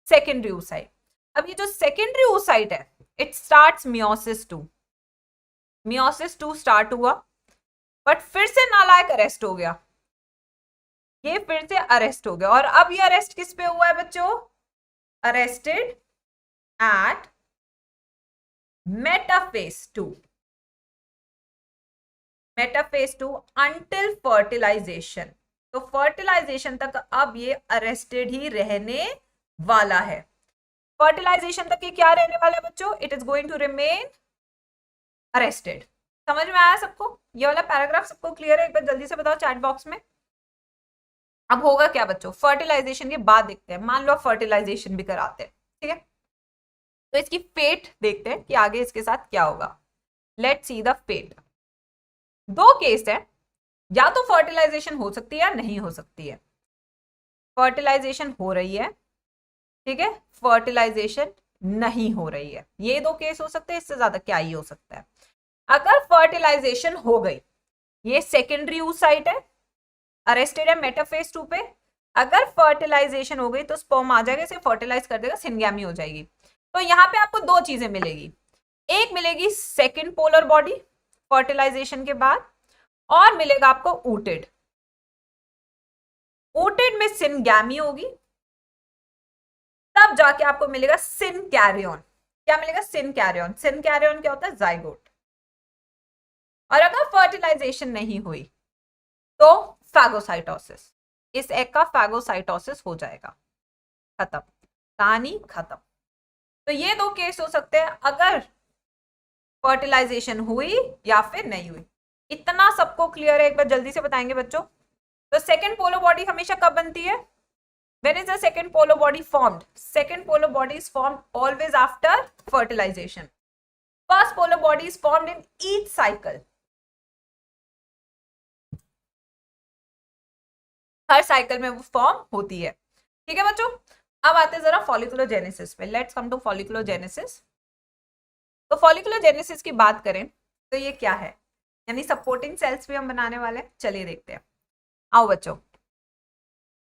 Secondary oocyte. अब ये जो सेकेंडरी oocyte है it starts meiosis 2. meiosis 2 start हुआ बट फिर से नालायक अरेस्ट हो गया. ये फिर से अरेस्ट हो गया और अब ये अरेस्ट किस पे हुआ है बच्चों? Arrested at metaphase 2. Metaphase 2 until fertilization. तो फर्टिलाइजेशन तक अब ये अरेस्टेड ही रहने वाला है. फर्टिलाइजेशन तक ये क्या रहने वाला है बच्चों? It is going to remain arrested. समझ में आया सबको? ये वाला पैराग्राफ सबको क्लियर है? एक बार जल्दी से बताओ चैट बॉक्स में. अब होगा क्या बच्चों? फर्टिलाइजेशन के बाद देखते हैं. मान लो फर्टिलाइजेशन भी कराते हैं. ठीक है, तो इसकी फेट देखते हैं कि आगे इसके साथ क्या होगा. Let's see the fate. 2 case है, या तो फर्टिलाइजेशन हो सकती है या नहीं हो सकती है. फर्टिलाइजेशन हो रही है, ठीक है, फर्टिलाइजेशन नहीं हो रही है. ये 2 केस हो सकते हैं, इससे ज्यादा क्या ही हो सकता है. अगर फर्टिलाइजेशन हो गई, ये सेकेंडरी oocyte है, अरेस्टेड है मेटाफेज 2 पे. अगर फर्टिलाइजेशन हो गई तो स्पर्म आ जाएगा, इसे फर्टिलाइज कर देगा, सिनगैमी हो जाएगी. तो यहाँ पे आपको 2 चीजें मिलेगी. एक मिलेगी सेकेंड पोलर बॉडी फर्टिलाइजेशन के बाद, और मिलेगा आपको ऊटेड। ऊटेड में सिनगैमी होगी, तब जाके आपको मिलेगा सिनकैरियन। क्या मिलेगा? सिनकैरियन। सिनकैरियन क्या होता है? जाइगोट। और अगर फर्टिलाइजेशन नहीं हुई तो फैगोसाइटोसिस, इस एग का फैगोसाइटोसिस हो जाएगा। खत्म, कहानी खत्म। तो ये दो केस हो सकते हैं, अगर फर्टिलाइजेशन हुई या फिर नहीं हुई। इतना सबको क्लियर है? एक बार जल्दी से बताएंगे बच्चों। तो सेकेंड पोलो बॉडी हमेशा कब बनती है? When is the second polar body formed? Second polar body is formed always after fertilization. First polar body is formed in each cycle. Her cycle में वो फॉर्म होती है। ठीक है बच्चों, अब आते हैं जरा फॉलिकुलोजेनेसिस पे। Let's come to folliculogenesis. तो फॉलिकुलोजेनेसिस की बात करें तो ये क्या है, यानी सपोर्टिंग सेल्स भी हम बनाने वाले हैं। चलिए देखते हैं। आओ बच्चों,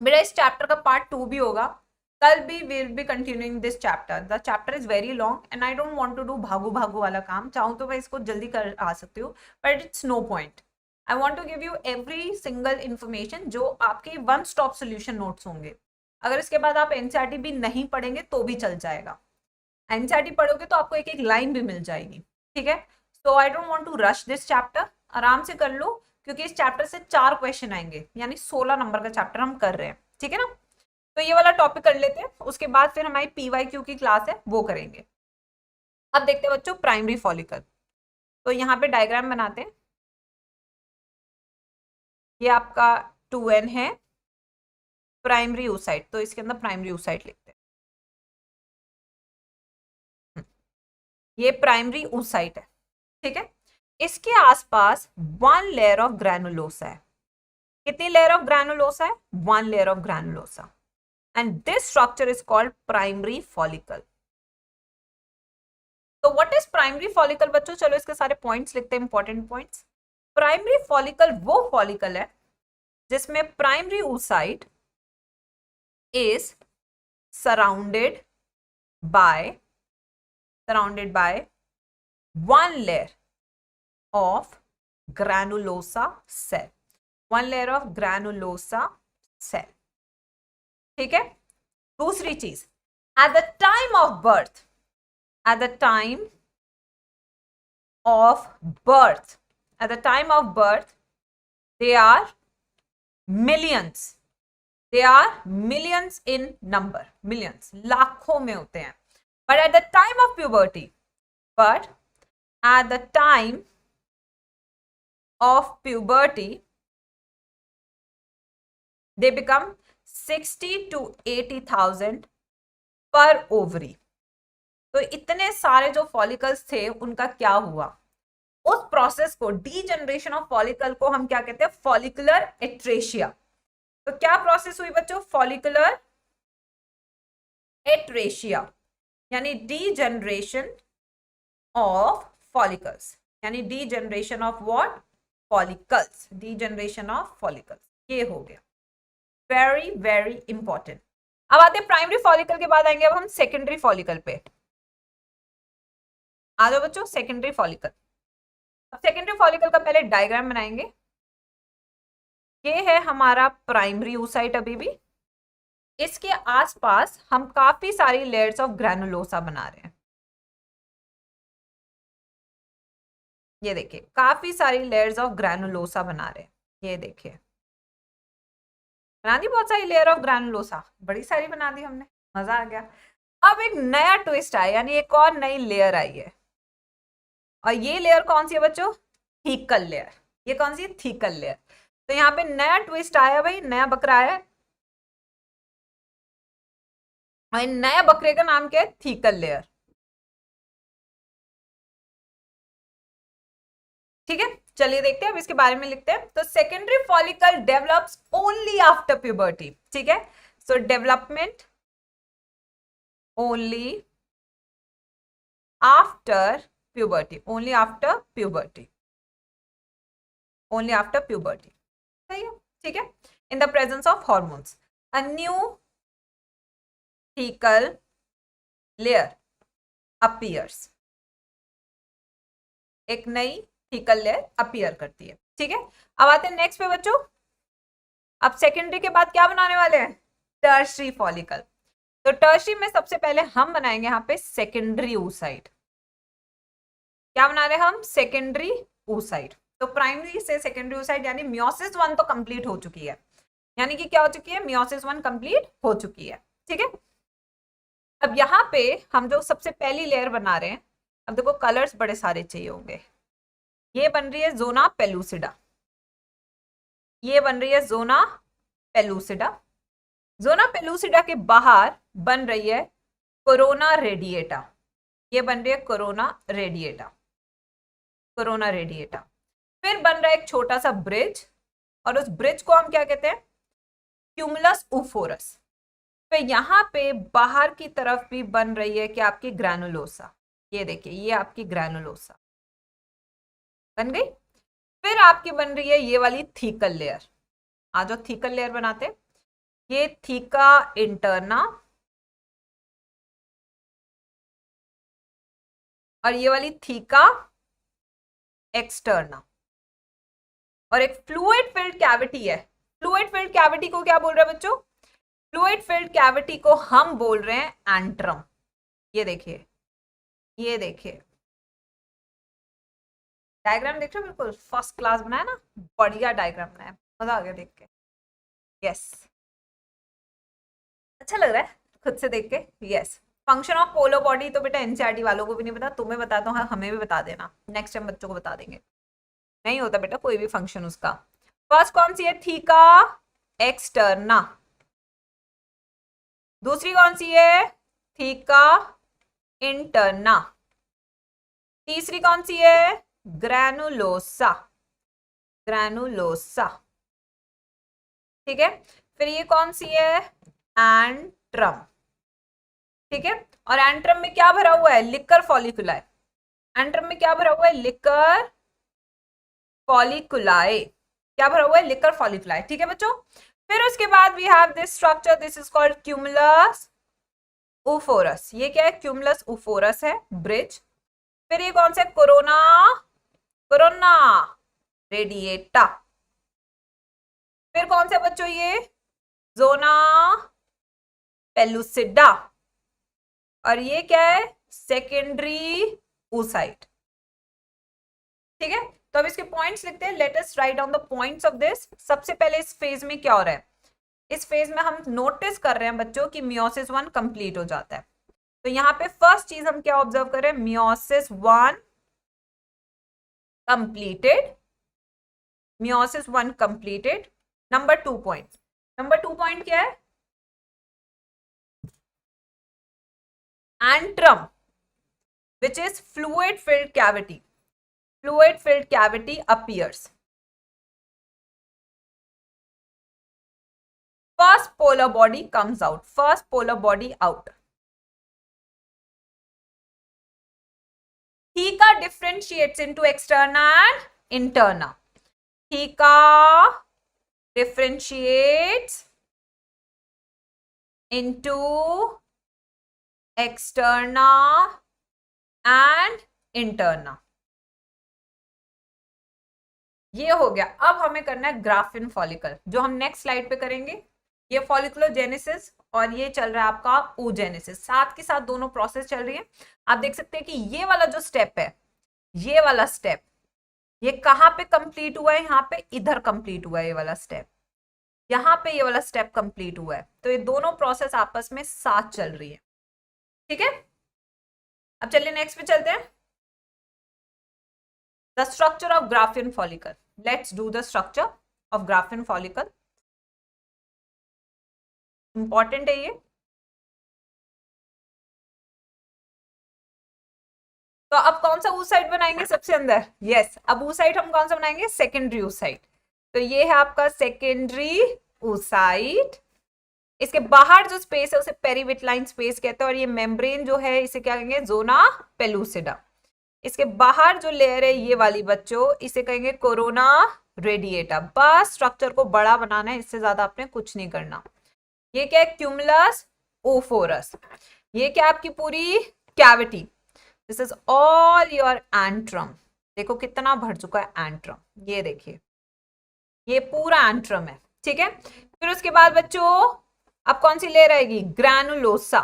मेरा इस चैप्टर का पार्ट 2 भी होगा, कल भी will be continuing this chapter. The chapter is very long and I don't want to do भागू भागू वाला काम। चाहूँ तो मैं इसको जल्दी कर आ सकती हूँ, but it's no point. I want to give you every single information जो आपके वन स्टॉप सोल्यूशन नोट्स होंगे। अगर इसके बाद आप एनसीईआरटी भी नहीं पढ़ेंगे तो भी चल जाएगा। एनसीईआरटी पढ़ोगे तो आपको एक एक लाइन भी मिल जाएगी। ठीक है, so I don't want to rush this chapter. आराम से कर लो, क्योंकि इस चैप्टर से 4 क्वेश्चन आएंगे, यानी 16 नंबर का चैप्टर हम कर रहे हैं। ठीक है ना, तो ये वाला टॉपिक कर लेते हैं, उसके बाद फिर हमारी पीवाईक्यू की क्लास है वो करेंगे। अब देखते हैं बच्चों प्राइमरी फॉलिकल। तो यहाँ पे डायग्राम बनाते हैं। ये आपका 2n है, प्राइमरी oocyte, तो इसके अंदर प्राइमरी oocyte लिखते हैं। ये प्राइमरी oocyte है। ठीक है, इसके आसपास 1 लेयर ऑफ ग्रैनुलोसा है। कितनी लेयर ऑफ ग्रैनुलोसा है? 1 layer of granulosa, and this structure is called primary follicle. तो व्हाट इज प्राइमरी फॉलिकल बच्चों? चलो इसके सारे पॉइंट्स लिखते हैं, इंपॉर्टेंट पॉइंट्स। प्राइमरी फॉलिकल वो फॉलिकल है जिसमें primary oocyte is surrounded by 1 layer of granulosa cell, 1 layer of granulosa cell। ठीक है, दूसरी चीज, at the time of birth, at the time of birth, at the time of birth, they are millions, they are millions in number, millions, लाखों में होते हैं। But at the time of puberty, but at the time of puberty, they become 60 to 80,000 per ovary। तो इतने सारे जो फॉलिकल्स थे उनका क्या हुआ, उस प्रोसेस को, डीजनरेशन ऑफ फॉलिकल को हम क्या कहते हैं? फॉलिकुलर एट्रेशिया। तो क्या प्रोसेस हुई बच्चों? फॉलिकुलर एट्रेशिया, यानी डीजनरेशन ऑफ फॉलिकल्स, यानी degeneration of what? Follicles, degeneration of follicles. ये हो गया, वेरी वेरी इंपॉर्टेंट। अब आते हैं प्राइमरी फॉलिकल के बाद आएंगे अब हम सेकेंडरी फॉलिकल पे। आ जाओ बच्चों, सेकेंडरी फॉलिकल। अब सेकेंडरी फॉलिकल का पहले डायग्राम बनाएंगे। ये है हमारा प्राइमरी oocyte, अभी भी इसके आसपास हम काफी सारी लेयर्स ऑफ ग्रैनुलोसा बना रहे हैं। ये देखिए, काफी सारी लेयर्स ऑफ ग्रैनुलोसा बना रहे हैं। ये देखिए, बना दी बहुत सारी लेयर ऑफ ग्रैनुलोसा, बड़ी सारी बना दी हमने, मजा आ गया। अब एक नया ट्विस्ट आया, यानी एक और नई लेयर आई है, और ये लेयर कौन सी है बच्चों? Thecal layer. ये कौन सी है? Thecal layer. तो यहाँ पे नया ट्विस्ट आया भाई, नया बकरा आया, और नया बकरे का नाम क्या है? Thecal layer. ठीक है, चलिए देखते हैं अब इसके बारे में लिखते हैं। तो secondary follicle develops only after puberty. ठीक है, सो development only after puberty, only after puberty, only after puberty। सही है, ठीक है। in the presence of hormones, a new thecal layer appears, एक नई थीकल लेयर अपीयर करती है। ठीक है, अब आते हैं नेक्स्ट पे बच्चों। अब सेकेंडरी के बाद क्या बनाने वाले हैं? Tertiary follicle. तो टर्शरी में सबसे पहले हम बनाएंगे यहाँ पे सेकेंडरी oocyte। क्या बना रहे हैं हम? Secondary oocyte। तो प्राइमरी से सेकेंडरी oocyte यानी मियोसिस 1 तो कंप्लीट हो चुकी है, यानी कि क्या हो चुकी है? मियोसिस 1 कंप्लीट हो चुकी है। ठीक है, अब यहाँ पे हम जो सबसे पहली लेयर बना रहे हैं, अब देखो कलर्स बड़े सारे चाहिए होंगे। ये बन रही है जोना पेलुसिडा, ये बन रही है जोना पेलुसिडा। जोना पेलुसिडा के बाहर बन रही है कोरोना रेडिएटा, ये बन रही है कोरोना रेडिएटा, कोरोना रेडिएटा। फिर बन रहा है एक छोटा सा ब्रिज, और उस ब्रिज को हम क्या कहते हैं? Cumulus oophorus। फिर यहाँ पे बाहर की तरफ भी बन रही है कि आपकी ग्रैनुलोसा, ये देखिए ये आपकी ग्रैनुलोसा बन गई। फिर आपकी बन रही है ये वाली थीकल लेयर। आ जाओ थीकल लेयर बनाते, ये थीका इंटरना, और ये वाली थीका एक्सटर्ना, और एक फ्लूइड फिल्ड कैविटी है। फ्लूइड फिल्ड कैविटी को क्या बोल रहे हैं बच्चों? फ्लूइड फिल्ड कैविटी को हम बोल रहे हैं एंट्रम। ये देखिए, ये देखिए डायग्राम देख रहे हो? बिल्कुल फर्स्ट क्लास बनाया ना, बढ़िया डायग्राम बनाया, मजा आ गया देख के। यस, अच्छा लग रहा है खुद से देख के। Yes, function of polo body तो बेटा एनसीईआरटी वालों को भी नहीं पता, तुम्हें बताता हूँ, हमें भी बता देना, नेक्स्ट टाइम बच्चों को बता देंगे। नहीं होता बेटा कोई भी फंक्शन उसका। फर्स्ट कौन सी है? Theca externa. दूसरी कौन सी है? Theca interna. तीसरी कौन सी है? Granulosa, granulosa. ठीक है, फिर ये कौन सी है? एंट्रम। ठीक है, और एंट्रम में क्या भरा हुआ है? लिकर फॉलिकुलाए। एंट्रम में क्या भरा हुआ है? Liquor folliculi. क्या भरा हुआ है? Liquor folliculi. ठीक है बच्चों, फिर उसके बाद we have this structure, this is called cumulus oophorus। ये क्या है? क्यूमुलस oophorus है, ब्रिज। फिर ये कौन सा? Corona, corona radiata. फिर कौन सा बच्चों? ये जोना पेलुसिडा, और ये क्या है? Secondary oocyte। ठीक है, तो अब इसके पॉइंट्स लिखते हैं। Let us write down the points of this. सबसे पहले इस फेज में क्या हो रहा है? इस फेज में हम नोटिस कर रहे हैं बच्चों कि मियोसिस 1 कंप्लीट हो जाता है। तो यहाँ पे फर्स्ट चीज हम क्या ऑब्जर्व कर रहे हैं? Meiosis 1 completed, meiosis 1 completed. Number 2 point, number 2 point क्या है? Antrum which is fluid filled cavity, fluid filled cavity appears। First polar body comes out, first polar body out। Theca differentiates into externa and interna। Theca differentiates into externa and interna। ये हो गया। अब हमें करना है ग्राफिन फॉलिकल, जो हम नेक्स्ट स्लाइड पे करेंगे। ये फॉलिकुलोजेनेसिस और ये चल रहा है आपका oogenesis, साथ के साथ दोनों प्रोसेस चल रही है। आप देख सकते हैं कि ये वाला जो स्टेप है, ये वाला स्टेप, ये कहाँ पे कंप्लीट हुआ है? यहाँ पे, इधर कंप्लीट हुआ है ये वाला स्टेप, यहाँ पे ये वाला स्टेप कंप्लीट हुआ है। तो ये दोनों प्रोसेस आपस में साथ चल रही है। ठीक है, अब चलिए नेक्स्ट पे चलते हैं। The structure of Graafian follicle. Let's do the structure of Graafian follicle. Important है ये। तो अब कौन सा oocyte बनाएंगे सबसे अंदर? यस, अब oocyte हम कौन सा बनाएंगे? Secondary oocyte। तो ये है आपका सेकेंडरी oocyte। इसके बाहर जो स्पेस है उसे पेरीविटलाइन स्पेस कहते हैं, और ये मेम्ब्रेन जो है इसे क्या कहेंगे? Zona pellucida. इसके बाहर जो लेयर है ये वाली बच्चों, इसे कहेंगे कोरोना रेडिएटा। बस स्ट्रक्चर को बड़ा बनाना है, इससे ज्यादा आपने कुछ नहीं करना। ये क्या है? Cumulus oophorus। ये क्या आपकी पूरी cavity? This is all your antrum, देखो कितना भर चुका है एंट्रम, ये देखिए ये पूरा एंट्रम है, ठीक है। फिर उसके बाद बच्चों अब कौन सी लेयर आएगी, ग्रैनुलोसा,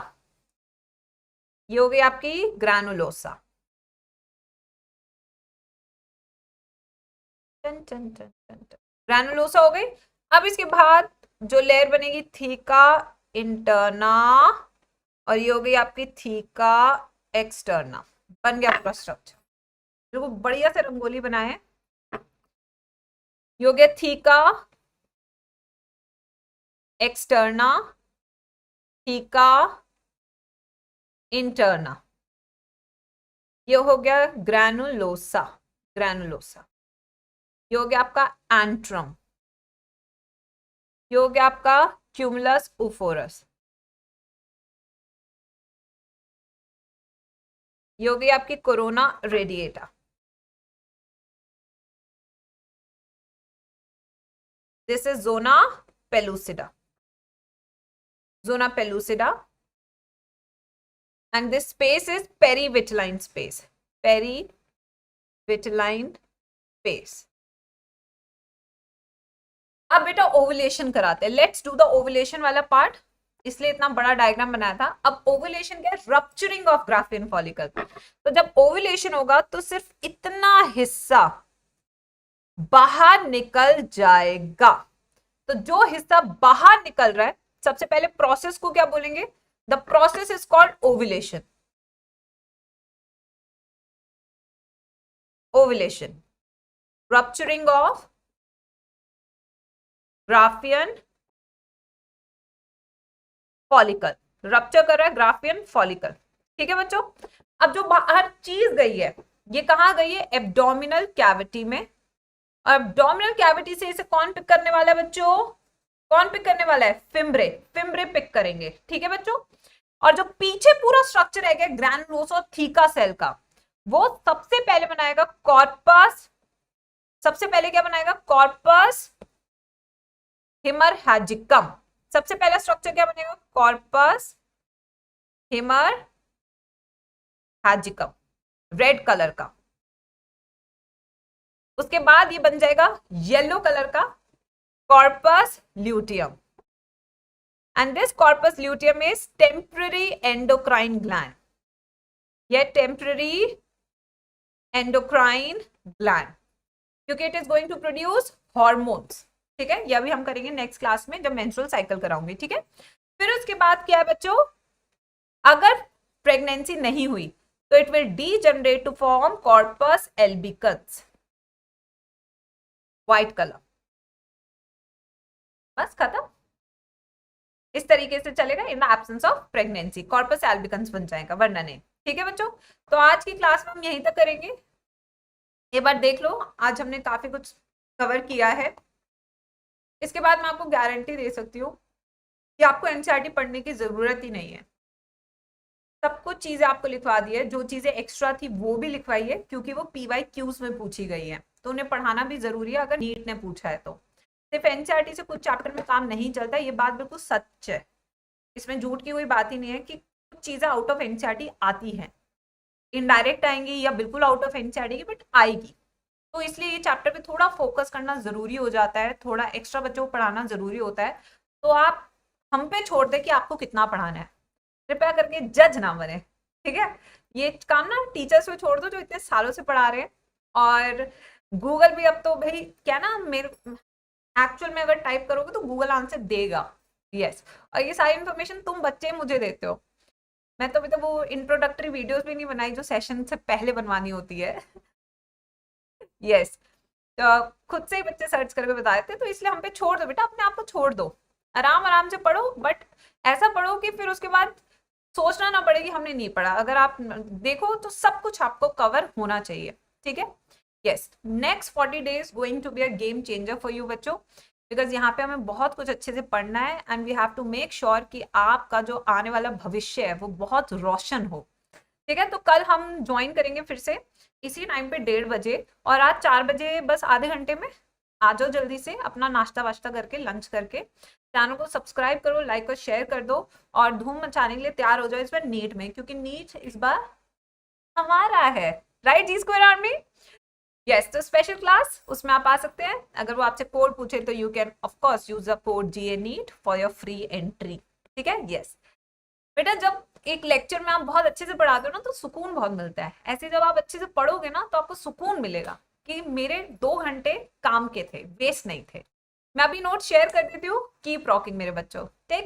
ये हो गई आपकी ग्रैनुलोसा। ग्रैनुलोसा हो गई। अब इसके बाद जो लेयर बनेगी थीका इंटरना, और ये हो गई आपकी थीका एक्सटर्ना। बन गया पूरा स्ट्रक्चर, जो बढ़िया से रंगोली बनाए हैं। ये हो गया थीका एक्सटर्ना, थीका इंटरना, ये हो गया ग्रैनुलोसा, ग्रैनुलोसा। ये हो गया आपका एंट्रम, ये हो गया आपका क्यूमुलस उफोरस, ये हो गई आपकी corona radiata, this is zona pellucida, zona pellucida, and this space is perivitelline space, perivitelline space। अब बेटा ओवुलेशन कराते हैं, लेट्स डू द ओवुलेशन वाला पार्ट, इसलिए इतना बड़ा डायग्राम बनाया था। अब ओवुलेशन क्या है, रप्चरिंग ऑफ ग्राफियन फॉलिकल। तो जब ओवुलेशन होगा तो सिर्फ इतना हिस्सा बाहर निकल जाएगा। तो जो हिस्सा बाहर निकल रहा है, सबसे पहले प्रोसेस को क्या बोलेंगे, the process is called ovulation, ovulation, rupturing of Graafian follicle, rupture कर रहा है ग्राफियन फॉलिकल, ठीक है बच्चों। अब जो बाहर चीज गई है, ये कहां गई है, एब्डोमिनल कैविटी में। और एब्डोमिनल कैविटी से इसे कौन पिक करने वाला है बच्चों, कौन पिक करने वाला है, फिम्ब्रे, फिम्ब्रे पिक करेंगे, ठीक है बच्चों। और जो पीछे पूरा स्ट्रक्चर है ग्रैनुलोसा थीका सेल का, वो सबसे पहले बनाएगा कॉर्पस, सबसे पहले क्या बनाएगा, कॉर्पस हेमरहैजिकम। सबसे पहला स्ट्रक्चर क्या बनेगा, कॉर्पस हेमरहैजिकम, रेड कलर का। उसके बाद ये बन जाएगा येलो कलर का corpus luteum, and this corpus luteum is temporary endocrine gland, ये टेम्पररी एंडोक्राइन ग्लैंड, क्योंकि it is going to produce hormones, ठीक है। यह भी हम करेंगे नेक्स्ट क्लास में जब मेंस्ट्रुअल साइकिल कराऊंगी, ठीक है। फिर उसके बाद क्या है बच्चों, अगर प्रेगनेंसी नहीं हुई तो it will degenerate to form corpus albicans, white colour, बस खत्म। इस तरीके से चलेगा, in the absence of pregnancy corpus albicans बन जाएगा, वरना नहीं, ठीक है बच्चों। तो आज की क्लास में हम यहीं तक करेंगे। एक बार देख लो, आज हमने काफी कुछ कवर किया है। इसके बाद मैं आपको गारंटी दे सकती हूँ कि आपको एनसीईआरटी पढ़ने की जरूरत ही नहीं है। सब कुछ चीजें आपको लिखवा दी है, जो चीजें एक्स्ट्रा थी वो भी लिखवाई है, क्योंकि वो PYQs में पूछी गई है, तो उन्हें पढ़ाना भी जरूरी है। अगर नीट ने पूछा है तो सिर्फ एनसीईआरटी से कुछ चैप्टर में काम नहीं चलता, ये बात बिल्कुल सच है, इसमें झूठ की कोई बात ही नहीं है कि कुछ चीजें आउट ऑफ एनसीईआरटी आती हैं, इनडायरेक्ट आएंगी या बिल्कुल आउट ऑफ एनसीईआरटी की, बट आएगी। तो इसलिए ये चैप्टर पे थोड़ा फोकस करना जरूरी हो जाता है, थोड़ा एक्स्ट्रा बच्चों को पढ़ाना जरूरी होता है। तो आप हम पे छोड़ दे कि आपको कितना पढ़ाना है, कृपया करके जज ना बने, ठीक है। ये काम ना टीचर्स पे छोड़ दो जो इतने सालों से पढ़ा रहे हैं। और गूगल भी अब तो भाई क्या ना, मेरे एक्चुअल में अगर टाइप करोगे तो गूगल आंसर देगा, यस। और ये सारी इन्फॉर्मेशन तुम बच्चे मुझे देते हो, मैं तो अभी तो वो इंट्रोडक्टरी वीडियोस भी नहीं बनाई जो सेशन से पहले बनवानी होती है, यस। तो खुद से ही बच्चे सर्च करके बता देते, तो इसलिए हम पे छोड़ दो बेटा, अपने आप को छोड़ दो, आराम आराम से पढ़ो, बट ऐसा पढ़ो कि फिर उसके बाद सोचना ना पड़े कि हमने नहीं पढ़ा। अगर आप देखो तो सब कुछ आपको कवर होना चाहिए, ठीक है। Yes, next 40 days going to be a game changer for you बच्चों, बिकॉज यहाँ पे हमें बहुत कुछ अच्छे से पढ़ना है, and we have to make sure कि आपका जो आने वाला भविष्य है वो बहुत रोशन हो, ठीक है। तो कल हम ज्वाइन करेंगे फिर से इसी टाइम पे 1:30 बजे, और आज 4 बजे बस आधे घंटे में आ जाओ, जल्दी से अपना नाश्ता वाश्ता करके, लंच करके चैनल को सब्सक्राइब करो, लाइक और शेयर कर दो, और धूम मचाने के लिए तैयार हो जाओ इस बार नीट में, क्योंकि नीट इस बार हमारा है, राइट जी स्क्वायर आर्मी। यस, तो स्पेशल क्लास उसमें आप आ सकते हैं। अगर वो आपसे कोड पूछे तो you can of course use the code GA NEET for your free entry. ठीक है, यस। बेटा जब एक लेक्चर में आप बहुत अच्छे से पढ़ाते हो ना तो सुकून बहुत मिलता है। ऐसे जब आप अच्छे से पढ़ोगे ना तो आपको सुकून मिलेगा कि मेरे 2 घंटे काम के थे, वेस्ट नहीं थे। मैं अभी नोट शेयर कर देती हूँ, कीप रॉकिंग मेरे बच्चों। टेक